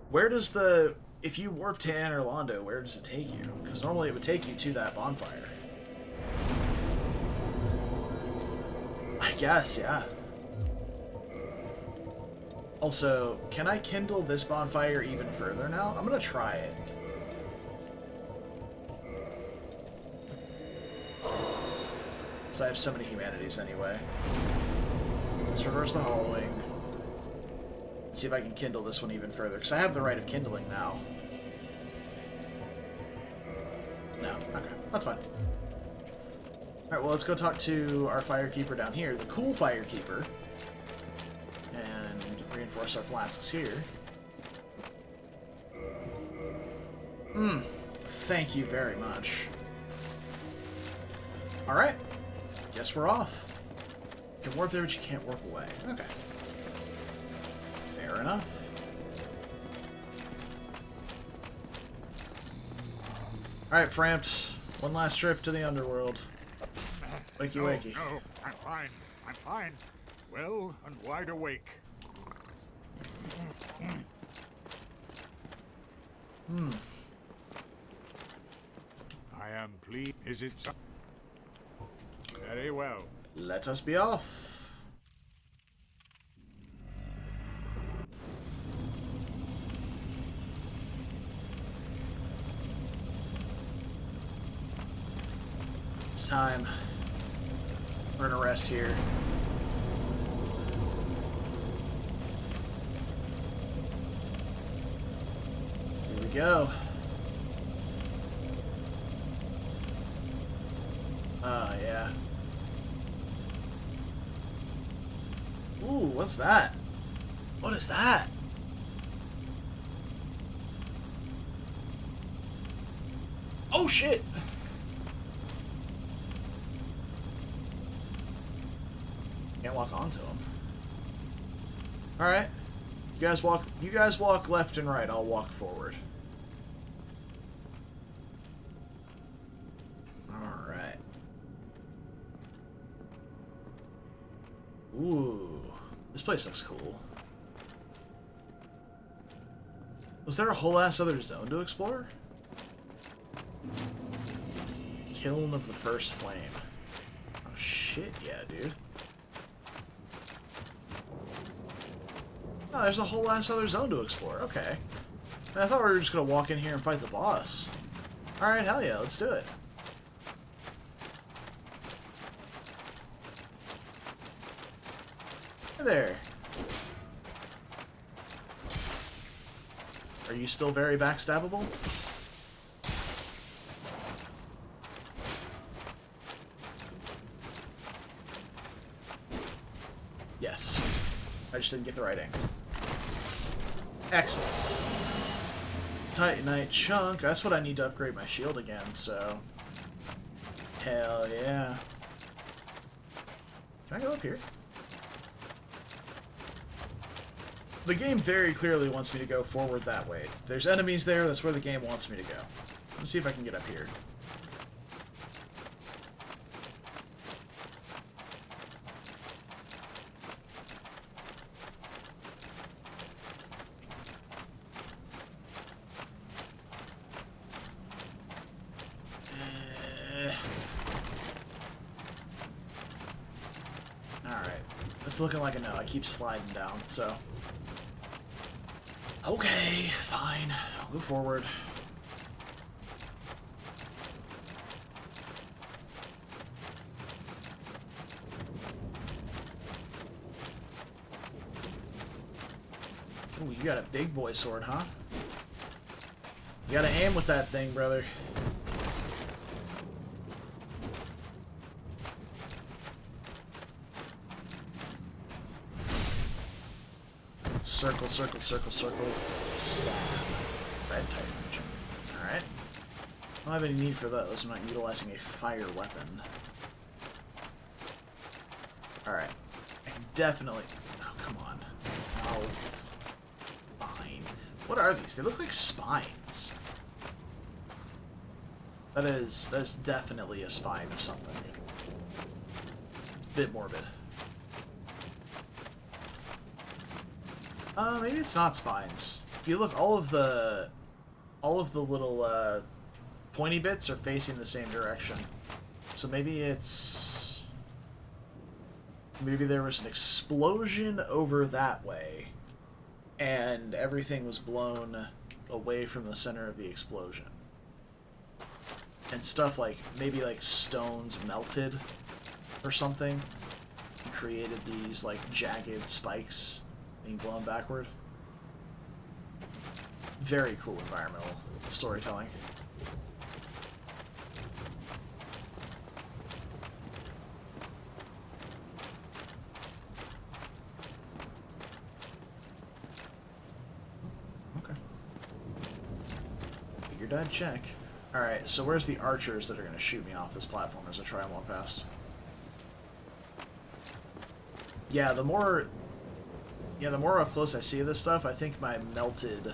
Where does the... If you warp to Anor Londo, where does it take you? Because normally it would take you to that bonfire. I guess, yeah. Also, can I kindle this bonfire even further now? I'm gonna try it. So I have so many humanities anyway. Let's reverse the hollowing. See if I can kindle this one even further, because I have the right of kindling now. No, okay, that's fine. Alright, well let's go talk to our firekeeper down here, the cool firekeeper. And reinforce our flasks here. Thank you very much. Alright. Guess we're off. You can warp there, but you can't warp away. Okay. Fair enough. Alright, Frampt. One last trip to the underworld. Wakey wakey. No, I'm fine. I'm fine. Well and wide awake. I am pleased. Is it so? Very well. Let us be off. It's time. We're gonna rest here. Here we go. Oh, yeah. Ooh, what's that? What is that? Oh, shit! Can't walk onto them. Alright. You guys walk left and right, I'll walk forward. Alright. Ooh. This place looks cool. Was there a whole ass other zone to explore? Kiln of the First Flame. Oh shit, yeah, dude. Oh, there's a whole ass other zone to explore. Okay. I thought we were just gonna walk in here and fight the boss. Alright, hell yeah, let's do it. Hey there. Are you still very backstabbable? Yes. I just didn't get the right angle. Excellent. Titanite chunk. That's what I need to upgrade my shield again, so... Hell yeah. Can I go up here? The game very clearly wants me to go forward that way. There's enemies there, that's where the game wants me to go. Let's see if I can get up here. Alright. It's looking like a no. I keep sliding down, so... Okay, fine. I'll go forward. Ooh, you got a big boy sword, huh? You gotta aim with that thing, brother. Circle, circle, circle, circle. Stab. Red Titan. Alright. I don't have any need for those. I'm not utilizing a fire weapon. Alright. I can definitely... Oh, come on. Oh. Fine. What are these? They look like spines. That is definitely a spine of something. A bit morbid. Maybe it's not spines. If you look, all of the little pointy bits are facing the same direction. So maybe it's... Maybe there was an explosion over that way, and everything was blown away from the center of the explosion. And stuff like, maybe like stones melted or something, and created these like jagged spikes being blown backward. Very cool environmental storytelling. Okay. Figured I'd check. Alright, so where's the archers that are going to shoot me off this platform as I try and walk past? Yeah, the more up close I see this stuff, I think my melted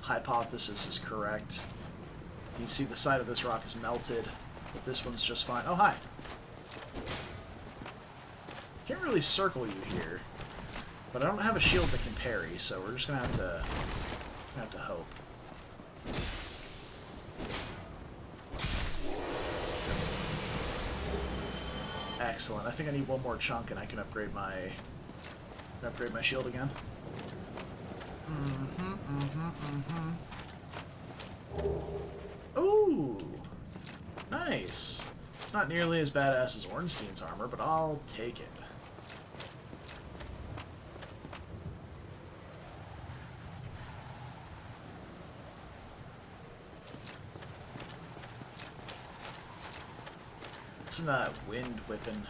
hypothesis is correct. You see the side of this rock is melted, but this one's just fine. Oh, hi! Can't really circle you here, but I don't have a shield that can parry, so we're just gonna have to hope. Excellent. I think I need one more chunk, and I can upgrade my shield again. Ooh, nice. It's not nearly as badass as Ornstein's armor, but I'll take it. Isn't that wind whipping?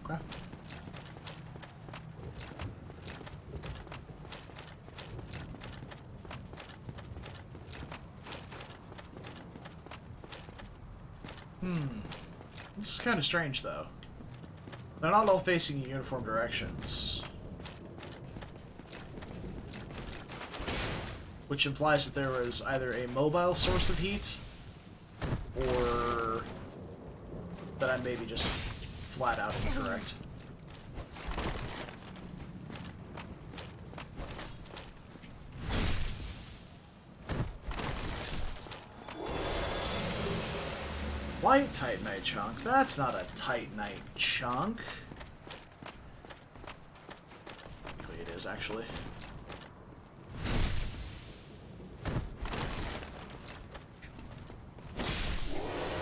Okay. This is kind of strange, though. They're not all facing in uniform directions. Which implies that there was either a mobile source of heat, or that I may be just flat out incorrect. White Titanite chunk? That's not a Titanite chunk. Technically it is, actually.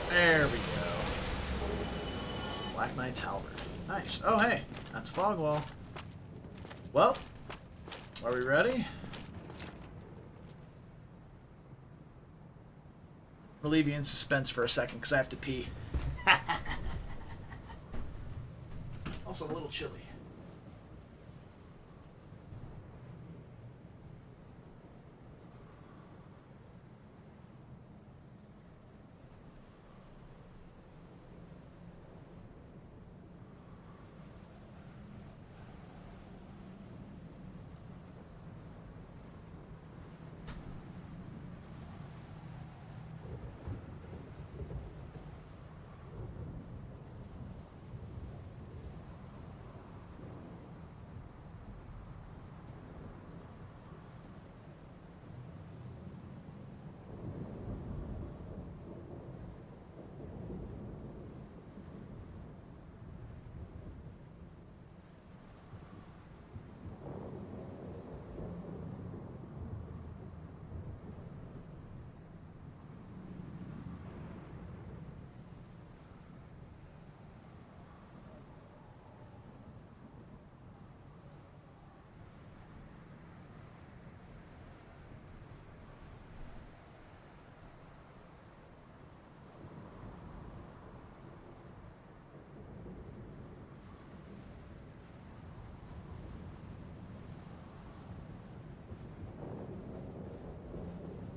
There we go. Black Knight's Halberd. Nice. Oh, hey. That's a fog wall. Well, are we ready? I'll leave you in suspense for a second because I have to pee. Also a little chilly.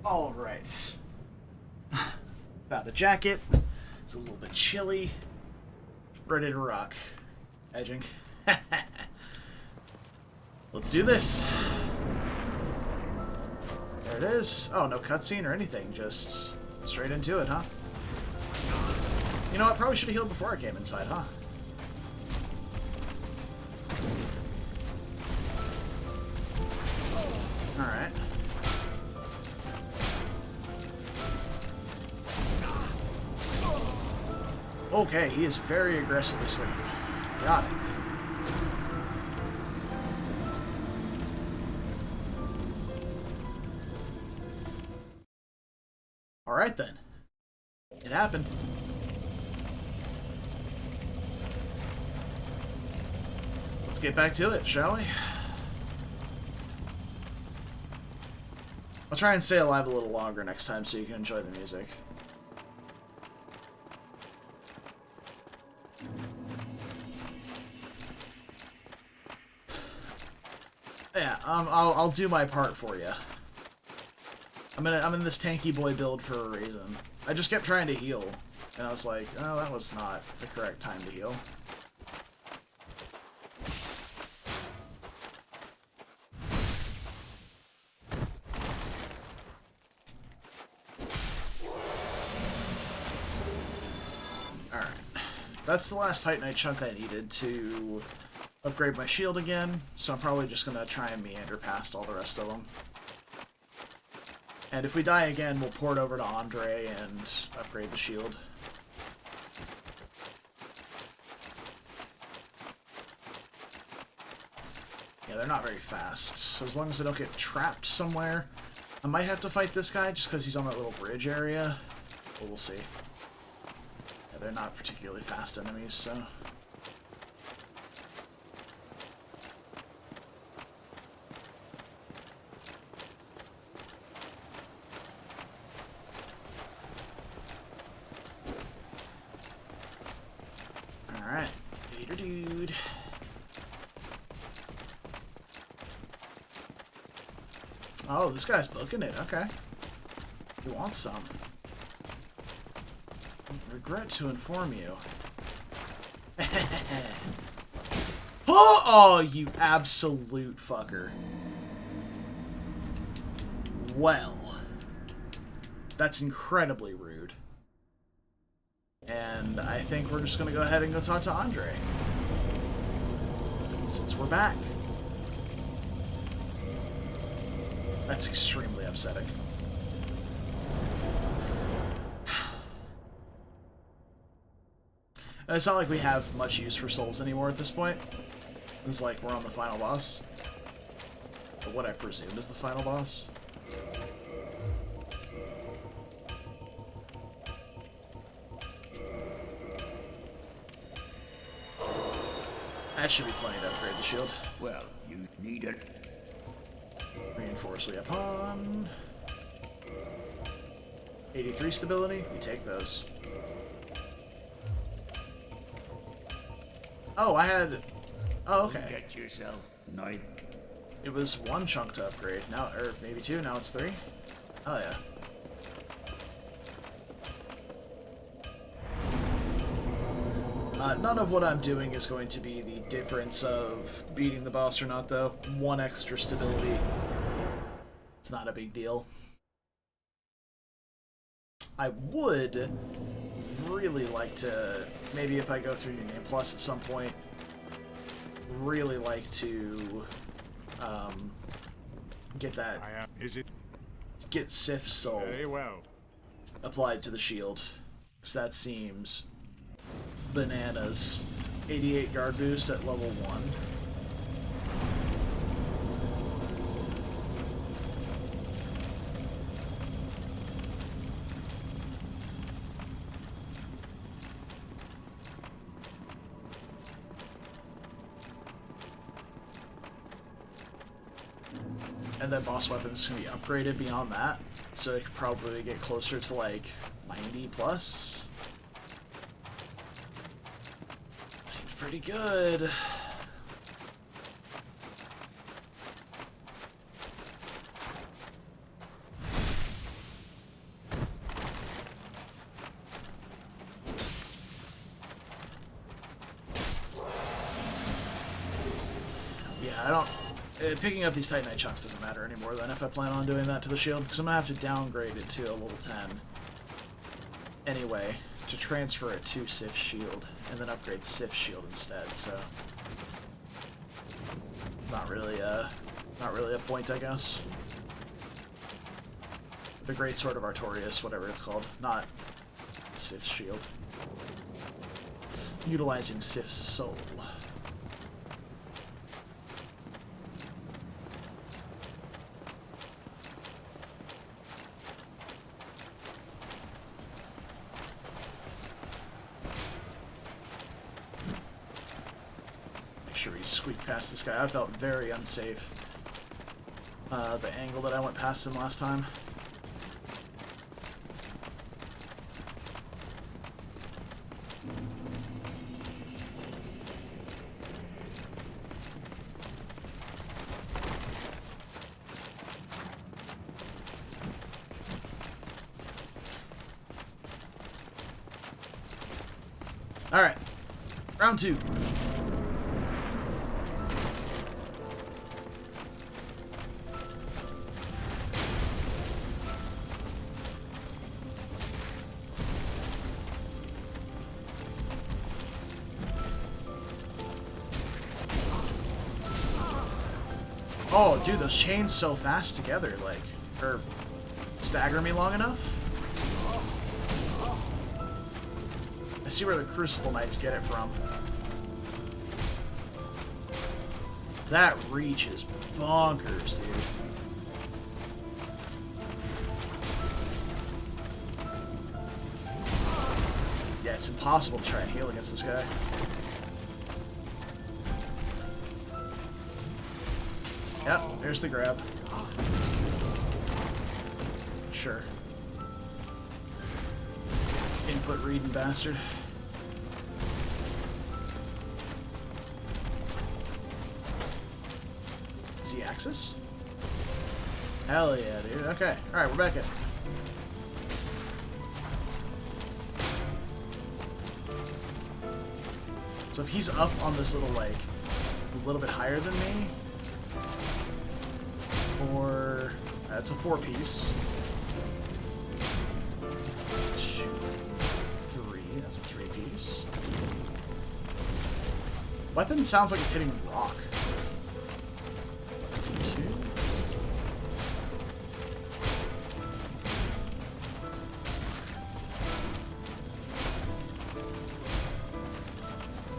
All right. Found a jacket. It's a little bit chilly. Ready to rock. Edging. Let's do this. There it is. Oh, no cutscene or anything. Just straight into it, huh? You know what? Probably should have healed before I came inside, huh? Alright. Okay, he is very aggressively swinging. Got it. Alright then. It happened. Let's get back to it, shall we? I'll try and stay alive a little longer next time so you can enjoy the music. Yeah, I'll do my part for you. I'm in this tanky boy build for a reason. I just kept trying to heal, and I was like, oh, that was not the correct time to heal. Alright. That's the last Titanite chunk I needed to upgrade my shield again, so I'm probably just gonna try and meander past all the rest of them. And if we die again, we'll port over to Andre and upgrade the shield. Yeah, they're not very fast, so as long as I don't get trapped somewhere, I might have to fight this guy just because he's on that little bridge area, but we'll see. Yeah, they're not particularly fast enemies, so... Alright, Vader dude. Oh, this guy's booking it, okay. He wants some. Regret to inform you. Oh, you absolute fucker. Well, that's incredibly rude. And I think we're just going to go ahead and go talk to Andre. Since we're back. That's extremely upsetting. It's not like we have much use for souls anymore at this point. It's like we're on the final boss. Or what I presume is the final boss. That should be plenty to upgrade the shield. Well, you need it. Reinforce weapon. 83 stability. We take those. Oh, I had... Oh, okay. Get yourself neither. It was one chunk to upgrade. Now, or maybe two. Now it's three. Oh, yeah. None of what I'm doing is going to be the difference of beating the boss or not, though. One extra stability. It's not a big deal. I would really like to, maybe if I go through New Game Plus at some point, really like to get that, get Sif's soul Very well. applied to the shield, because that seems bananas. 88 guard boost at level 1. And then boss weapons can be upgraded beyond that, so it could probably get closer to like 90 plus. Seems pretty good. Yeah, I don't... picking up these Titanite chunks doesn't matter anymore then if I plan on doing that to the shield, because I'm going to have to downgrade it to a level 10 anyway to transfer it to Sif's shield, and then upgrade Sif's shield instead, so not really a point, I guess. The Great Sword of Artorias, whatever it's called, not Sif's shield. Utilizing Sif's soul. Sure we squeak past this guy. I felt very unsafe. The angle that I went past him last time. Alright. Round 2. Oh, dude, those chains so fast together, like, or stagger me long enough. I see where the Crucible Knights get it from. That reach is bonkers, dude. Yeah, it's impossible to try and heal against this guy. Yep, there's the grab. Sure. Input reading bastard. Z-axis? Hell yeah, dude. Okay. Alright, we're back in. So if he's up on this little, like, a little bit higher than me, or that's a 4-piece. 2, 3, that's a 3-piece. Weapon sounds like it's hitting rock. 2.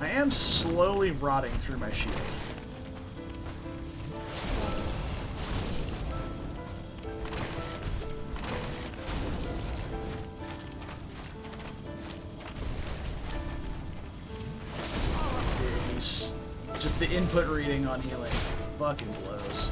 I am slowly rotting through my shield. He's just the input reading on healing fucking blows.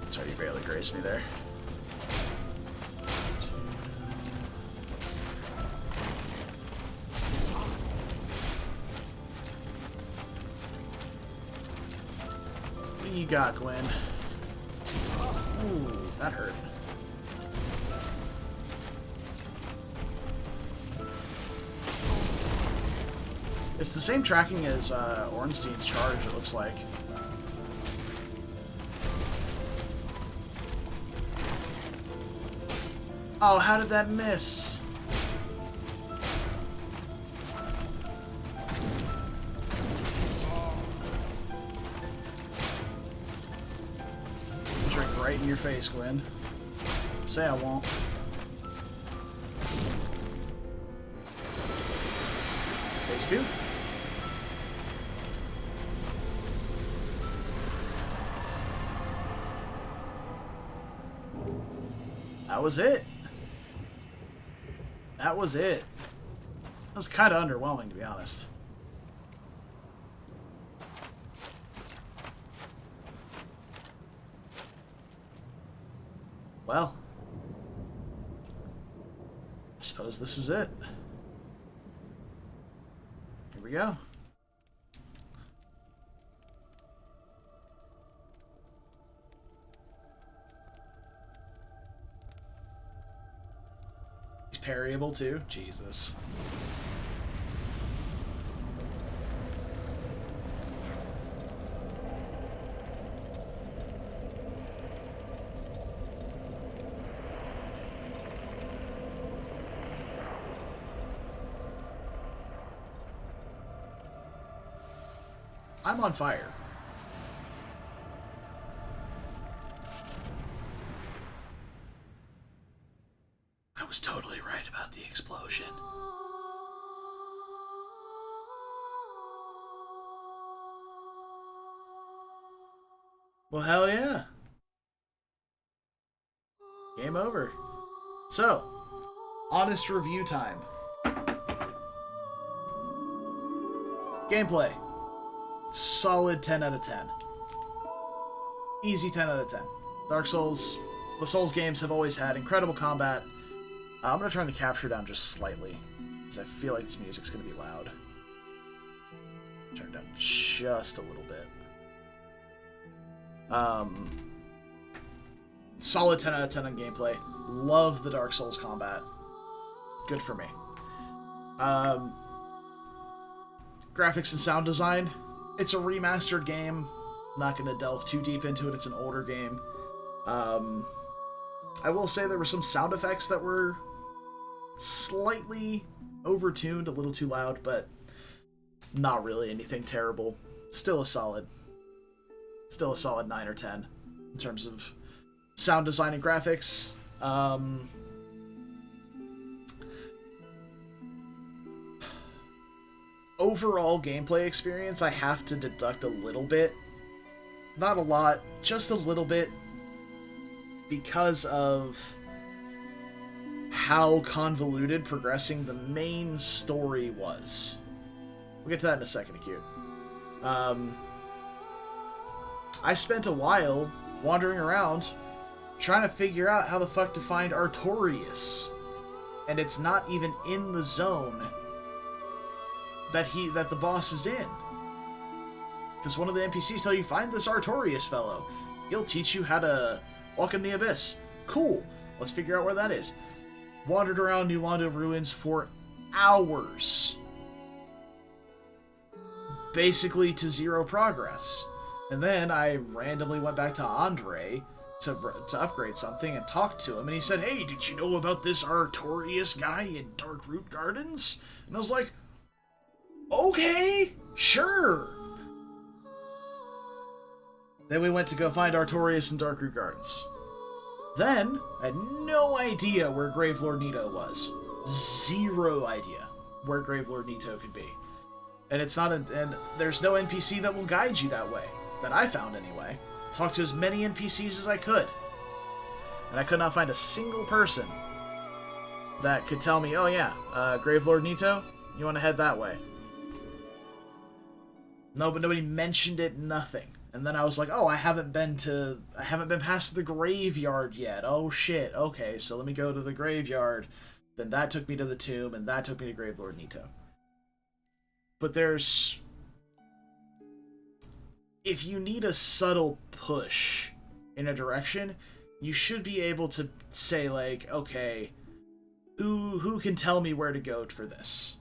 Sorry, you barely grazed me there. What do you got, Gwen? Ooh, that hurt. It's the same tracking as Ornstein's charge, it looks like. Oh, how did that miss? Drink right in your face, Gwen. Say I won't. Phase 2. That was it. That was it. That was kind of underwhelming, to be honest. Well, I suppose this is it. Here we go. Parryable too? Jesus. I'm on fire. I was totally right about the explosion. Well, hell yeah. Game over. So, honest review time. Gameplay. Solid 10 out of 10. Easy 10 out of 10. Dark Souls, the Souls games have always had incredible combat. I'm going to turn the capture down just slightly, because I feel like this music's going to be loud. Turn it down just a little bit. Solid 10 out of 10 on gameplay. Love the Dark Souls combat. Good for me. Graphics and sound design. It's a remastered game. Not going to delve too deep into it. It's an older game. I will say there were some sound effects that were slightly overtuned, a little too loud, but not really anything terrible. Still a solid 9 or 10 in terms of sound design and graphics. Overall gameplay experience, I have to deduct a little bit. Not a lot, just a little bit, because of how convoluted progressing the main story was. We'll get to that in a second, Acute. I spent a while wandering around trying to figure out how the fuck to find Artorias. And it's not even in the zone that the boss is in. Because one of the NPCs tell you, find this Artorias fellow. He'll teach you how to walk in the abyss. Cool. Let's figure out where that is. Wandered around New Londo ruins for hours. Basically to zero progress. And then I randomly went back to Andre to upgrade something and talked to him, and he said, hey, did you know about this Artorias guy in Darkroot Gardens? And I was like, okay, sure. Then we went to go find Artorias in Darkroot Gardens. Then, I had no idea where Gravelord Nito was. Zero idea where Gravelord Nito could be. And it's not and there's no NPC that will guide you that way. That I found anyway. Talked to as many NPCs as I could. And I could not find a single person that could tell me, oh yeah, Gravelord Nito, you want to head that way. No, but nobody mentioned it, nothing. And then I was like, oh, I haven't been past the graveyard yet. Oh shit, okay, so let me go to the graveyard. Then that took me to the tomb, and that took me to Gravelord Nito. But there's... if you need a subtle push in a direction, you should be able to say, like, okay, who can tell me where to go for this?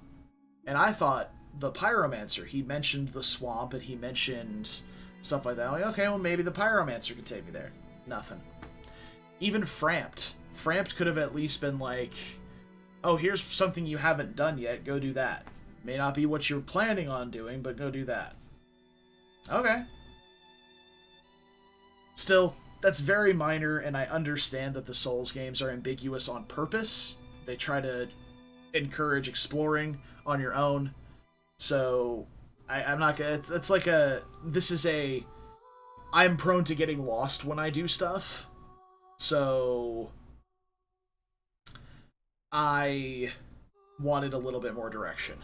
And I thought the Pyromancer, he mentioned the swamp, and he mentioned stuff like that. Like, okay, well, maybe the Pyromancer could take me there. Nothing. Even Framped. Framped could have at least been like, oh, here's something you haven't done yet, go do that. May not be what you're planning on doing, but go do that. Okay. Still, that's very minor, and I understand that the Souls games are ambiguous on purpose. They try to encourage exploring on your own. So, I'm not gonna... It's like a... This is a... I'm prone to getting lost when I do stuff. So... I wanted a little bit more direction.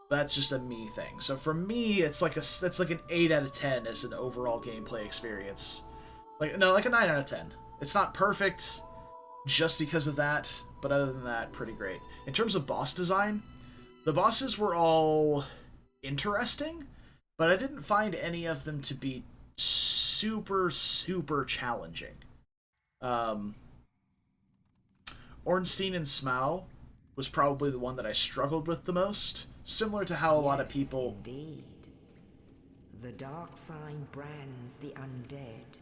That's just a me thing. So for me, it's like that's like an 8 out of 10 as an overall gameplay experience. Like a 9 out of 10. It's not perfect just because of that, but other than that, pretty great. In terms of boss design, the bosses were all interesting, but I didn't find any of them to be super, super challenging. Ornstein and Smaug was probably the one that I struggled with the most. Similar to how a lot of people... Indeed. The dark sign brands the undead.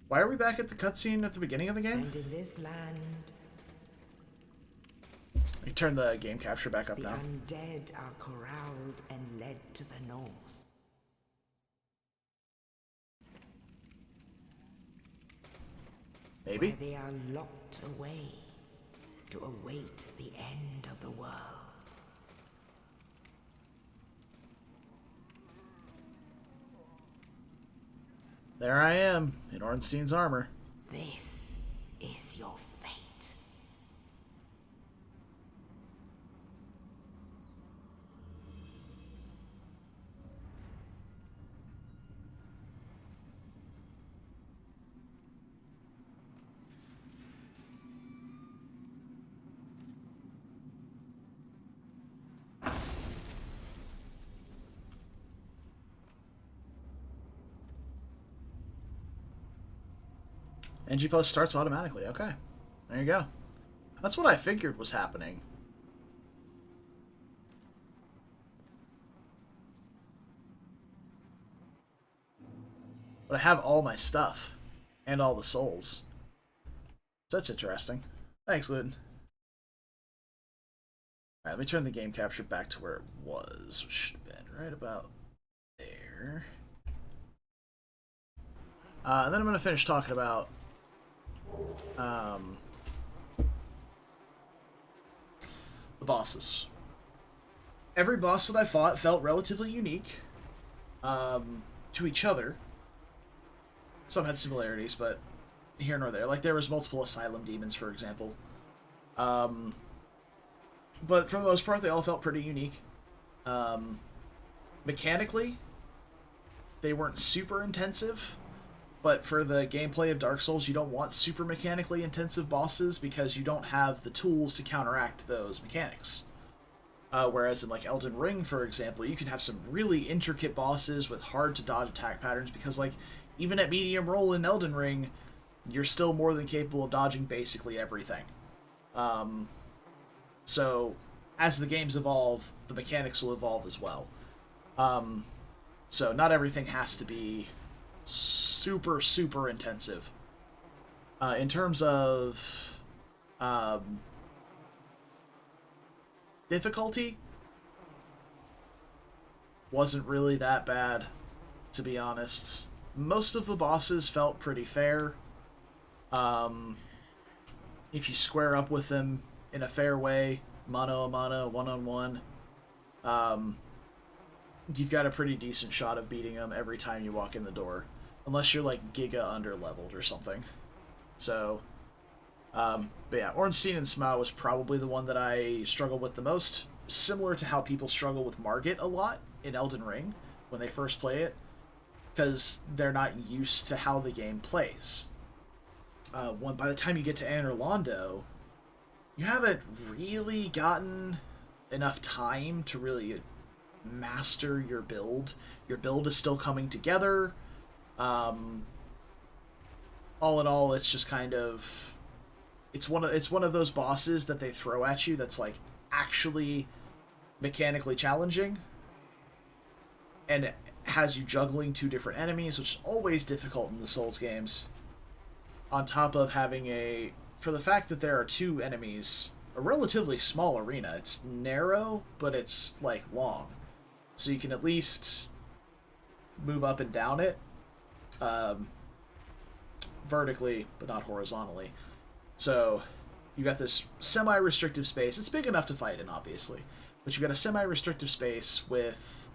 Why are we back at the cutscene at the beginning of the game? And in this land... Let me turn the game capture back up now. The undead are corralled and led to the north. Maybe? Where they are locked away to await the end of the world. There I am, in Ornstein's armor. This is your fate. NG Plus starts automatically. Okay. There you go. That's what I figured was happening. But I have all my stuff. And all the souls. That's interesting. Thanks, Luton. Alright, let me turn the game capture back to where it was. Which should have been right about there. And then I'm going to finish talking about the bosses. Every boss that I fought felt relatively unique to each other. Some had similarities, but here nor there. Like, there was multiple asylum demons, for example. But for the most part, they all felt pretty unique. Mechanically, they weren't super intensive, but for the gameplay of Dark Souls, you don't want super mechanically intensive bosses because you don't have the tools to counteract those mechanics. Whereas in like Elden Ring, for example, you can have some really intricate bosses with hard to dodge attack patterns because like even at medium roll in Elden Ring, you're still more than capable of dodging basically everything. So as the games evolve, the mechanics will evolve as well. So not everything has to be super, super intensive. In terms of difficulty, wasn't really that bad, to be honest. Most of the bosses felt pretty fair. If you square up with them in a fair way, mano a mano, one-on-one, you've got a pretty decent shot of beating them every time you walk in the door. Unless you're like giga under-leveled or something. So, but yeah, Ornstein and Smough was probably the one that I struggled with the most. Similar to how people struggle with Margit a lot in Elden Ring when they first play it. Because they're not used to how the game plays. By the time you get to Anor Londo, you haven't really gotten enough time to really master your build. Your build is still coming together. All in all, it's just kind of it's one of those bosses that they throw at you that's like actually mechanically challenging, and it has you juggling two different enemies, which is always difficult in the Souls games. On top of having for the fact that there are two enemies, a relatively small arena. It's narrow, but it's like long, so you can at least move up and down it. Vertically, but not horizontally. So you got this semi-restrictive space. It's big enough to fight in, obviously, but you've got a semi-restrictive space with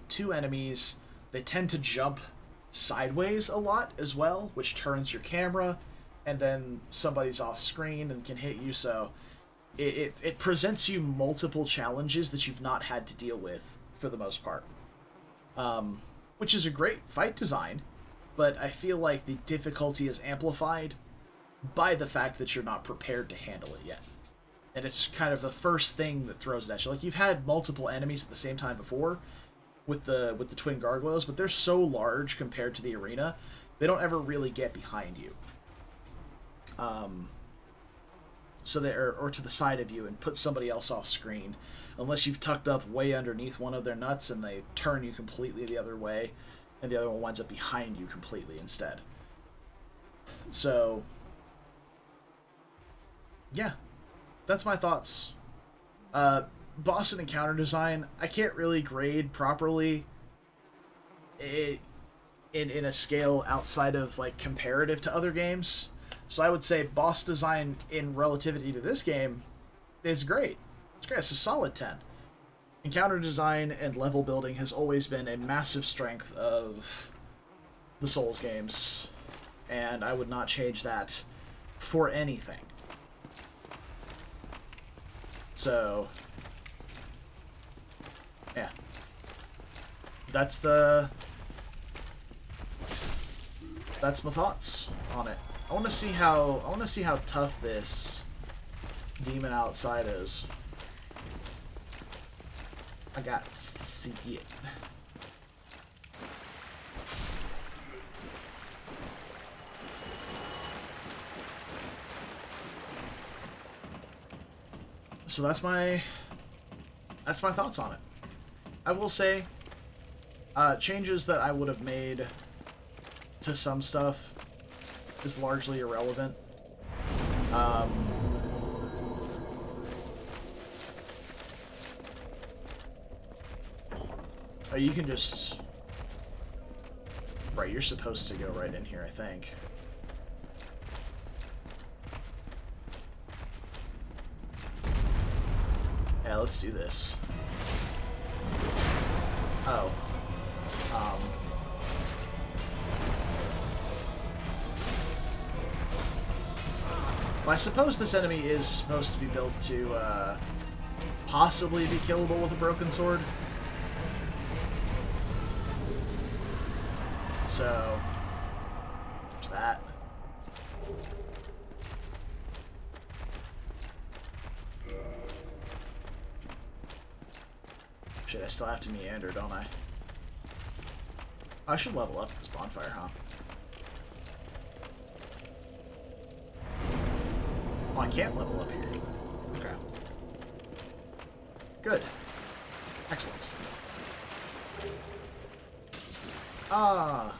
two enemies. They tend to jump sideways a lot as well, which turns your camera, and then somebody's off screen and can hit you. So it presents you multiple challenges that you've not had to deal with for the most part. Which is a great fight design, but I feel like the difficulty is amplified by the fact that you're not prepared to handle it yet. And it's kind of the first thing that throws it at you. Like, you've had multiple enemies at the same time before with the twin gargoyles, but they're so large compared to the arena, they don't ever really get behind you. So they or to the side of you and put somebody else off screen, unless you've tucked up way underneath one of their nuts and they turn you completely the other way, and the other one winds up behind you completely instead. So, yeah, that's my thoughts. Boss and encounter design, I can't really grade properly in a scale outside of like comparative to other games. So I would say boss design in relativity to this game is great. It's great. It's a solid 10. Encounter design and level building has always been a massive strength of the Souls games, and I would not change that for anything. So, yeah. That's my thoughts on it. I want to see how tough this demon outside is. I got to see it. So that's my thoughts on it. I will say, changes that I would have made to some stuff is largely irrelevant. Oh, you can just... Right, you're supposed to go right in here, I think. Yeah, let's do this. Oh. Well, I suppose this enemy is supposed to be built to possibly be killable with a broken sword. So, there's that. Shit, I still have to meander, don't I? I should level up this bonfire, huh? Oh, I can't level up here. Okay. Good. Excellent. Ah.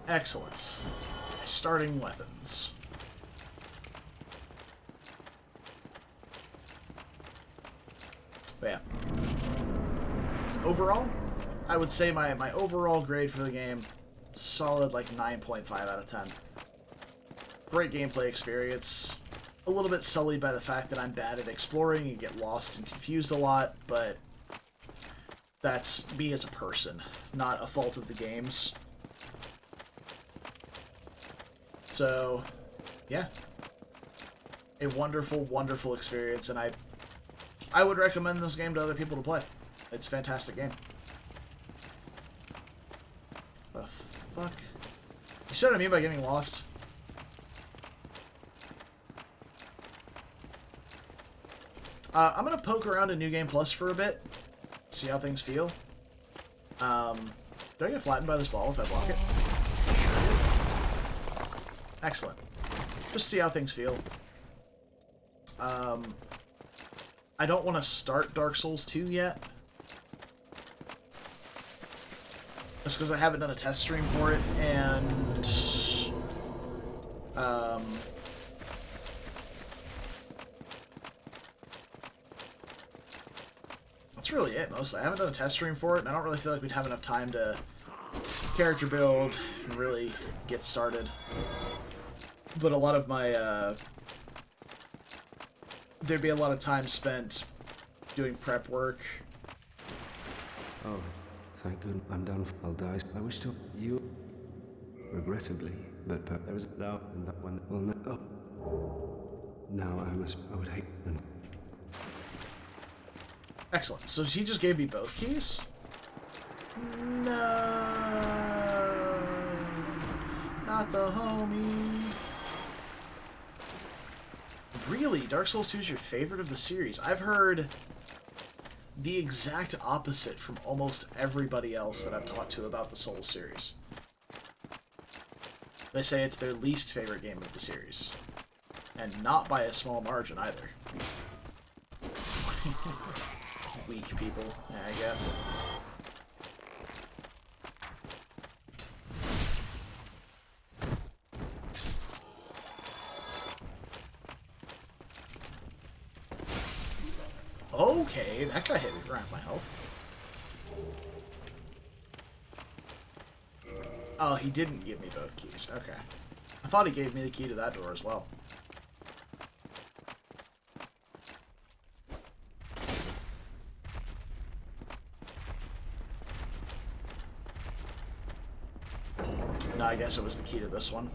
Excellent. Starting weapons. But yeah. Overall, I would say my overall grade for the game, solid like 9.5 out of 10. Great gameplay experience. A little bit sullied by the fact that I'm bad at exploring and get lost and confused a lot, but that's me as a person, not a fault of the games. So, yeah. A wonderful, wonderful experience, and I would recommend this game to other people to play. It's a fantastic game. The fuck? You see what I mean by getting lost? I'm gonna poke around in New Game Plus for a bit, see how things feel. Do I get flattened by this ball if I block it? Excellent. Just see how things feel. I don't want to start Dark Souls 2 yet. That's because I haven't done a test stream for it, and that's really it, mostly. I haven't done a test stream for it, and I don't really feel like we'd have enough time to character build and really get started. But a lot of my, there'd be a lot of time spent doing prep work. Oh, thank goodness I'm done. I'll die. I wish to you, regrettably, but there is doubt in that one. Well, no. Oh. Now I would hate them. Excellent. So he just gave me both keys? No. Not the homie. Really? Dark Souls 2 is your favorite of the series? I've heard the exact opposite from almost everybody else that I've talked to about the Souls series. They say it's their least favorite game of the series. And not by a small margin either. Weak people, yeah, I guess. Okay, that guy hit me for half my health. Oh, he didn't give me both keys. Okay. I thought he gave me the key to that door as well. No, I guess it was the key to this one.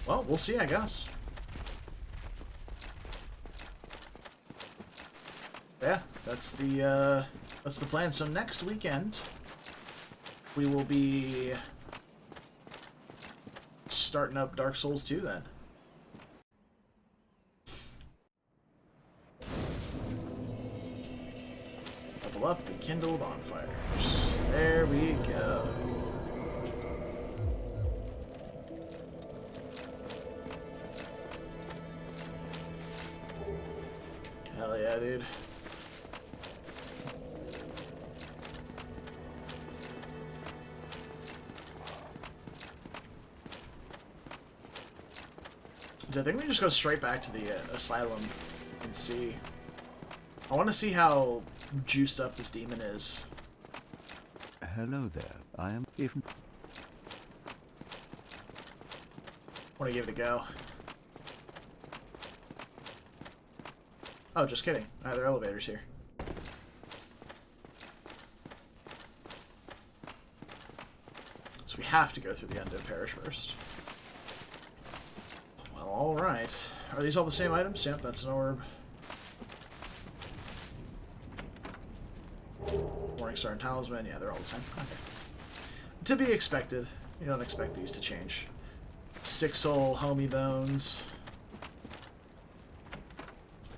Well, we'll see, I guess. Yeah, that's the plan. So next weekend, we will be starting up Dark Souls 2 then. Level up and kindle bonfires. There we go. Hell yeah, dude. I think we just go straight back to the asylum and see. I want to see how juiced up this demon is. Hello there. I am even. Want to give it a go. Oh, just kidding. There are elevators here. So we have to go through the Endo Parish first. Well, alright. Are these all the same items? Yep, that's an orb. Morningstar and Talisman. Yeah, they're all the same. Okay. To be expected. You don't expect these to change. 6 soul homie bones.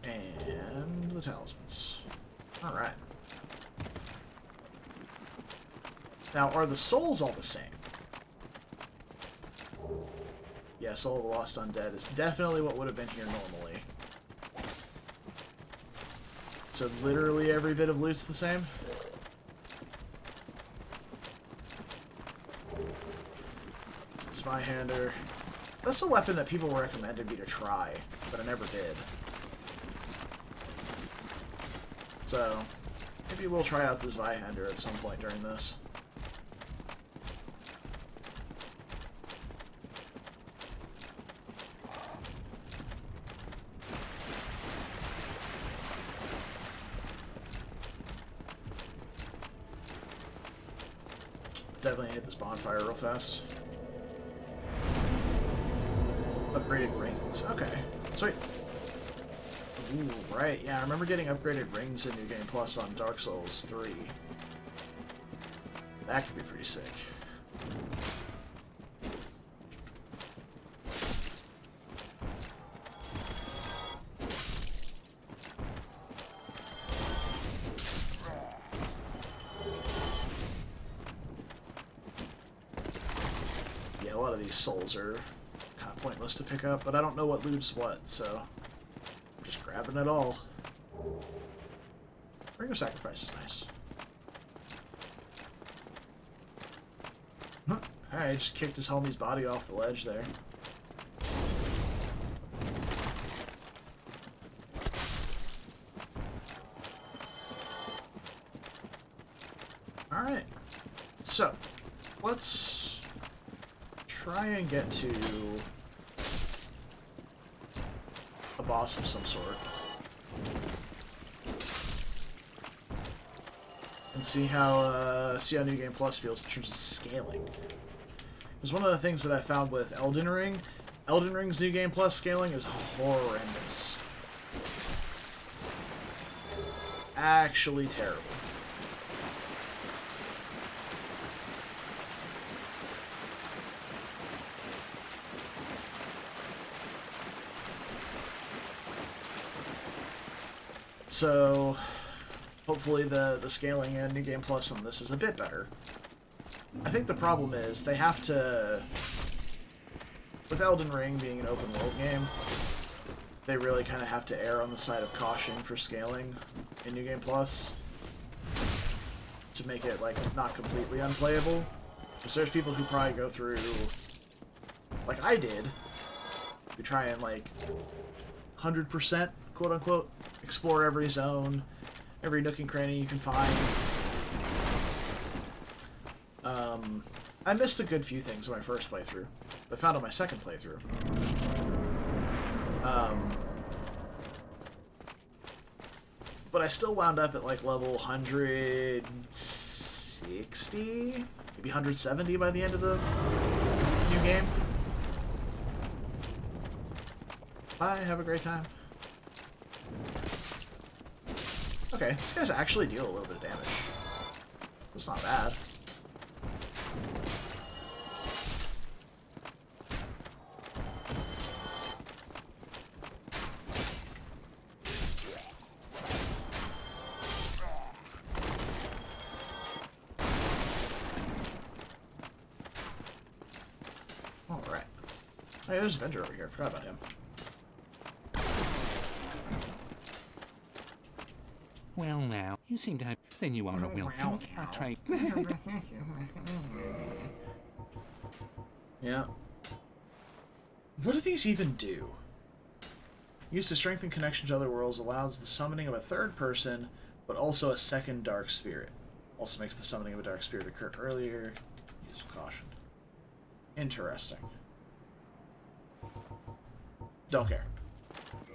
And the talismans. Alright. Now, are the souls all the same? Yeah, Soul of the Lost Undead is definitely what would have been here normally. So literally every bit of loot's the same? This is Zweihander. That's a weapon that people recommended me to try, but I never did. So, maybe we'll try out the Zweihander at some point during this. Definitely hit this bonfire real fast. Upgraded rings. Okay. Sweet. Ooh, right. Yeah, I remember getting upgraded rings in New Game Plus on Dark Souls 3. That could be pretty sick. Yeah, a lot of these souls are kind of pointless to pick up, but I don't know what loot's what, so I'm just grabbing it all. Ring of Sacrifice is nice. Huh. Alright, just kicked his homie's body off the ledge there. Alright, so let's try and get to a boss of some sort. And see how New Game Plus feels in terms of scaling. Because one of the things that I found with Elden Ring's New Game Plus scaling is horrendous. Actually terrible. So, hopefully the scaling in New Game Plus on this is a bit better. I think the problem is they have to, with Elden Ring being an open world game, they really kind of have to err on the side of caution for scaling in New Game Plus to make it, like, not completely unplayable. Because there's people who probably go through, like I did, who try and, like, 100%, quote-unquote, explore every zone, every nook and cranny you can find. I missed a good few things in my first playthrough. I found on my second playthrough. But I still wound up at like level 160, maybe 170 by the end of the new game. Bye, have a great time. Okay, these guys actually deal a little bit of damage. That's not bad. Alright. Hey, there's Avenger over here. I forgot about him. Well now, you seem to have... Then you are a welcome trade. Yeah. What do these even do? Used to strengthen connection to other worlds, allows the summoning of a third person, but also a second dark spirit. Also makes the summoning of a dark spirit occur earlier. Use caution. Interesting. Don't care.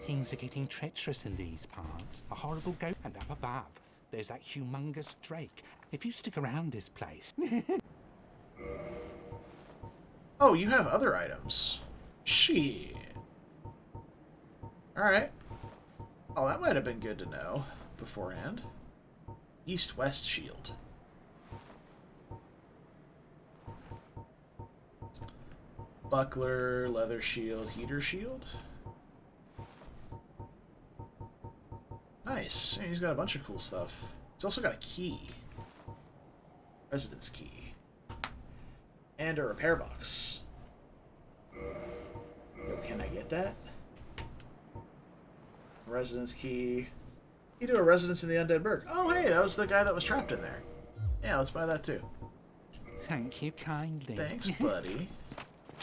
Things are getting treacherous in these parts. A horrible goat, and up above, there's that humongous drake. If you stick around this place... Oh, you have other items. Shit. Alright. Oh, that might have been good to know beforehand. East-west shield. Buckler, leather shield, heater shield. Nice. Yeah, he's got a bunch of cool stuff. He's also got a key. Residence key. And a repair box. Yo, can I get that? Residence key. You do a residence in the Undead Burg. Oh, hey, that was the guy that was trapped in there. Yeah, let's buy that too. Thank you kindly. Thanks, buddy.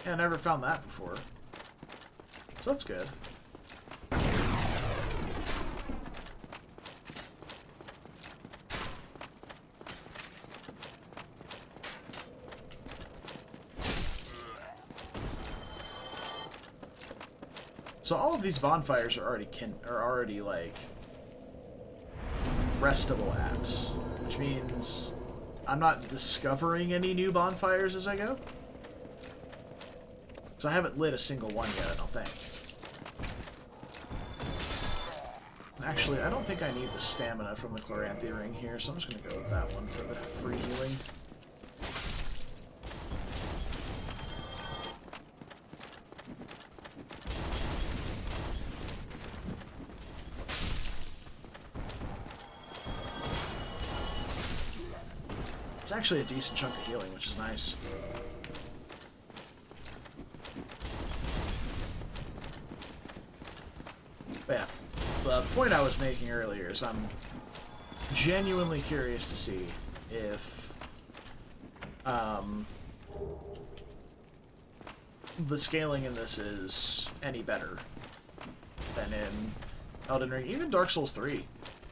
Yeah, I never found that before. So that's good. So all of these bonfires are already like restable at, which means I'm not discovering any new bonfires as I go. Because I haven't lit a single one yet, I don't think. Actually, I don't think I need the stamina from the Chloranthy ring here, so I'm just going to go with that one for the free healing. It's actually a decent chunk of healing, which is nice. But yeah, the point I was making earlier is I'm genuinely curious to see if the scaling in this is any better than in Elden Ring, even Dark Souls 3.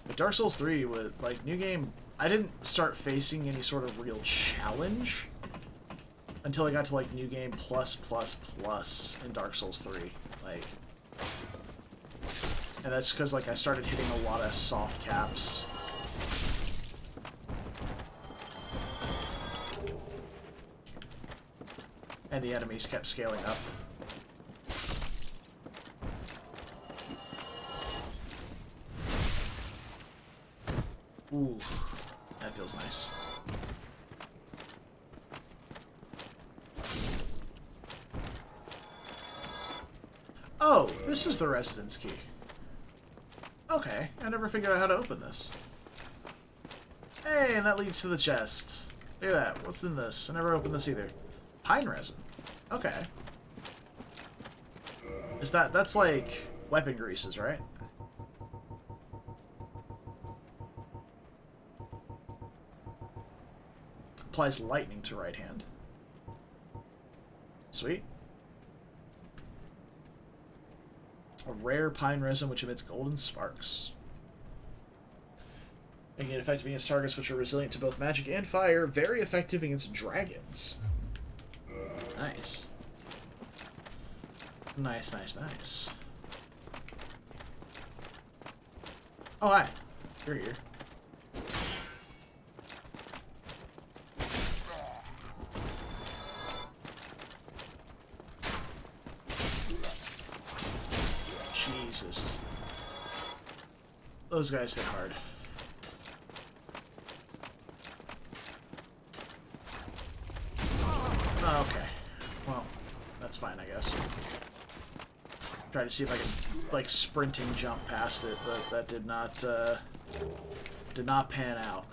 Like Dark Souls 3 with like New Game, I didn't start facing any sort of real challenge until I got to like New Game plus in Dark Souls 3. Like, and that's because like I started hitting a lot of soft caps. And the enemies kept scaling up. Ooh, that feels nice. Oh, this is the residence key. Okay, I never figured out how to open this. Hey, and that leads to the chest. Look at that. What's in this? I never opened this either. Pine resin. Okay. Is that's like weapon greases, right? Applies lightning to right hand. Sweet. A rare pine resin which emits golden sparks. Making it effective against targets which are resilient to both magic and fire. Very effective against dragons. Nice. Nice, nice, nice. Oh, hi. You're here. Jesus. Those guys hit hard. Oh, okay. Well, that's fine, I guess. Try to see if I can, like, sprinting jump past it, but that did not pan out.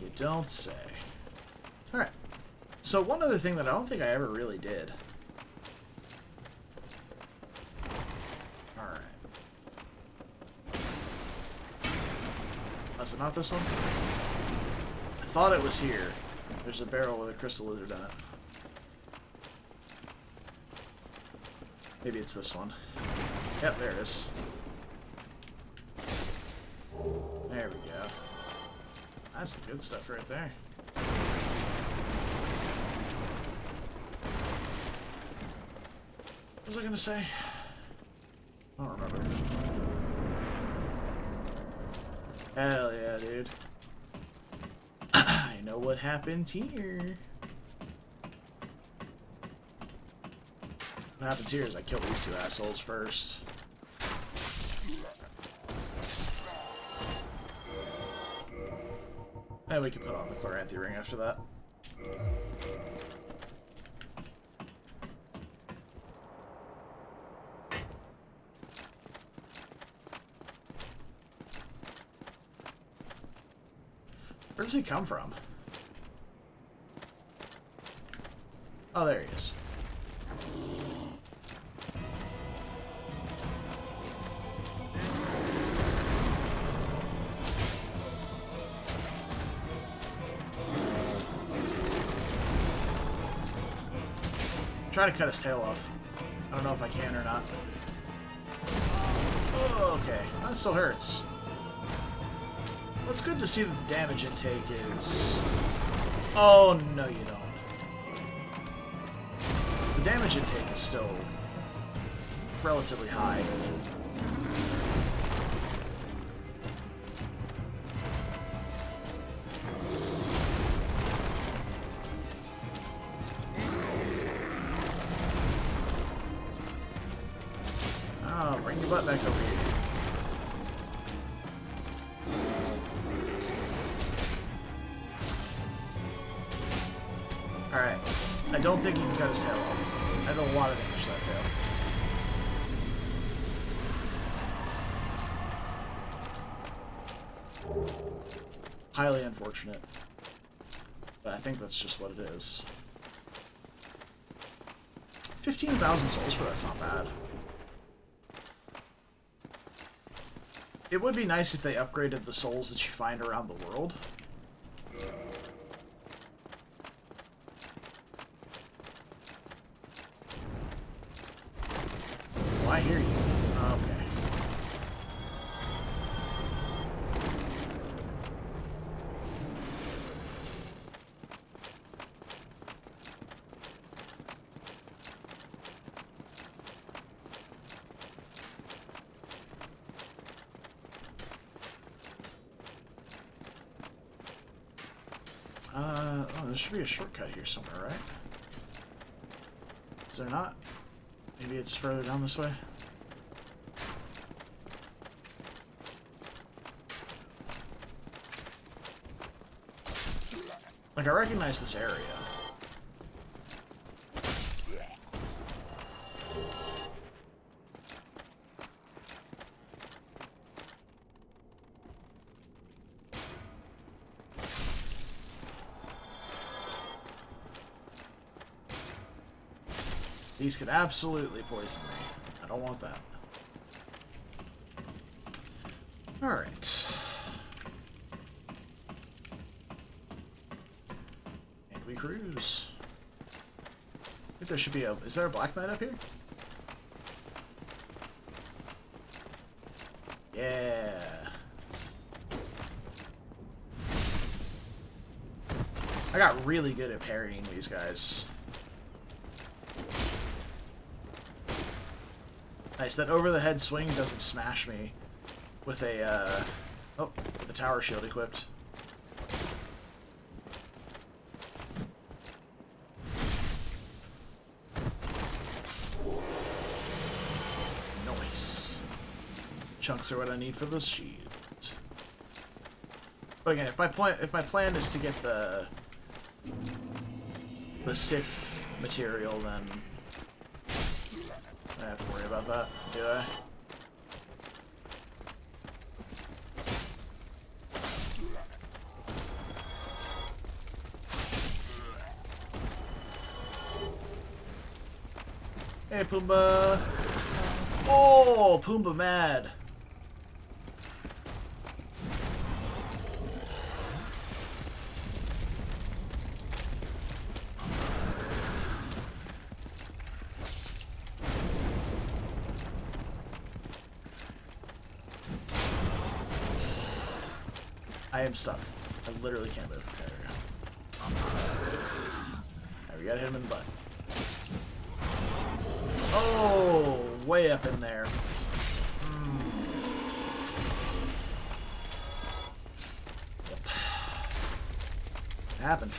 You don't say. Alright. So one other thing that I don't think I ever really did. Alright. Was it not this one? I thought it was here. There's a barrel with a crystal lizard on it. Maybe it's this one. Yep, there it is. There we go. That's the good stuff right there. What was I gonna say? I don't remember. Hell yeah, dude. I know what happened here. What happens here is I kill these two assholes first. And we can put on the Chloranthy ring after that. Where does he come from? Oh, there he is. Try to cut his tail off. I don't know if I can or not. Oh, okay. That still hurts. Well, it's good to see that the damage intake is... Oh, no you don't. The damage intake is still relatively high. Oh, bring your butt back over here. Alright. I don't think he can cut his tail off. I have a lot of damage to that tail. Highly unfortunate. But I think that's just what it is. 15,000 souls for that's not bad. It would be nice if they upgraded the souls that you find around the world. Oh, I hear you. Okay. Oh, there should be a shortcut here somewhere, right? Is there not? Maybe it's further down this way? Like, I recognize this area. These could absolutely poison me. I don't want that. Alright. And we cruise. I think there should be a... Is there a Black Knight up here? Yeah. I got really good at parrying these guys. Nice, that over-the-head swing doesn't smash me with a, oh, the tower shield equipped. Nice. Chunks are what I need for the shield. But again, if my plan is to get the Sith material, then I have to worry about that, do I? Hey, Pumbaa! Oh, Pumbaa mad! I am stuck. I literally can't move. There we go. There, we gotta hit him in the butt. Oh, way up in there. Yep. It happened.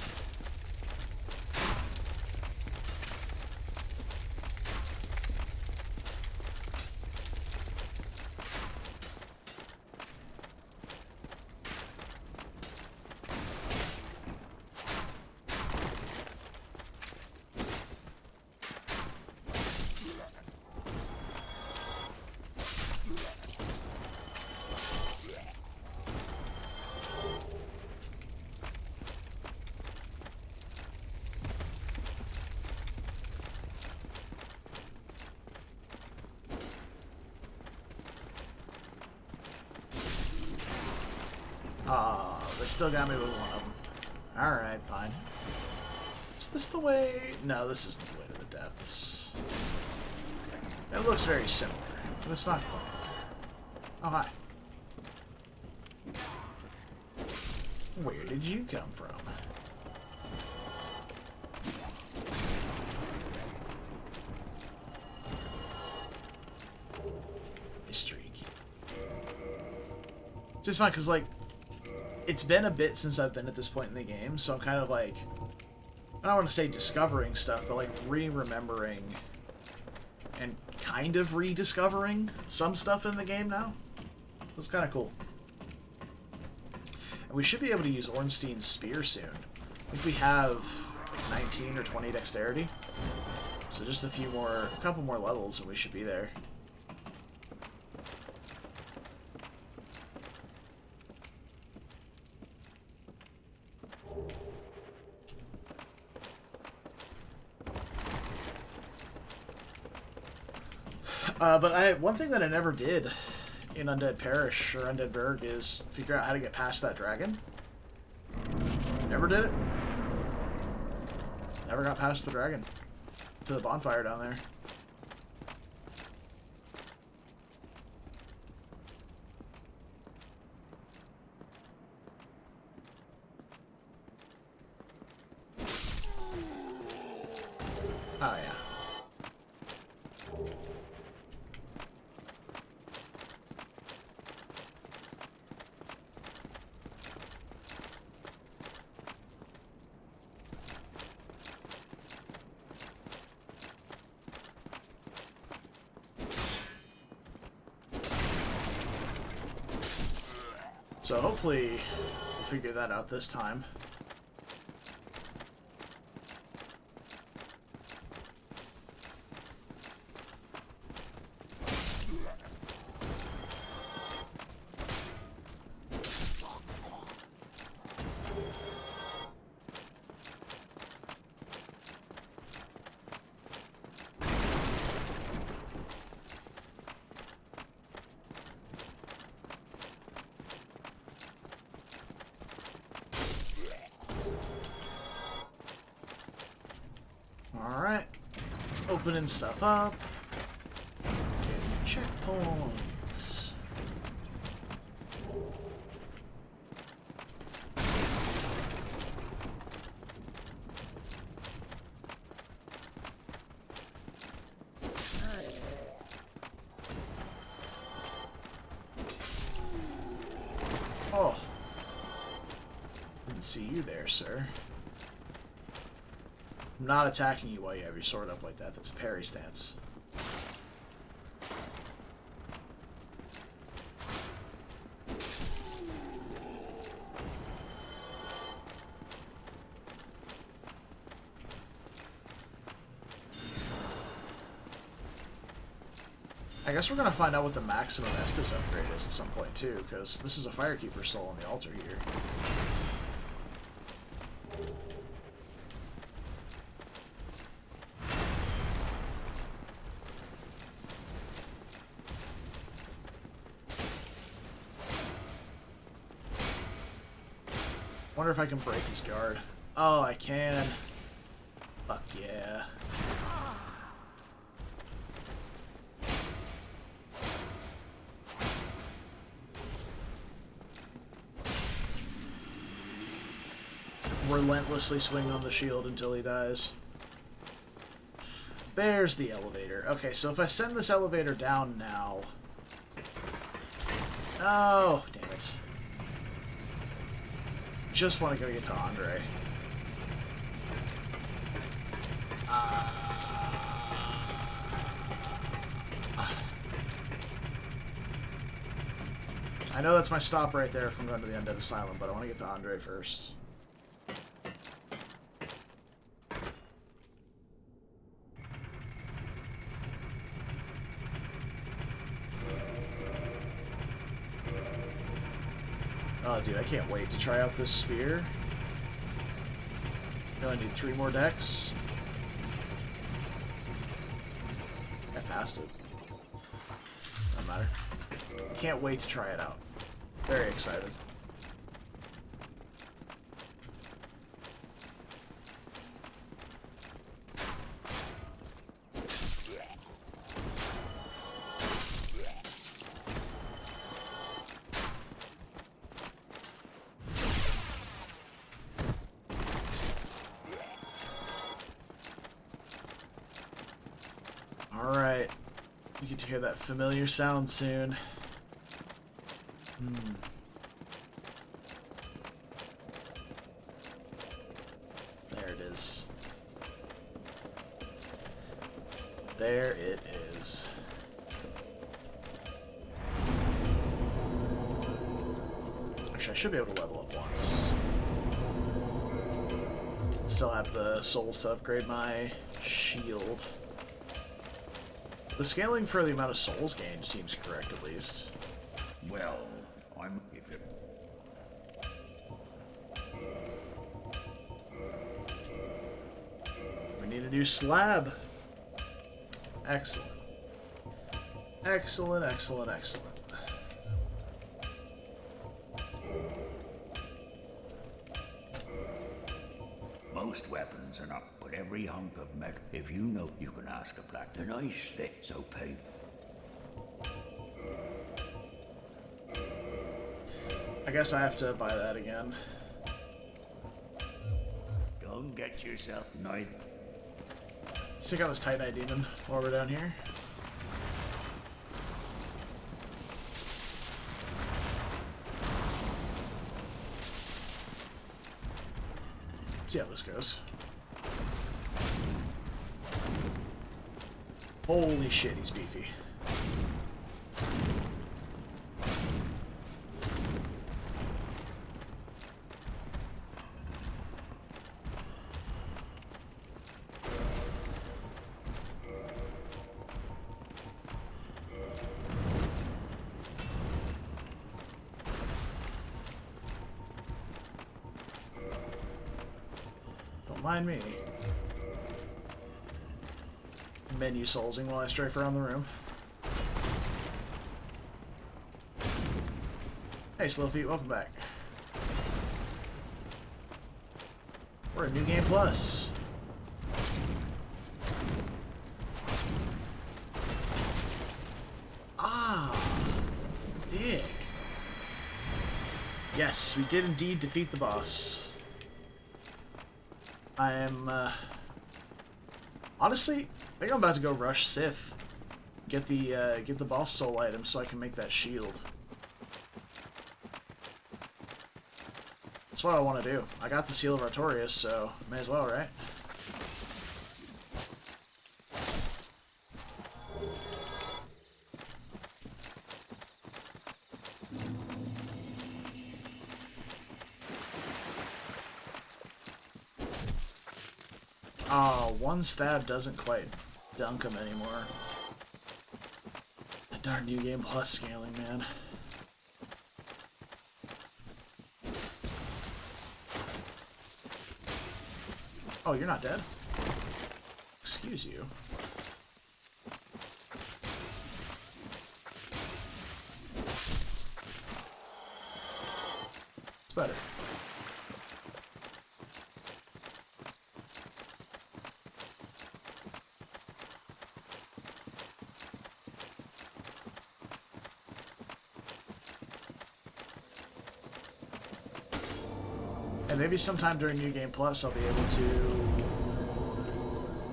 They still got me with one of them. Alright, fine. Is this the way? No, this isn't the way to the depths. It looks very similar, but it's not quite. Oh, hi. Where did you come from? Mystery key. Just fun, because, like, it's been a bit since I've been at this point in the game, so I'm kind of like, I don't want to say discovering stuff, but like re-remembering and kind of rediscovering some stuff in the game now. That's kind of cool. And we should be able to use Ornstein's spear soon. I think we have 19 or 20 dexterity. So just a couple more levels and we should be there. But one thing that I never did in Undead Parish or Undead Burg is figure out how to get past that dragon. Never did it. Never got past the dragon. To the bonfire down there. Oh, yeah. So hopefully we'll figure that out this time. Alright. Opening stuff up. Getting checkpoints. Oh. Didn't see you there, sir. I'm not attacking you while you have your sword up like that. That's a parry stance. I guess we're going to find out what the maximum Estus upgrade is at some point too, because this is a Firekeeper soul on the altar here. Wonder if I can break his guard. Oh, I can. Fuck yeah. relentlessly swing on the shield until he dies. There's the elevator. Okay, so if I send this elevator down now... Oh, damn it. Just want to go get to Andre. I know that's my stop right there from going to the Undead Asylum, but I want to get to Andre first. Oh, dude, I can't wait to try out this spear. I only need 3 more decks. I passed it. Doesn't matter. Can't wait to try it out. Very excited. Alright. You get to hear that familiar sound soon. There it is. There it is. Actually, I should be able to level up once. Still have the souls to upgrade my shield. The scaling for the amount of souls gained seems correct, at least. Well, I'm... if it... We need a new slab. Excellent. Excellent, excellent, excellent. Most weapons are not, but every hunk of metal. If you know, you can ask a black. They're nice, thick, so pay. I guess I have to buy that again. Don't get yourself neither. Let's take out this Titanite demon while we're down here. See how this goes. Holy shit, he's beefy. Don't mind me. Menu soulsing while I strafe around the room. Hey, Slow Feet, welcome back. We're at New Game Plus. Ah, dick. Yes, we did indeed defeat the boss. I am, honestly, I think I'm about to go rush Sif. Get the boss soul item so I can make that shield. That's what I want to do. I got the Seal of Artorias, so may as well, right? Oh, one stab doesn't quite dunk him anymore. That darn New Game Plus scaling, man. Oh, you're not dead? Excuse you. It's better. And maybe sometime during New Game Plus I'll be able to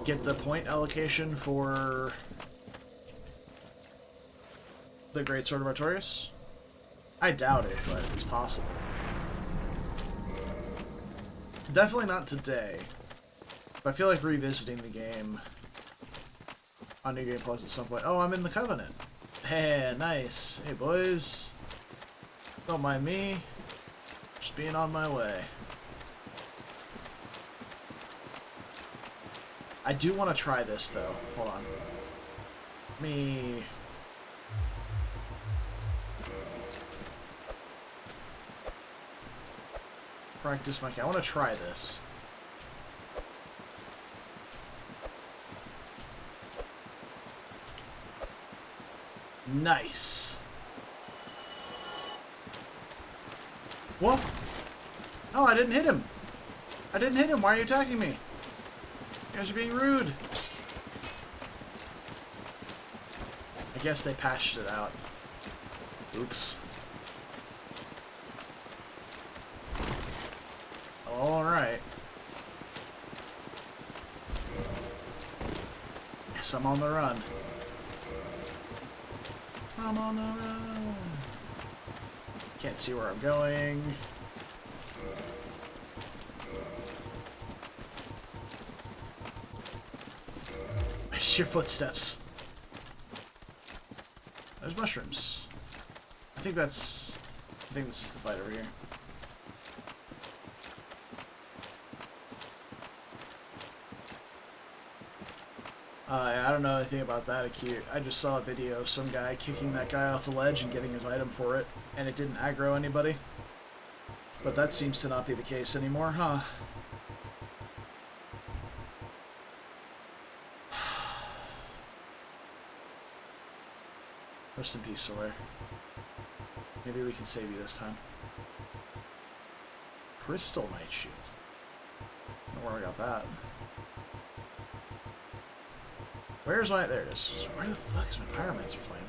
get the point allocation for the Great Sword of Artorias. I doubt it, but it's possible. Definitely not today. But I feel like revisiting the game on New Game Plus at some point. Oh, I'm in the Covenant. Hey, nice. Hey, boys. Don't mind me. Just being on my way. I do want to try this, though. Hold on. Me... practice my... I want to try this. Nice. What? No, I didn't hit him. I didn't hit him. Why are you attacking me? You guys are being rude. I guess they patched it out. Oops. Alright. Guess I'm on the run. I'm on the run. Can't see where I'm going. I hear footsteps. There's mushrooms. I think this is the fight over here. I don't know anything about that acute. I just saw a video of some guy kicking that guy off a ledge and getting his item for it, and it didn't aggro anybody. But that seems to not be the case anymore, huh? Rest in peace, Solaire. Maybe we can save you this time. Crystal Knight Shield. I don't know where I got that. Where's my... There it is. Where the fuck is my Pyromancer flame?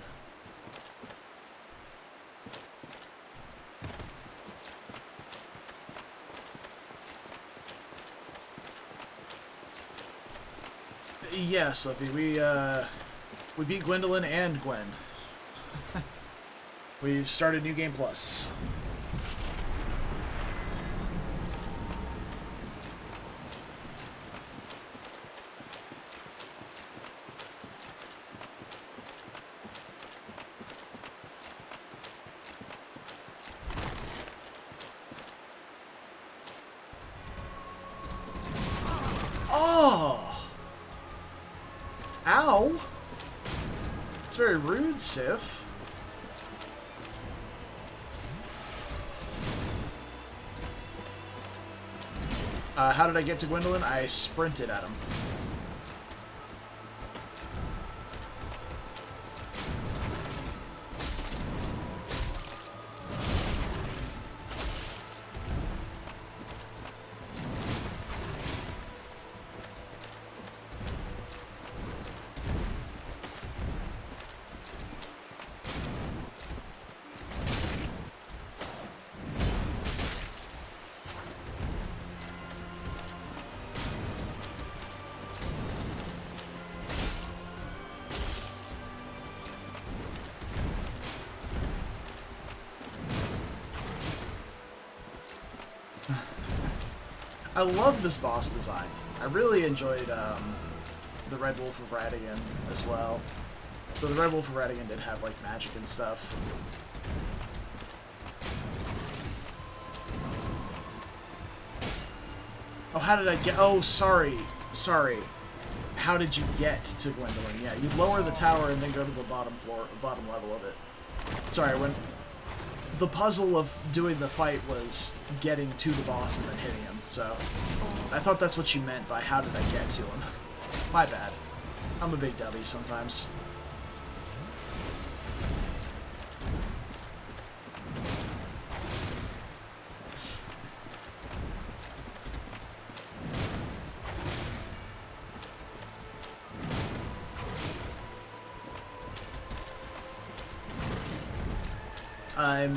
Yeah, Sophie, we beat Gwendolyn and Gwen. We've started New Game Plus. Ow! It's very rude, Sif. How did I get to Gwendolyn? I sprinted at him. I love this boss design. I really enjoyed the Red Wolf of Radigan as well. So the Red Wolf of Radigan did have like magic and stuff. Oh, how did I get... Oh, sorry. Sorry. How did you get to Gwendolyn? Yeah, you lower the tower and then go to the bottom floor, bottom level of it. Sorry, when... The puzzle of doing the fight was getting to the boss and then hitting him, so... I thought that's what you meant by how did I get to him. My bad. I'm a big W sometimes.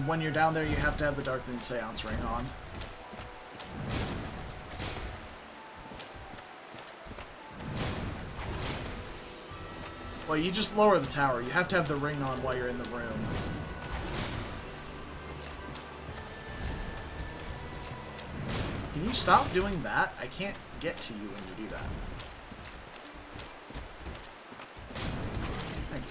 When you're down there, you have to have the Dark Moon Seance ring on. Well, you just lower the tower. You have to have the ring on while you're in the room. Can you stop doing that? I can't get to you when you do that. Thank you.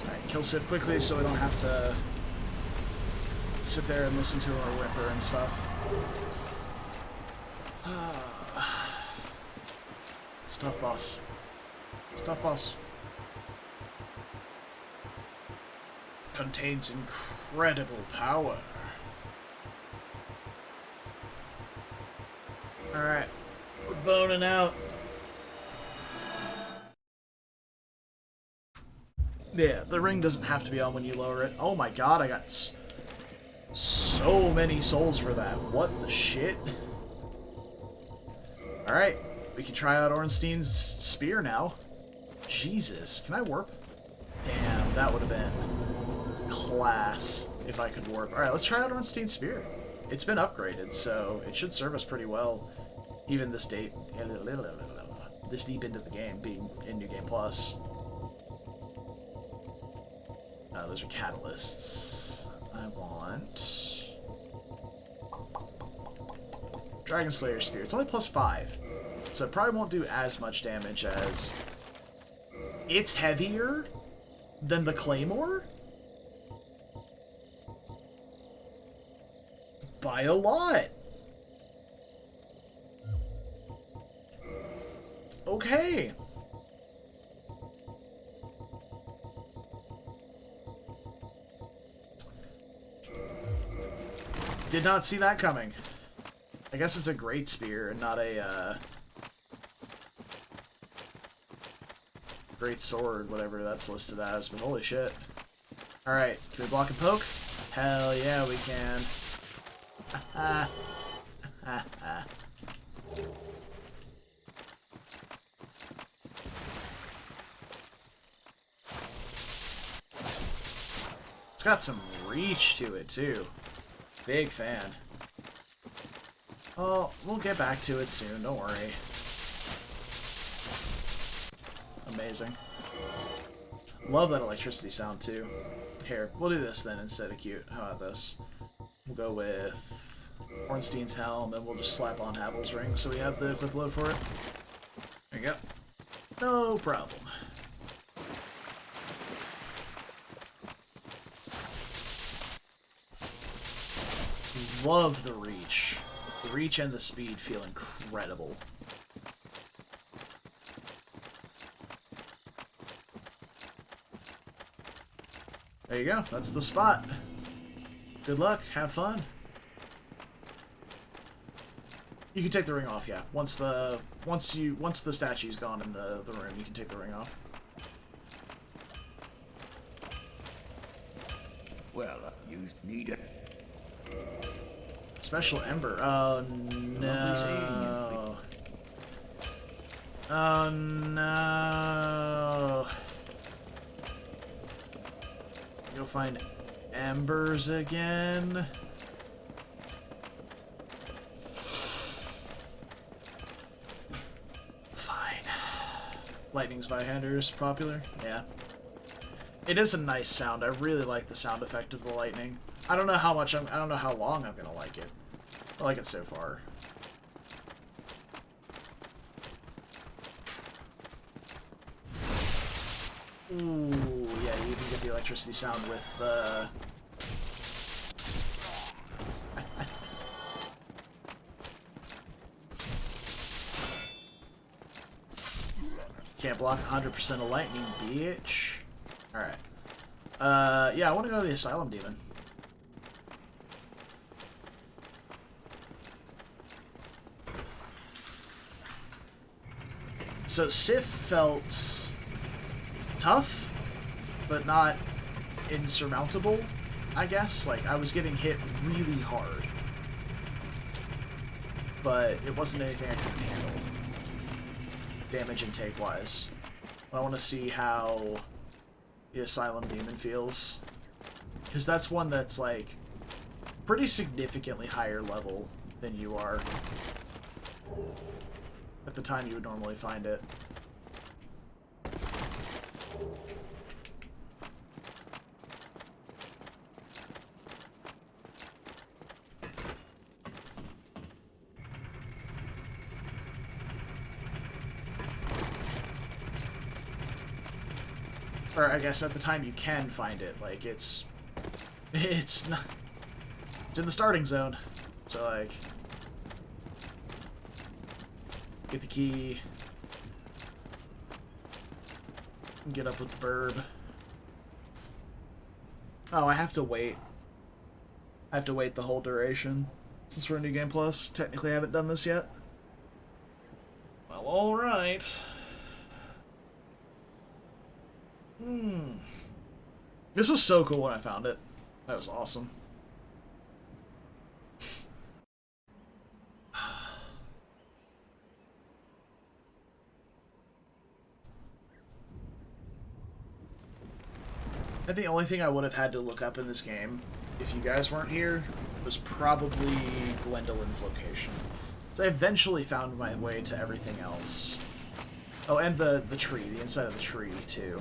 Alright, kill Sif quickly so we don't have to sit there and listen to her whimper and stuff. It's a tough boss. It's a tough boss. Contains incredible power. Alright, we're boning out. Yeah, the ring doesn't have to be on when you lower it. Oh my god, I got so many souls for that. What the shit? Alright, we can try out Ornstein's spear now. Jesus, can I warp? Damn, that would have been class if I could warp. Alright, let's try out Ornstein's spear. It's been upgraded, so it should serve us pretty well, even this deep into the game, being in New Game Plus. Those are catalysts. I want Dragon Slayer Spear. It's only +5, so it probably won't do as much damage as... It's heavier than the Claymore? By a lot! Okay. Did not see that coming. I guess it's a great spear and not a great sword, whatever that's listed as, but holy shit. Alright, can we block and poke? Hell yeah, we can. It's got some reach to it, too. Big fan. Oh, we'll get back to it soon, don't worry. Amazing. Love that electricity sound, too. Here, we'll do this then instead of cute. How about this? We'll go with Ornstein's helm, and we'll just slap on Havel's ring so we have the equip load for it. There you go. No problem. Love the reach. The reach and the speed feel incredible. There you go. That's the spot. Good luck. Have fun. You can take the ring off, yeah. Once the statue's gone in the room, you can take the ring off. Well, you need it. Special Ember. Oh no. Oh no. Go find embers again. Fine. Lightning Zweihander's popular? Yeah. It is a nice sound. I really like the sound effect of the lightning. I don't know how much I don't know how long I'm gonna like it. I like it so far. Ooh, yeah, you even get the electricity sound with Can't block 100% of lightning, bitch. Alright. Yeah, I want to go to the Asylum Demon. So Sif felt tough, but not insurmountable, I guess. Like, I was getting hit really hard, but it wasn't anything I couldn't handle. damage intake wise. I want to see how the Asylum Demon feels. Because that's one that's like pretty significantly higher level than you are at the time you would normally find it. Or I guess at the time you can find it, like it's not, it's in the starting zone. So like get the key, get up with the burb. Oh, I have to wait. I have to wait the whole duration since we're in New Game Plus. Technically I haven't done this yet. Well, alright. This was so cool when I found it. That was awesome. I think the only thing I would have had to look up in this game, if you guys weren't here, was probably Gwendolyn's location. So I eventually found my way to everything else. Oh, and the tree, the inside of the tree, too.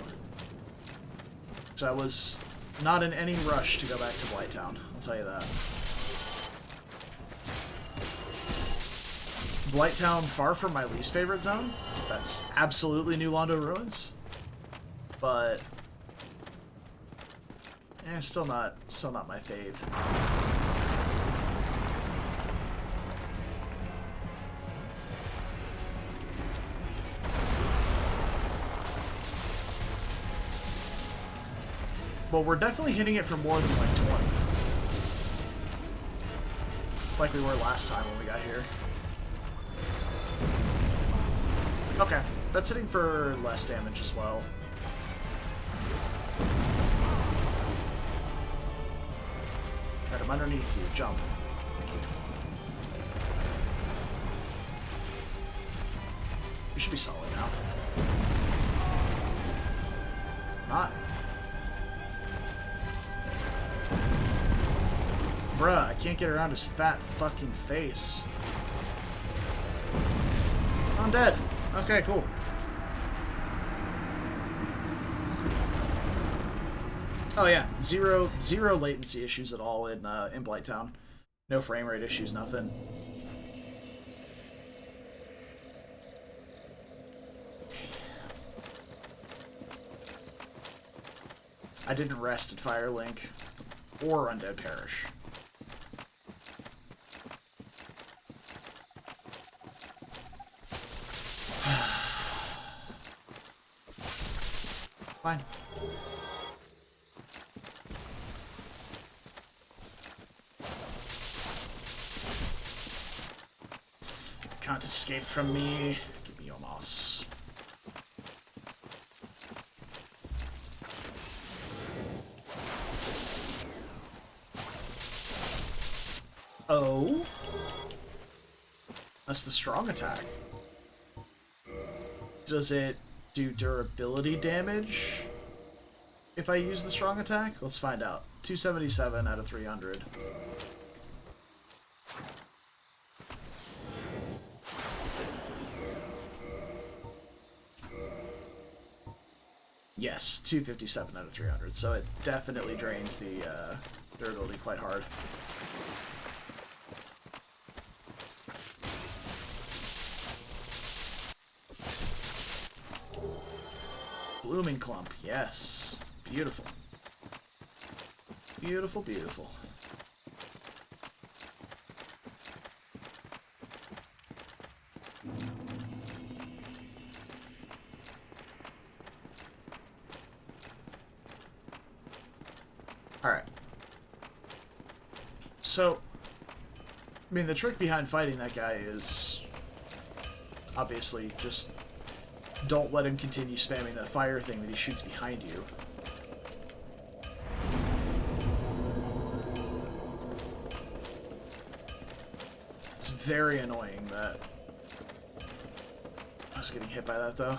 So I was not in any rush to go back to Blighttown, I'll tell you that. Blighttown, far from my least favorite zone. That's absolutely New Londo Ruins. But still not my fave. Well, we're definitely hitting it for more than like 20. Like we were last time when we got here. Okay, that's hitting for less damage as well. Alright, I'm underneath you. Jump. Thank you. We should be solid now. Not. Bruh, I can't get around his fat fucking face. I'm dead. Okay, cool. Oh yeah, zero latency issues at all in Blighttown. No frame rate issues, nothing. I didn't rest at Firelink or Undead Parish. Fine. Can't escape from me. Give me your moss. Oh? That's the strong attack. Does it do durability damage if I use the strong attack? Let's find out. 277 out of 300. Yes, 257 out of 300. So it definitely drains the durability quite hard. Blooming clump, yes. Beautiful. Beautiful, beautiful. Alright. So, I mean, the trick behind fighting that guy is obviously just don't let him continue spamming that fire thing that he shoots behind you. It's very annoying that... was getting hit by that, though.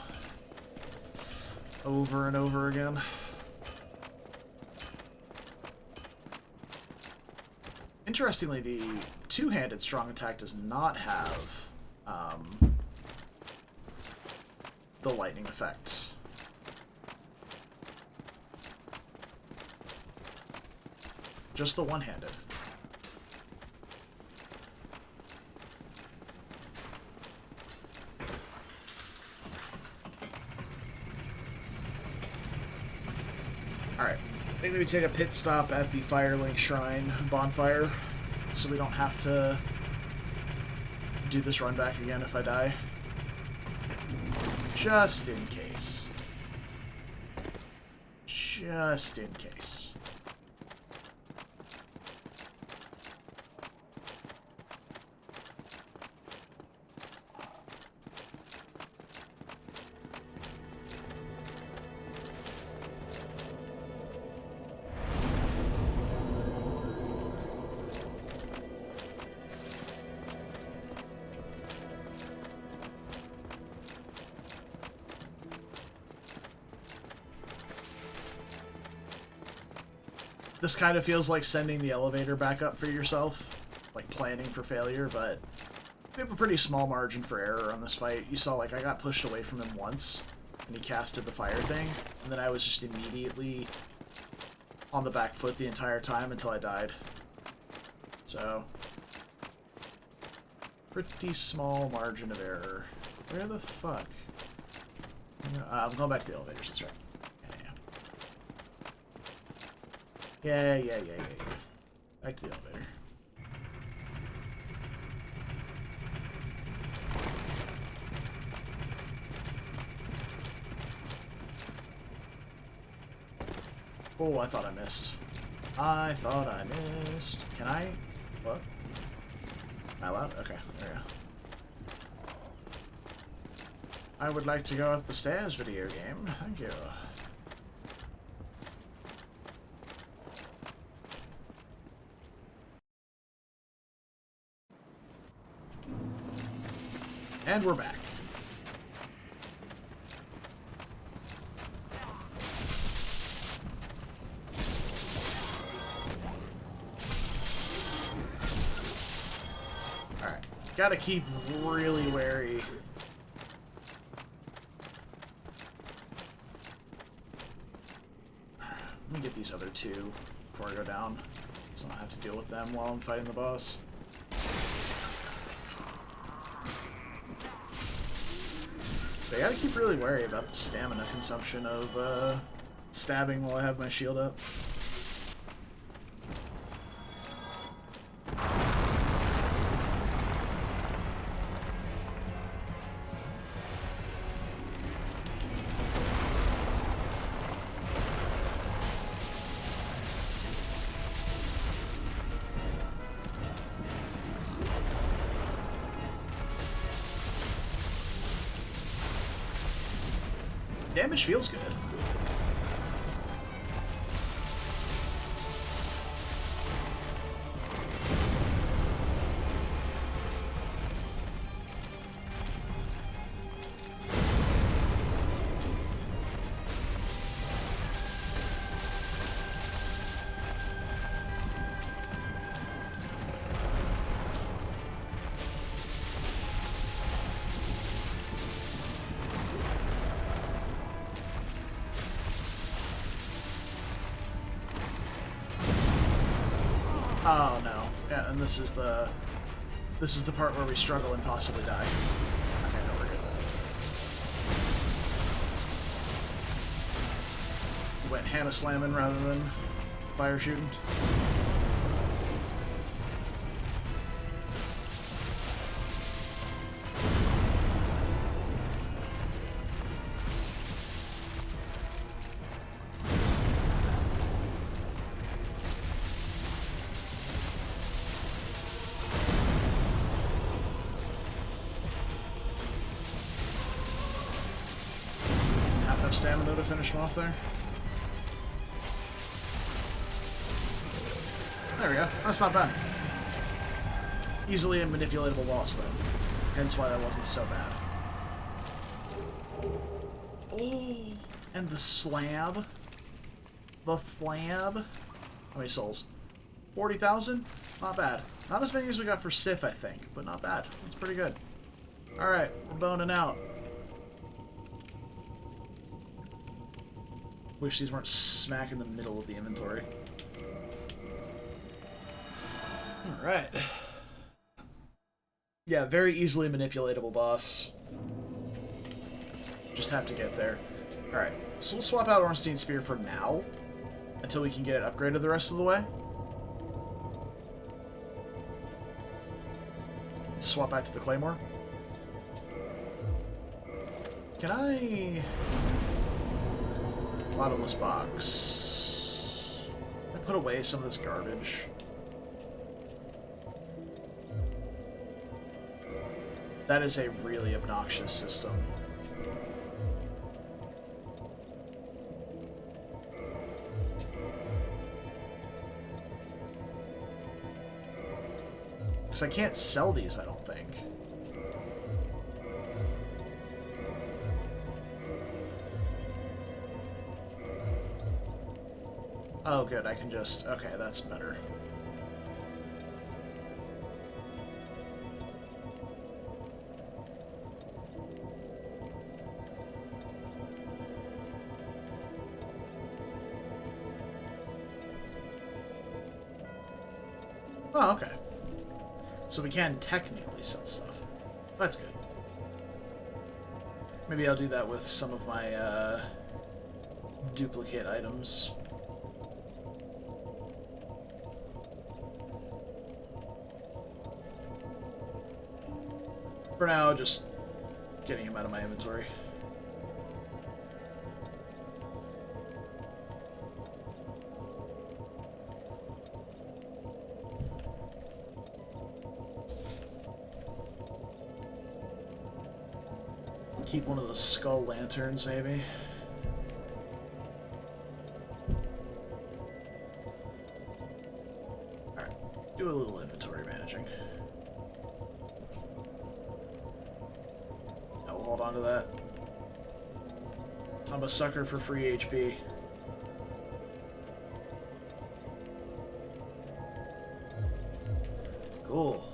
Over and over again. Interestingly, the two-handed strong attack does not have the lightning effect. Just the one-handed. Alright, maybe we take a pit stop at the Firelink Shrine bonfire, so we don't have to do this run back again if I die. Just in case. Just in case. This kind of feels like sending the elevator back up for yourself, like planning for failure, but we have a pretty small margin for error on this fight. You saw, like, I got pushed away from him once, and he casted the fire thing, and then I was just immediately on the back foot the entire time until I died. So, pretty small margin of error. Where the fuck? I'm going back to the elevators, that's right. Yeah. Back to the elevator. Oh, I thought I missed. I thought I missed. Can I? What? Am I allowed? Okay, there we go. I would like to go up the stairs, video game. Thank you. And we're back. Alright. Gotta keep really wary. Let me get these other two before I go down, so I don't have to deal with them while I'm fighting the boss. I gotta keep really wary about the stamina consumption of stabbing while I have my shield up. Damage feels good. Oh no. Yeah, and this is the part where we struggle and possibly die. Okay, no, we're good. Went hammer slamming rather than fire shooting. Stamina to finish him off there. There we go. That's not bad. Easily a manipulatable boss, though. Hence why that wasn't so bad. Oh, and the slab. The flab. How many souls? 40,000? Not bad. Not as many as we got for Sif, I think, but not bad. That's pretty good. Alright, we're boning out. Wish these weren't smack in the middle of the inventory. Alright. Yeah, very easily manipulatable boss. Just have to get there. Alright, so we'll swap out Ornstein's Spear for now, until we can get it upgraded the rest of the way. Swap back to the Claymore. Can I... Bottomless box. Can I put away some of this garbage? That is a really obnoxious system. Because I can't sell these, I don't think. Oh, good, I can just... Okay, that's better. Oh, okay. So we can technically sell stuff. That's good. Maybe I'll do that with some of my duplicate items. For now, just getting him out of my inventory. Keep one of those skull lanterns, maybe. Alright, do a little inventory managing. I will hold on to that. I'm a sucker for free HP. Cool.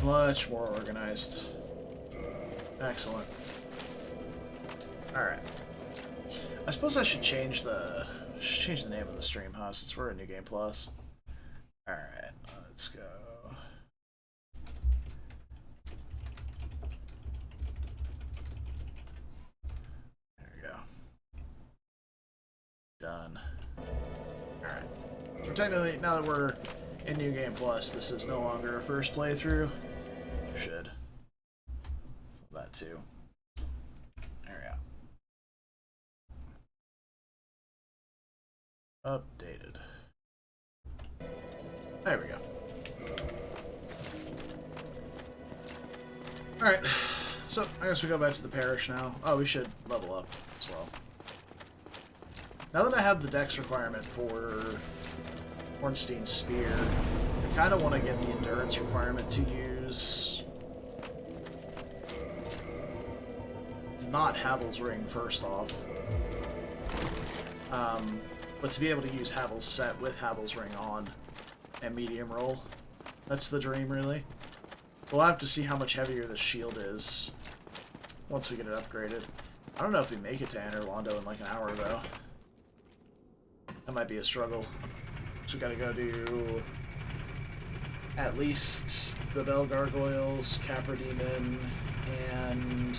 Much more organized. Excellent. Alright. I suppose I should change the name of the stream, huh? Since we're in New Game Plus. Alright, let's go. There we go. Done. Alright. So technically, now that we're in New Game Plus, this is no longer a first playthrough. Should. That too. There we go. Updated. There we go. Alright, so I guess we go back to the parish now. Oh, we should level up as well. Now that I have the dex requirement for Ornstein's Spear, I kind of want to get the endurance requirement to use not Havel's Ring first off, but to be able to use Havel's set with Havel's Ring on and medium roll. That's the dream, really. We'll have to see how much heavier the shield is once we get it upgraded. I don't know if we make it to Anor Londo in like an hour, though. That might be a struggle. So we gotta go do at least the Bell Gargoyles, Capra Demon, and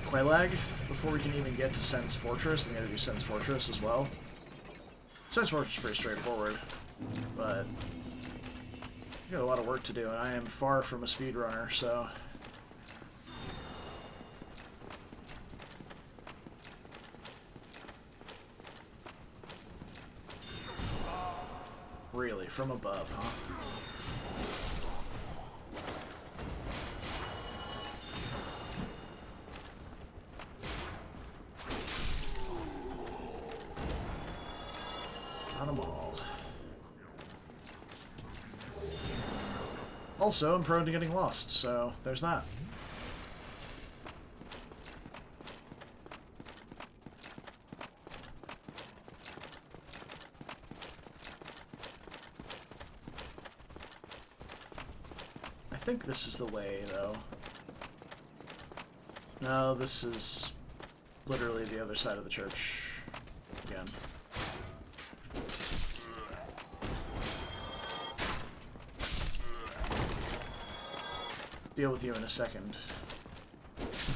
Quelaag before we can even get to Sen's Fortress. I'm gonna do Sen's Fortress as well. Sen's Fortress is pretty straightforward, but we got a lot of work to do, and I am far from a speedrunner, so really, from above, huh? Got them all. also am prone to getting lost, so there's that. I think this is the way, though. No, this is literally the other side of the church again. Deal with you in a second,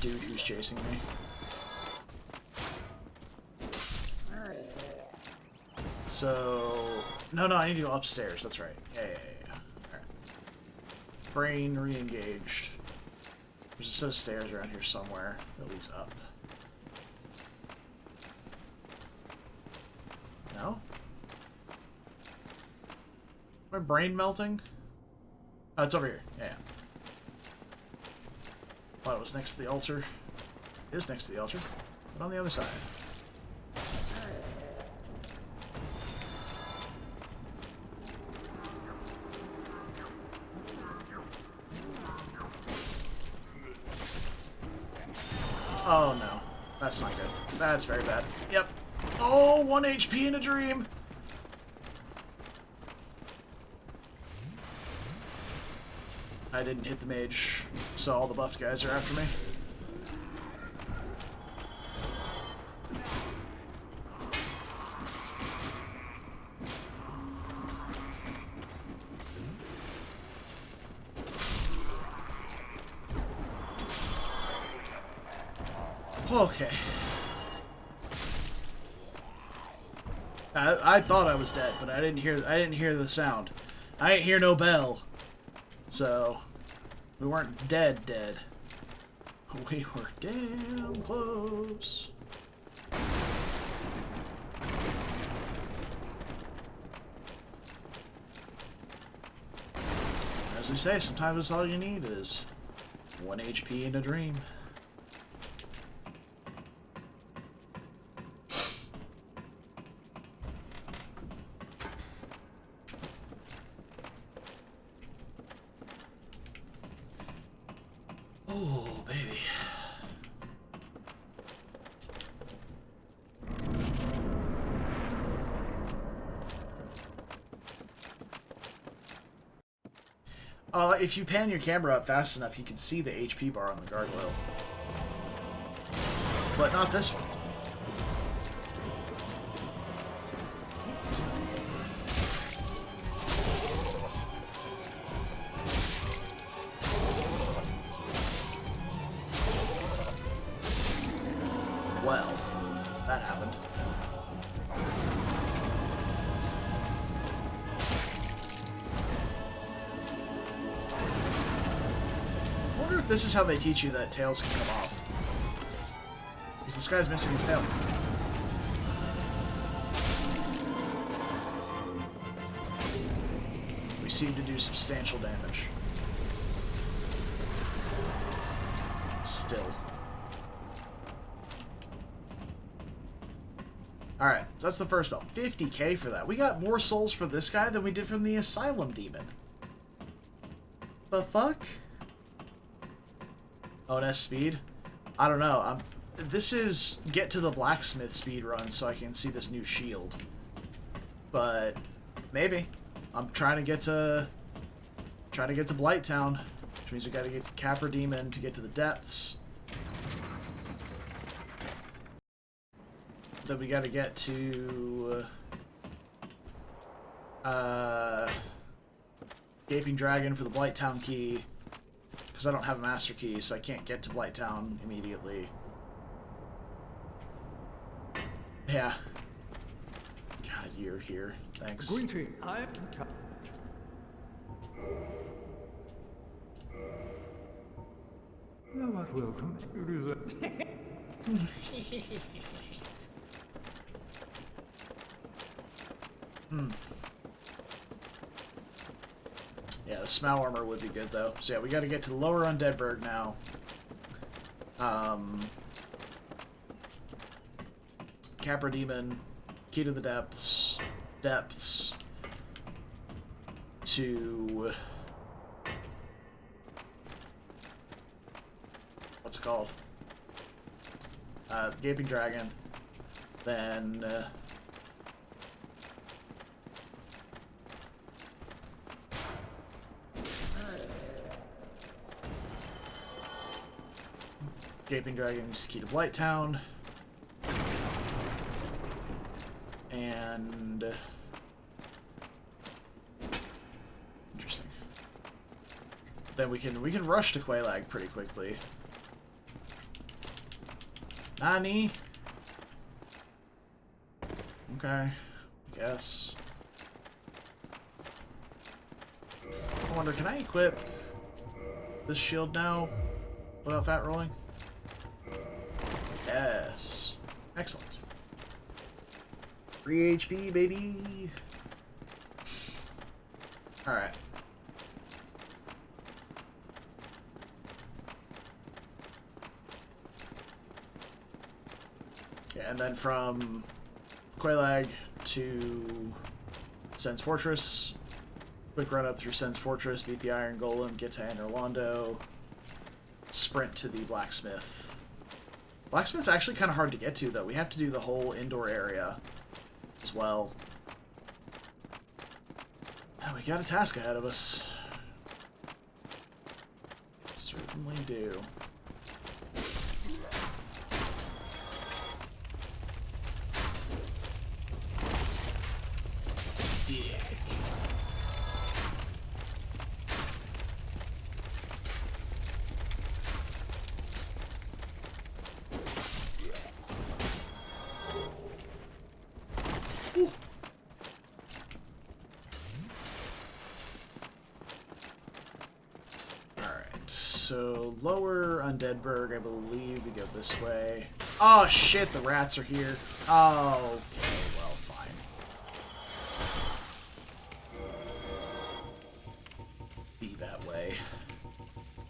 dude who's chasing me. So, no, I need to go upstairs. That's right. Yeah. All right. Brain re-engaged. There's a set of stairs around here somewhere that leads up. No? My brain melting? Oh, it's over here. Yeah. Thought it was next to the altar. It is next to the altar, but on the other side. Oh no. That's not good. That's very bad. Yep. Oh, 1 HP in a dream! I didn't hit the mage, so all the buffed guys are after me. Okay. I thought I was dead, but I didn't hear the sound. I ain't hear no bell. So we weren't dead. We were damn close. As we say, sometimes all you need is 1 HP in a dream. Oh, baby. If you pan your camera up fast enough, you can see the HP bar on the gargoyle. But not this one. Well, that happened. I wonder if this is how they teach you that tails can come off. Because this guy's missing his tail. We seem to do substantial damage. Still. Alright, so that's the first spell. 50k for that. We got more souls for this guy than we did from the Asylum Demon. The fuck? Oh, and S speed? I don't know. This is get to the blacksmith speed run so I can see this new shield. But maybe. I'm trying to get to Blighttown, which means we gotta get to Capra Demon to get to the depths. Then we gotta get to Gaping Dragon for the Blighttown key, because I don't have a master key, so I can't get to Blighttown immediately. Yeah. God, you're here. Thanks. Greeting. Thou art welcome. It is a... Yeah, the smell armor would be good, though. So yeah, we gotta get to the lower Undeadburg now. Capra Demon, Key to the Depths, called? Gaping Dragon. Then... Gaping Dragon's Key to Blighttown. And... interesting. Then we can rush to Quelaag pretty quickly. Nani? Okay, guess. I wonder, can I equip this shield now without fat rolling? Yes. Excellent. 3 HP, baby. Alright. Yeah, and then from Quelaag to Sen's Fortress. Quick run up through Sen's Fortress, beat the Iron Golem, get to Anor Londo, sprint to the Blacksmith. Blacksmith's actually kind of hard to get to, though. We have to do the whole indoor area as well. And we got a task ahead of us. Certainly do. So, lower Undeadburg, I believe we go this way. Oh shit, the rats are here. Oh, okay, well, fine. Be that way.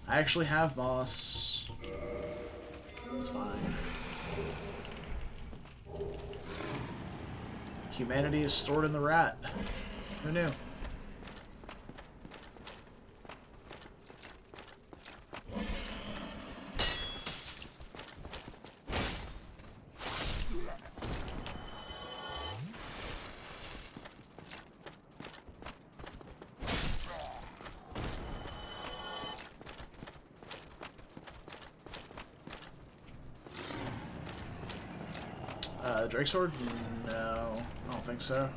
I actually have moss. It's fine. Humanity is stored in the rat. Who knew? Drake sword? No, I don't think so.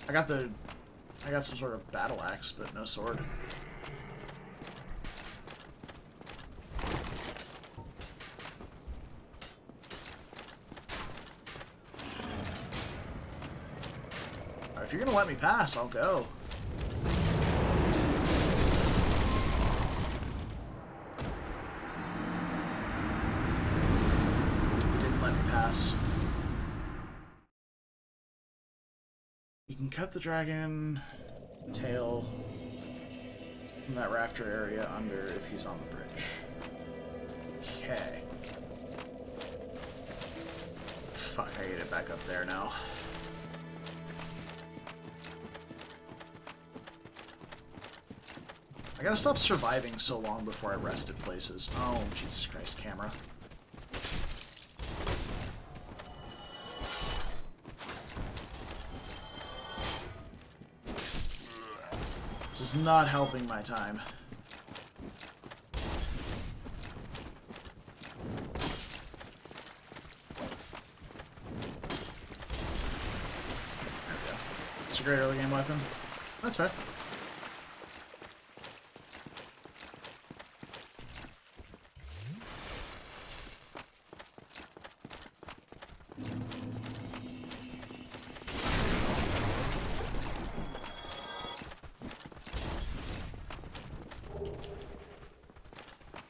I got some sort of battle axe, but no sword. If you're gonna let me pass, I'll go. You didn't let me pass. You can cut the dragon tail from that rafter area under if he's on the bridge. Okay. Fuck, I get it back up there now. I gotta stop surviving so long before I rest at places. Oh, Jesus Christ, camera. This is not helping my time. There we go. It's a great early game weapon. That's fair.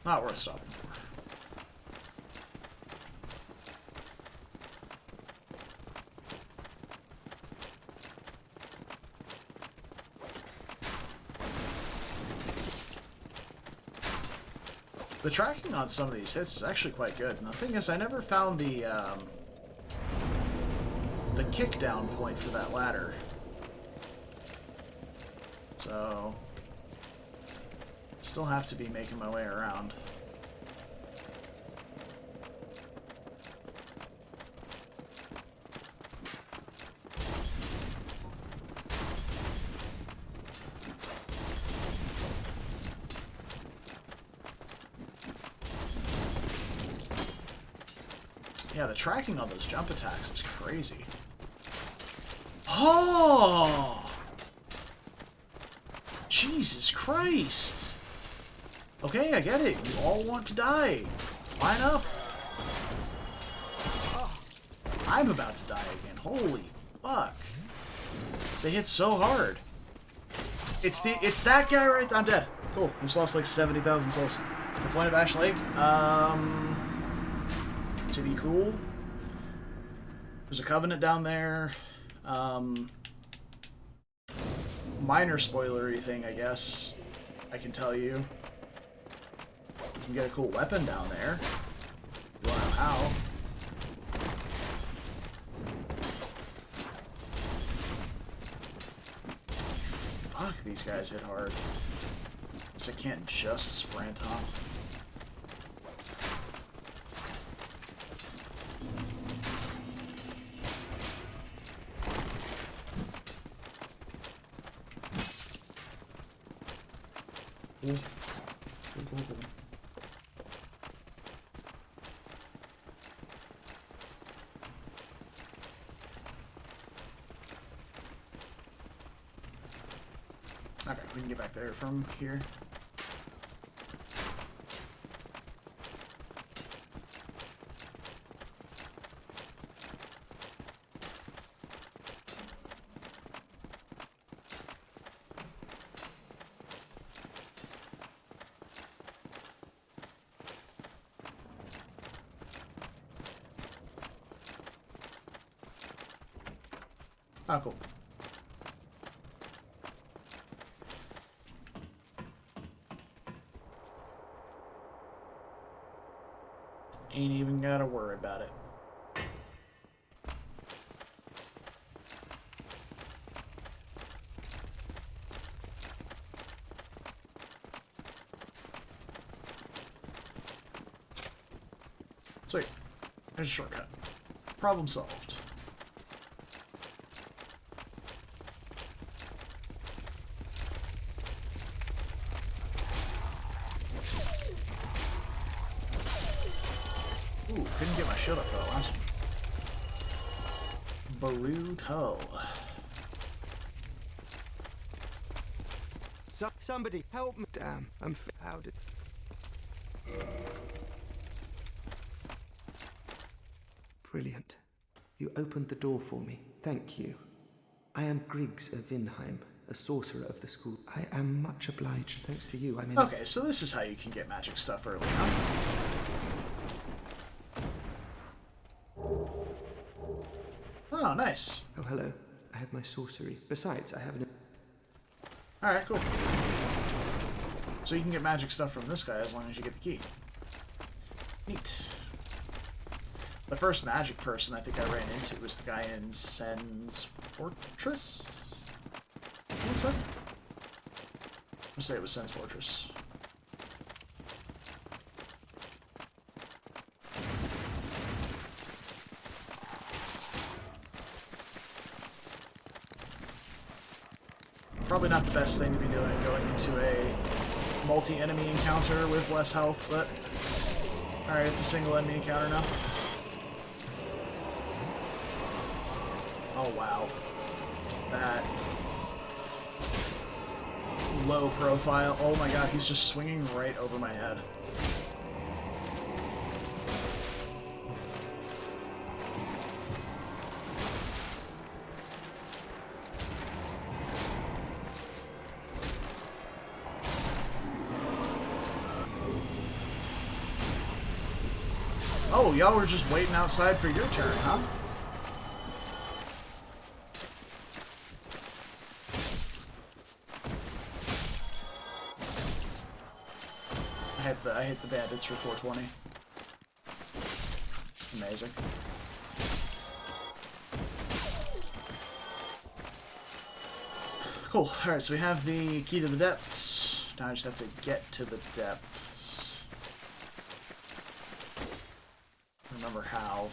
Not worth stopping for. The tracking on some of these hits is actually quite good. And the thing is, I never found the kick down point for that ladder. So... still have to be making my way around. Yeah, the tracking on those jump attacks is crazy. Oh! Jesus Christ! Okay, I get it. You all want to die. Line up. I'm about to die again. Holy fuck. They hit so hard. It's that guy right there. I'm dead. Cool. We just lost like 70,000 souls. The point of Ash Lake? To be cool. There's a covenant down there. Minor spoilery thing, I guess. I can tell you. You can get a cool weapon down there. You wanna know how. Fuck, these guys hit hard. Guess I can't just sprint, huh? Cool. Cool. Okay, we can get back there from here. Oh, cool. Ain't even gotta worry about it. Sweet. There's a shortcut. Problem solved. Ooh, couldn't get my shield up for that last one. Brutal. Somebody help me. Damn, I'm out. Brilliant. You opened the door for me. Thank you. I am Griggs of Vinheim, a sorcerer of the school. I am much obliged. Thanks to you, Okay, so this is how you can get magic stuff early on. Oh, nice. Oh, hello. I have my sorcery. Besides, I have an... Alright, cool. So you can get magic stuff from this guy as long as you get the key. Neat. The first magic person I think I ran into was the guy in Sen's Fortress? What was that? I'm gonna say it was Sen's Fortress. Probably not the best thing to be doing, going into a multi-enemy encounter with less health, but... Alright, it's a single enemy encounter now. Oh, wow. That... low profile. Oh my god, he's just swinging right over my head. Oh, y'all were just waiting outside for your turn, huh? I hit the bandits for 420. Amazing. Cool. Alright, so we have the key to the depths. Now I just have to get to the depths. Remember how.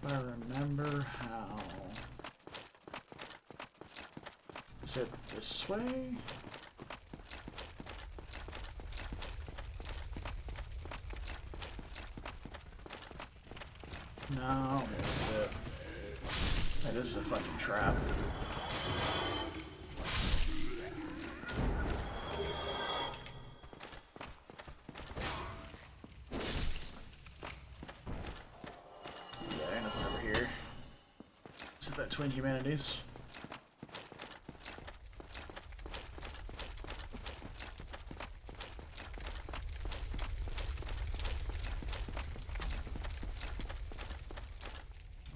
If I remember how. Is it this way? No, it's it. Hey, this is a fucking trap. Yeah, nothing over here. Is it that Twin Humanities?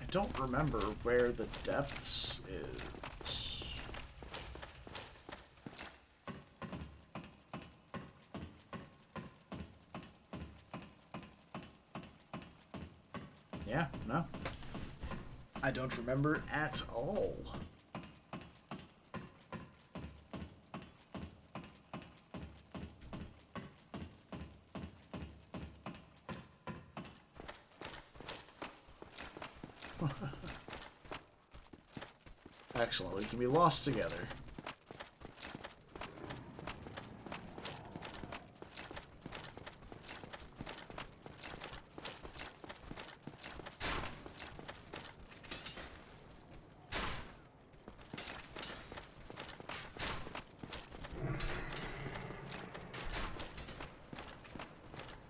I don't remember where the depths is. Yeah, no. I don't remember at all. Excellent, we can be lost together.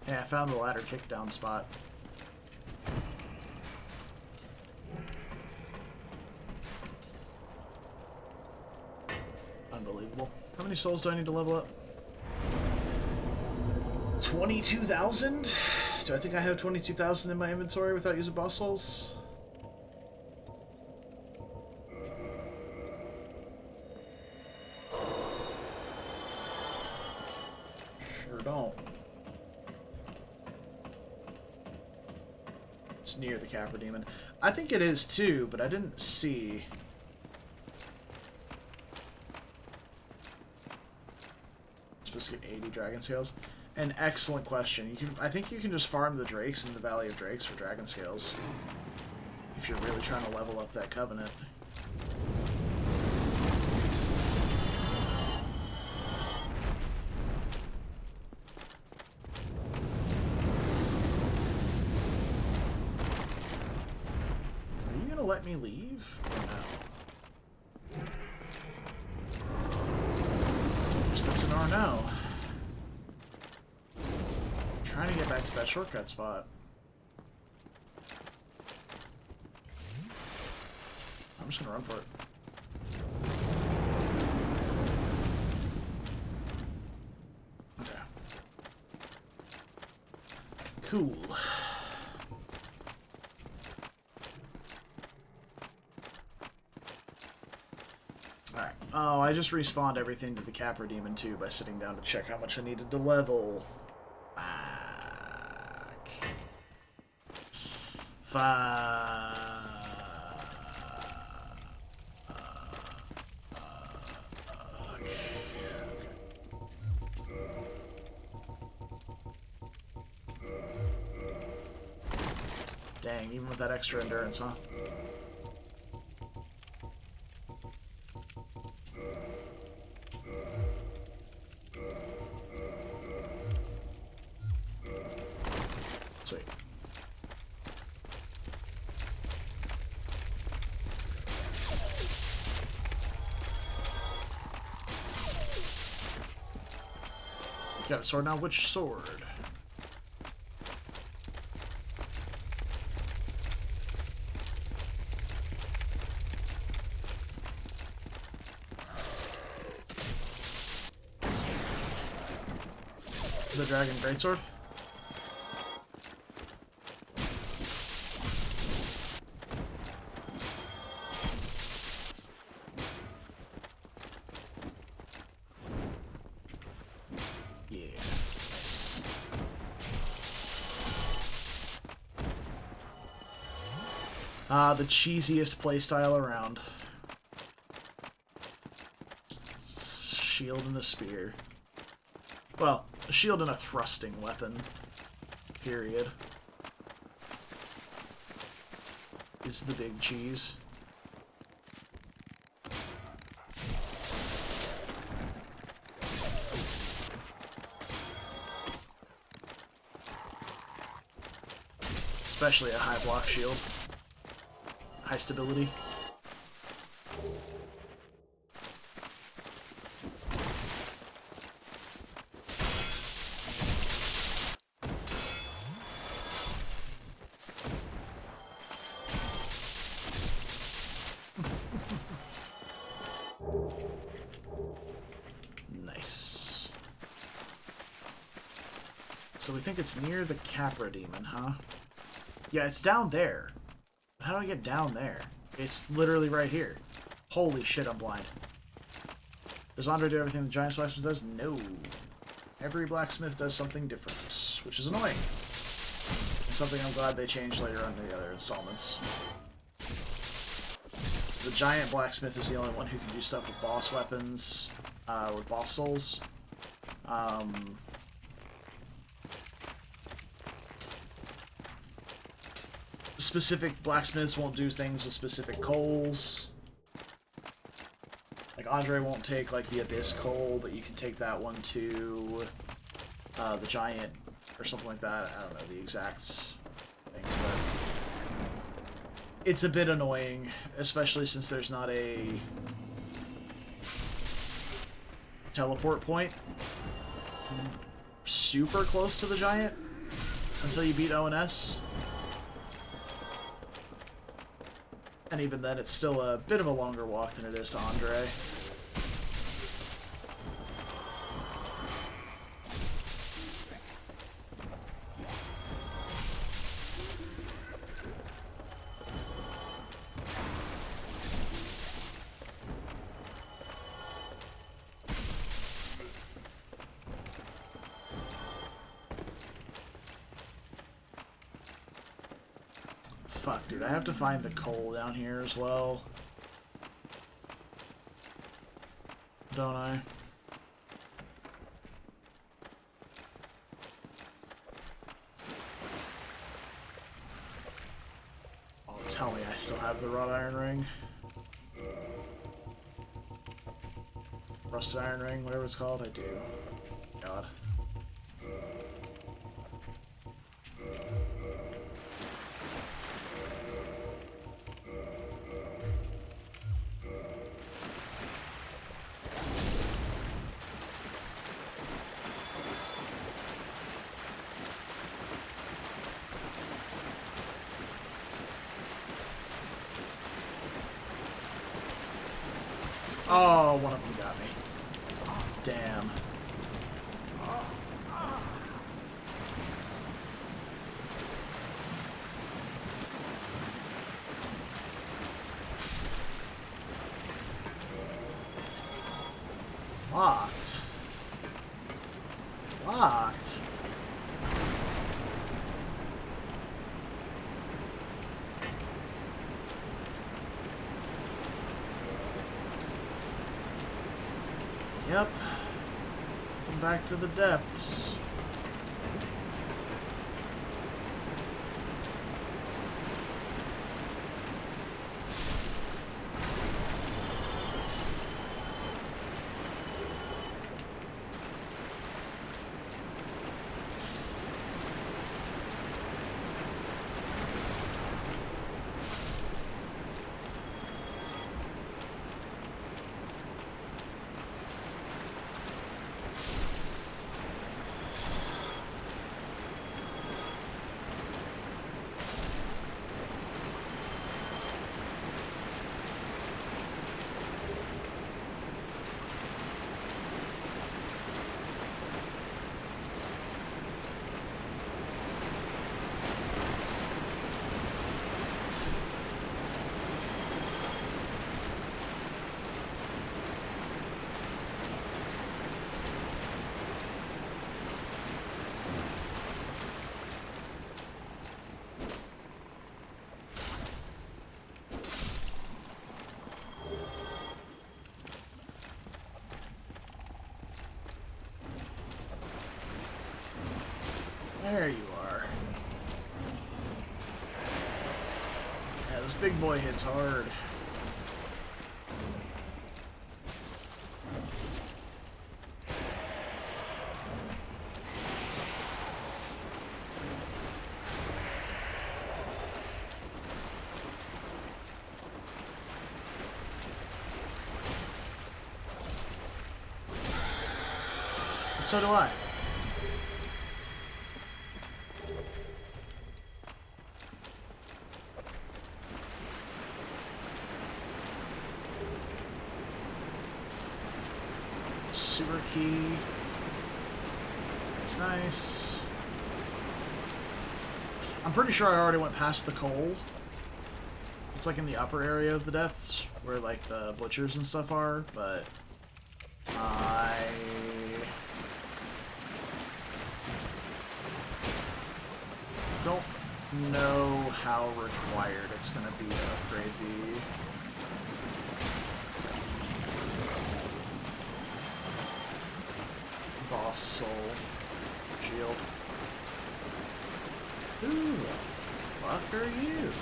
Yeah, I found the ladder kickdown spot. Unbelievable. How many souls do I need to level up? 22,000? Do I think I have 22,000 in my inventory without using boss souls? Sure don't. It's near the Capra Demon. I think it is too, but I didn't see. Supposed to get 80 dragon scales. An excellent question. I think you can just farm the drakes in the Valley of Drakes for dragon scales. If you're really trying to level up that covenant. Are you gonna let me leave? Or no? I guess that's an R no. Trying to get back to that shortcut spot. I'm just gonna run for it. Okay. Cool. Alright. Oh, I just respawned everything to the Capra Demon too by sitting down to check how much I needed to level. Dang, even with that extra endurance, huh? Sweet. Got a sword now. Which sword? The Dragon Greatsword? The cheesiest playstyle around. Shield and a spear. Well, a shield and a thrusting weapon. Period. is the big cheese. Especially a high block shield. High stability. Nice. So we think it's near the Capra Demon, huh? Yeah, it's down there. How do I get down there? It's literally right here. Holy shit, I'm blind. Does Andre do everything the giant blacksmith does? No. Every blacksmith does something different, which is annoying. And something I'm glad they changed later on in the other installments. So the giant blacksmith is the only one who can do stuff with boss weapons, with boss souls. Specific blacksmiths won't do things with specific coals. Like, Andre won't take, like, the Abyss coal, but you can take that one to the Giant, or something like that. I don't know the exact things, but it's a bit annoying, especially since there's not a teleport point super close to the Giant until you beat ONS. And even then, it's still a bit of a longer walk than it is to Andre. Fuck, dude, I have to find the coal down here as well. Don't I? Oh, tell me I still have the wrought iron ring. Rusted iron ring, whatever it's called, I do. God. Oh, one of them got me. Damn. Locked. It's locked. Yep. Come back to the depths. There you are. Yeah, this big boy hits hard. So do I. Sewer key. That's nice. I'm pretty sure I already went past the coal. It's like in the upper area of the depths, where like the butchers and stuff are, but I don't know how required it's going to be to upgrade the boss soul shield. Who the fuck are you?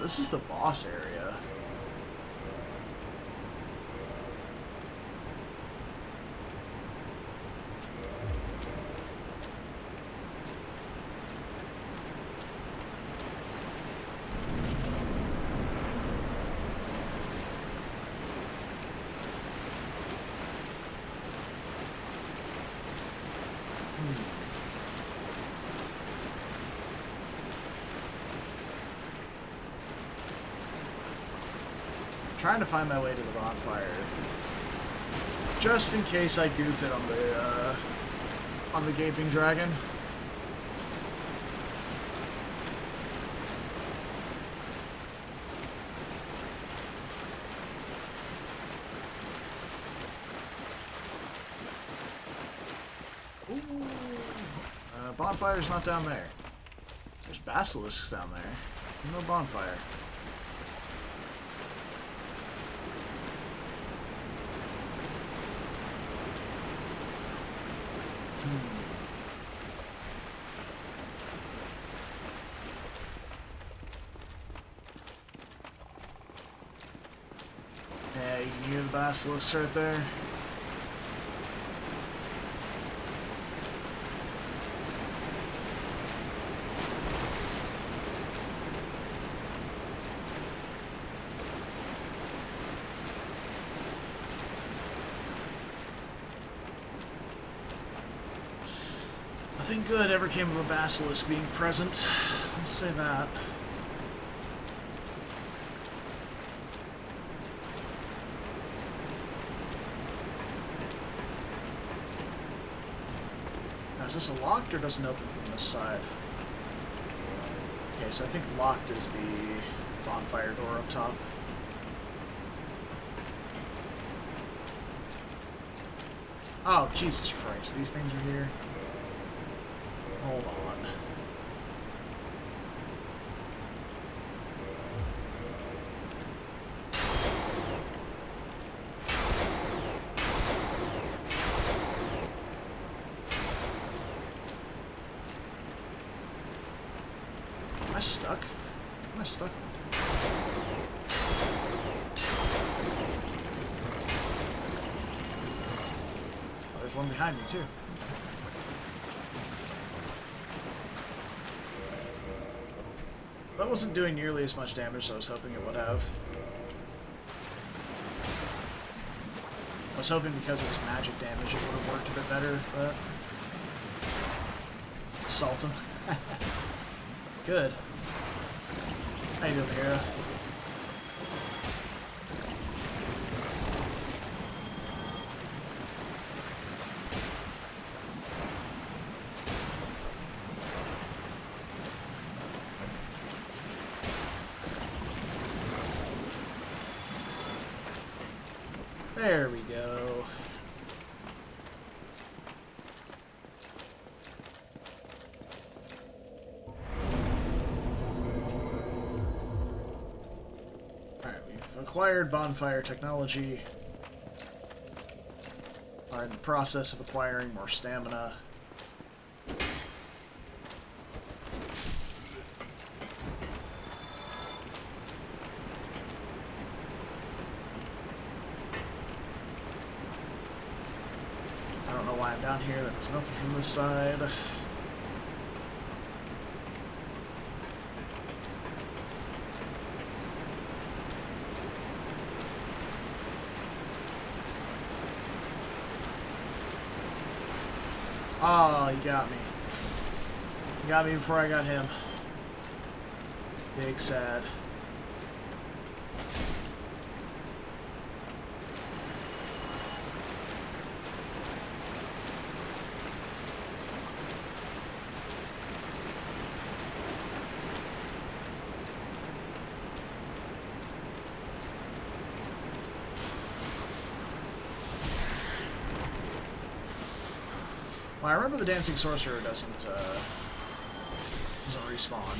This is the boss area. Trying to find my way to the bonfire, just in case I goof it on the gaping dragon. Ooh. Bonfire's not down there. There's basilisks down there. No bonfire. Yeah, you can hear the basilisk right there. Nothing good ever came of a basilisk being present. I'll say that. Now, is this a locked or doesn't open from this side? Okay, so I think locked is the bonfire door up top. Oh, Jesus Christ, these things are here. Hold on. Am I stuck? Am I stuck? Oh, there's one behind me too. That wasn't doing nearly as much damage as I was hoping it would have. I was hoping because it was magic damage it would have worked a bit better, but... Assault him. Good. How you doing, hero? There we go. acquired bonfire technology. Are in the process of acquiring more stamina. I don't know why I'm down here. That doesn't open from this side. Oh, he got me. He got me before I got him. Big sad. Well, I remember the Dancing Sorcerer doesn't respawn.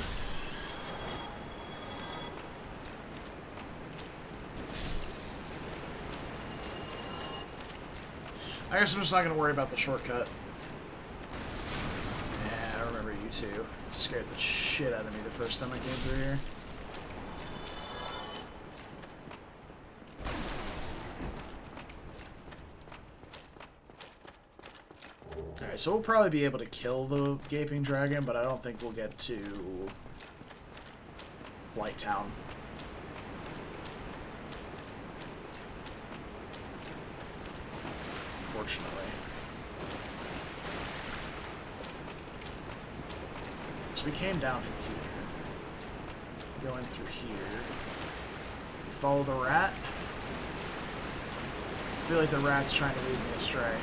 I guess I'm just not going to worry about the shortcut. Yeah, I remember you two. Scared the shit out of me the first time I came through here. Alright, so we'll probably be able to kill the Gaping Dragon, but I don't think we'll get to White Town. Unfortunately. So we came down from here. Going through here. We follow the rat. I feel like the rat's trying to lead me astray.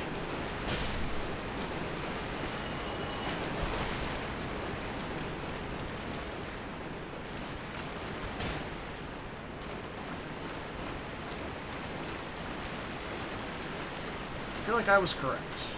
I feel like I was correct.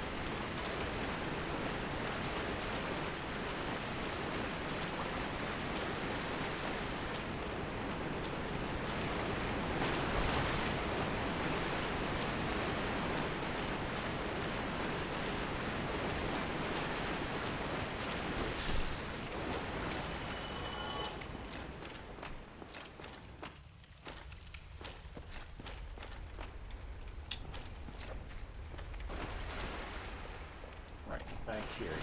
Back here again.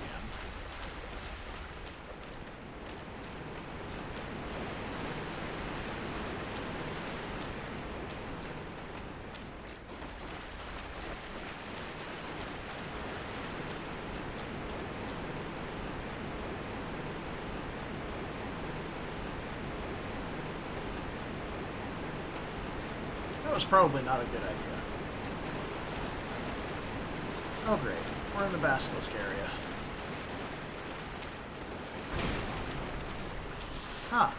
That was probably not a good idea. Oh great. We're in the Basilisk area. Huh.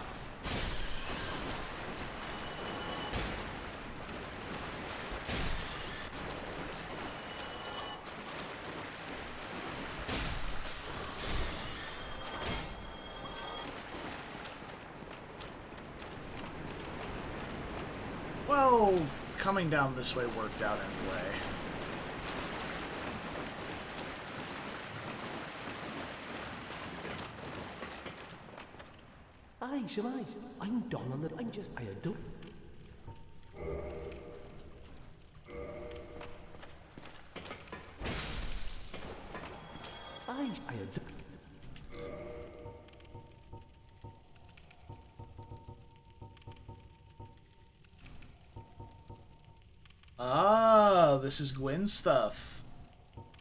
Well, coming down this way worked out anyway. Aye, Shemai. I'm done on it. I'm just... I do. Aye, I do. Ah, this is Gwyn's stuff.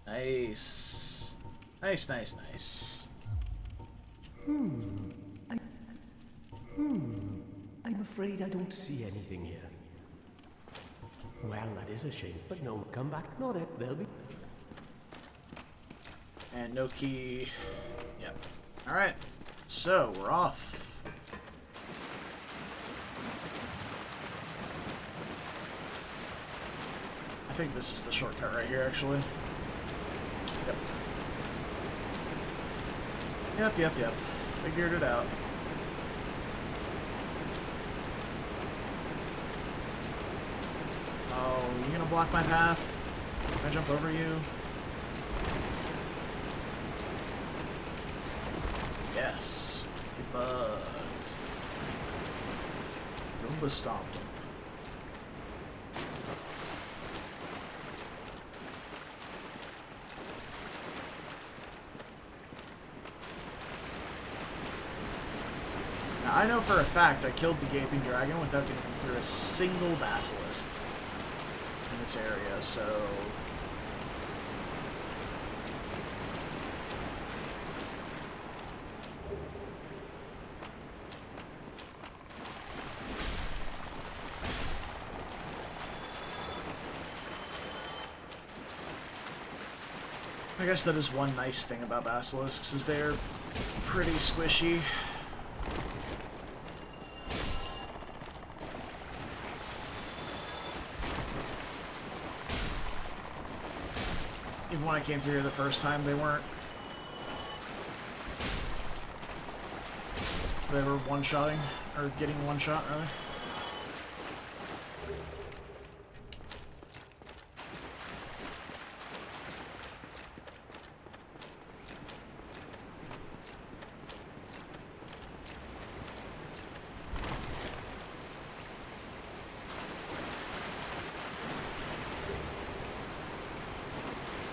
Nice. Nice, nice, nice. I'm afraid I don't see anything here. Well, that is a shame, but no, come back. Not it. They'll be... And no key. Yep. Alright. So, we're off. I think this is the shortcut right here, actually. Yep. Yep. Figured it out. you gonna block my path? Can I jump over you? Yes. Get bugged. Goomba stomped him. Now, I know for a fact I killed the Gaping Dragon without getting through a single basilisk in this area, so... I guess that is one nice thing about basilisks, is they're pretty squishy. Even when I came through here the first time, they weren't. They were one-shotting, or getting one shot, rather.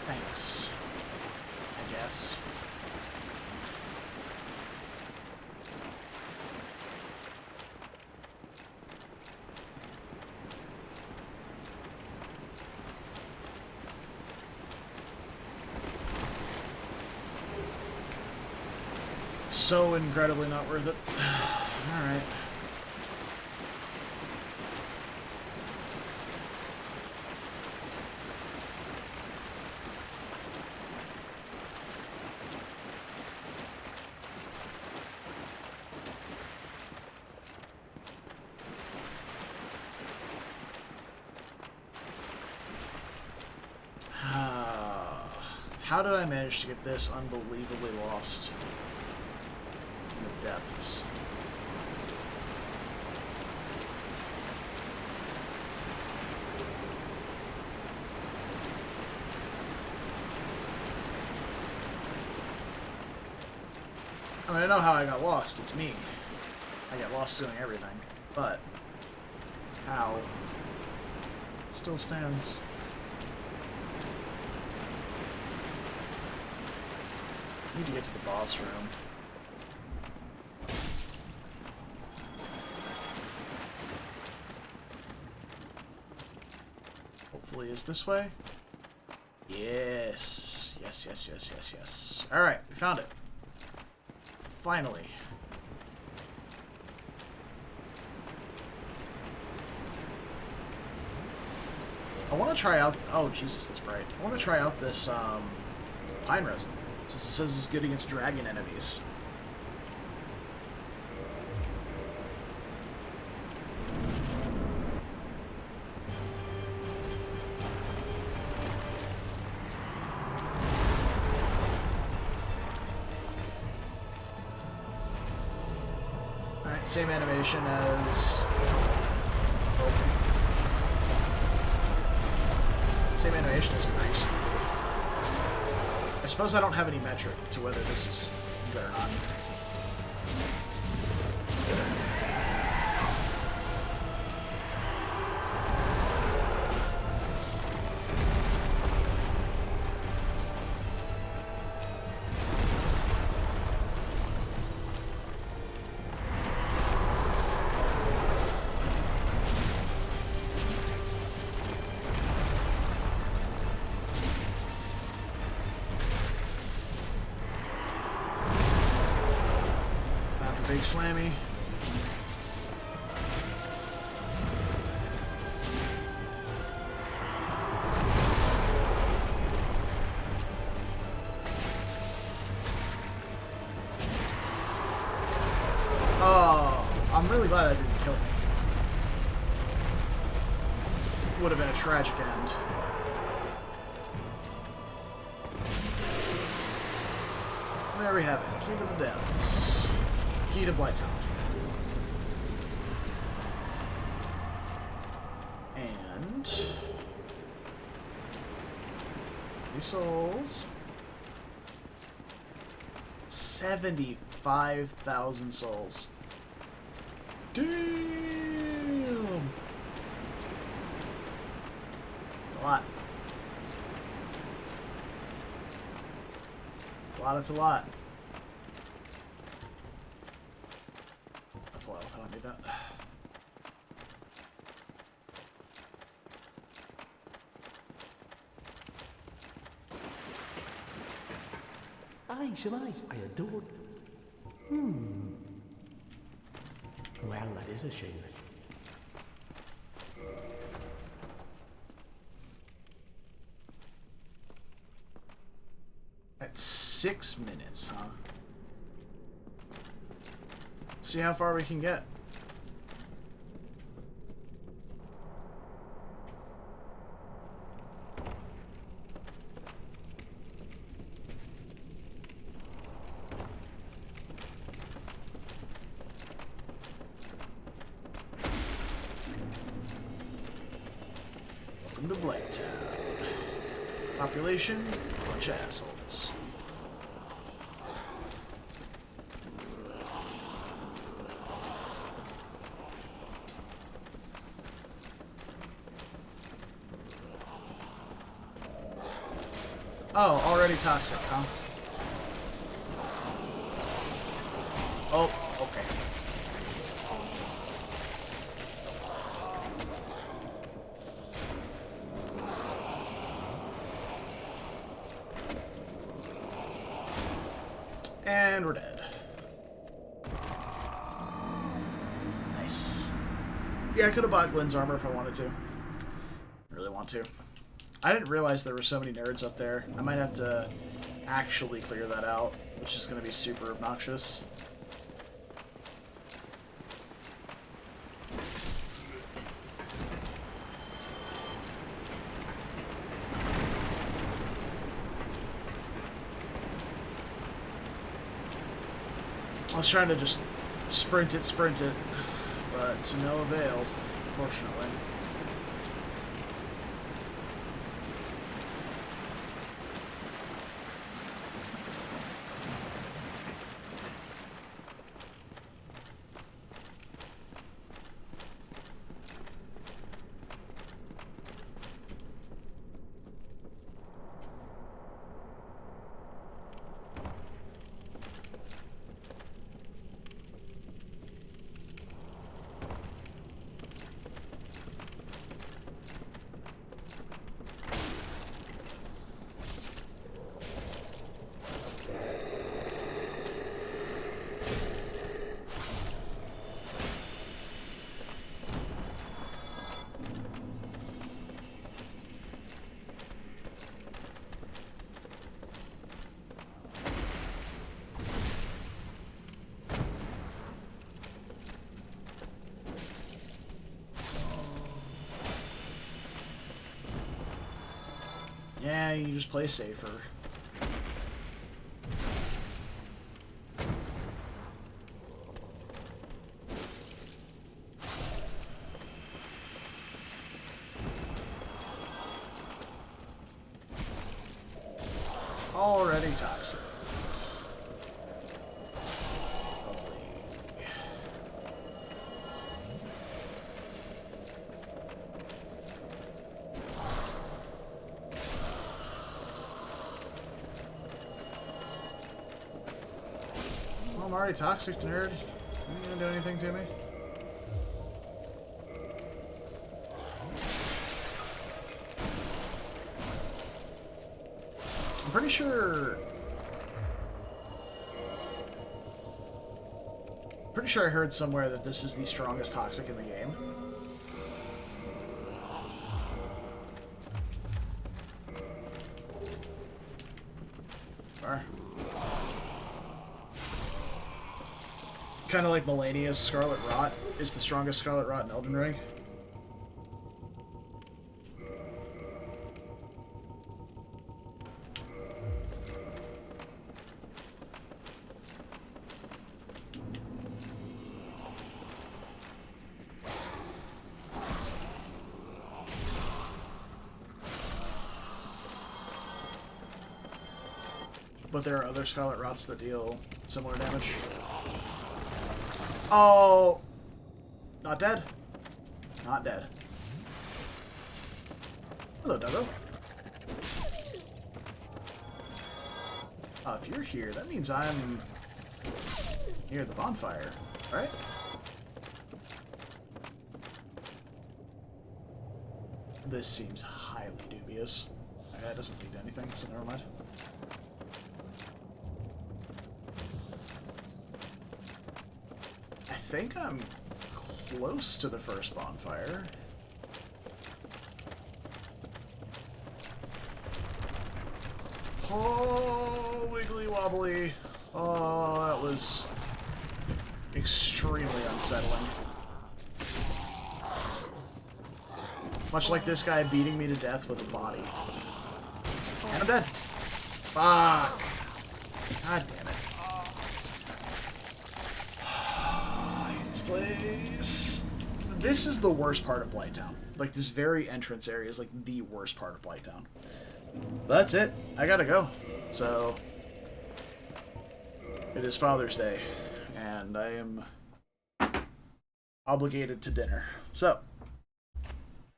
Thanks, I guess. So incredibly not worth it. Alright. How did I manage to get this unbelievably lost in the depths? I mean, I know how I got lost. It's me. I get lost doing everything. But how still stands. Need to get to the boss room. Hopefully it's this way. Yes. Yes, yes, yes, yes, yes. Alright, we found it. Finally. I want to try out... Oh, Jesus, that's bright. I want to try out this, pine resin. Since it says it's good against dragon enemies. Alright, same animation as... Same animation as Grease. I suppose I don't have any metric to whether this is good or not. Big slammy. Oh, I'm really glad that didn't kill me. Would have been a tragic end. There we have it. Key to the depths. Key to Blighttown. And 70 souls. 75,000 souls. Damn! It's a lot. It's a lot. Full health, I don't need that. Aye, Shemai, I adored. Well, that is a shame. That's 6 minutes, huh? Let's see how far we can get. Welcome to Blighttown. Population, bunch of assholes. Oh, already toxic, huh? Oh, okay. And we're dead. Nice. Yeah, I could have bought Glynn's armor if I wanted to. I really want to. I didn't realize there were so many nerds up there. I might have to actually clear that out, which is going to be super obnoxious. I was trying to just sprint it, but to no avail, unfortunately. Yeah, you just play safer. Already toxic. I'm already toxic, nerd. You ain't gonna do anything to me? I'm pretty sure... I heard somewhere that this is the strongest toxic in the game. Kind of like Melania's Scarlet Rot is the strongest Scarlet Rot in Elden Ring. but there are other Scarlet Rots that deal similar damage. Oh! Not dead. Not dead. Hello, Doggo. If you're here, that means I'm near the bonfire, right? This seems highly dubious. That doesn't lead to anything, so never mind. I think I'm close to the first bonfire. Oh, wiggly wobbly. Oh, that was extremely unsettling. Much like this guy beating me to death with a body. And I'm dead. Fuck. God damn it. I hate this place. This is the worst part of Blighttown. Like, this very entrance area is like the worst part of Blighttown. But that's it. I gotta go. So, it is Father's Day, and I am obligated to dinner. So,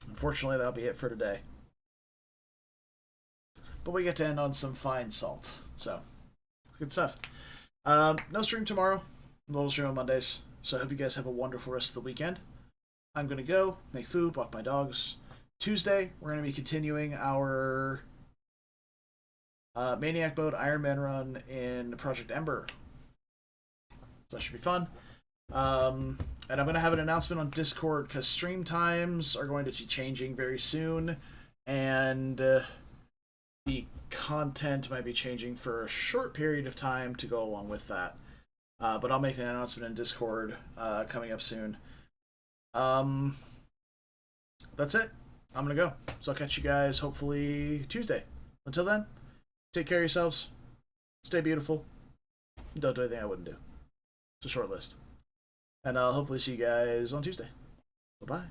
unfortunately, that'll be it for today. But we get to end on some fine salt. So, good stuff. No stream tomorrow. No stream on Mondays. So I hope you guys have a wonderful rest of the weekend. I'm going to go, make food, walk my dogs. Tuesday, we're going to be continuing our Maniac Mode Iron Man run in Project Ember. So that should be fun. And I'm going to have an announcement on Discord because stream times are going to be changing very soon. And the content might be changing for a short period of time to go along with that. But I'll make an announcement in Discord coming up soon. That's it. I'm going to go. So I'll catch you guys hopefully Tuesday. Until then, take care of yourselves. Stay beautiful. Don't do anything I wouldn't do. It's a short list. And I'll hopefully see you guys on Tuesday. Bye-bye.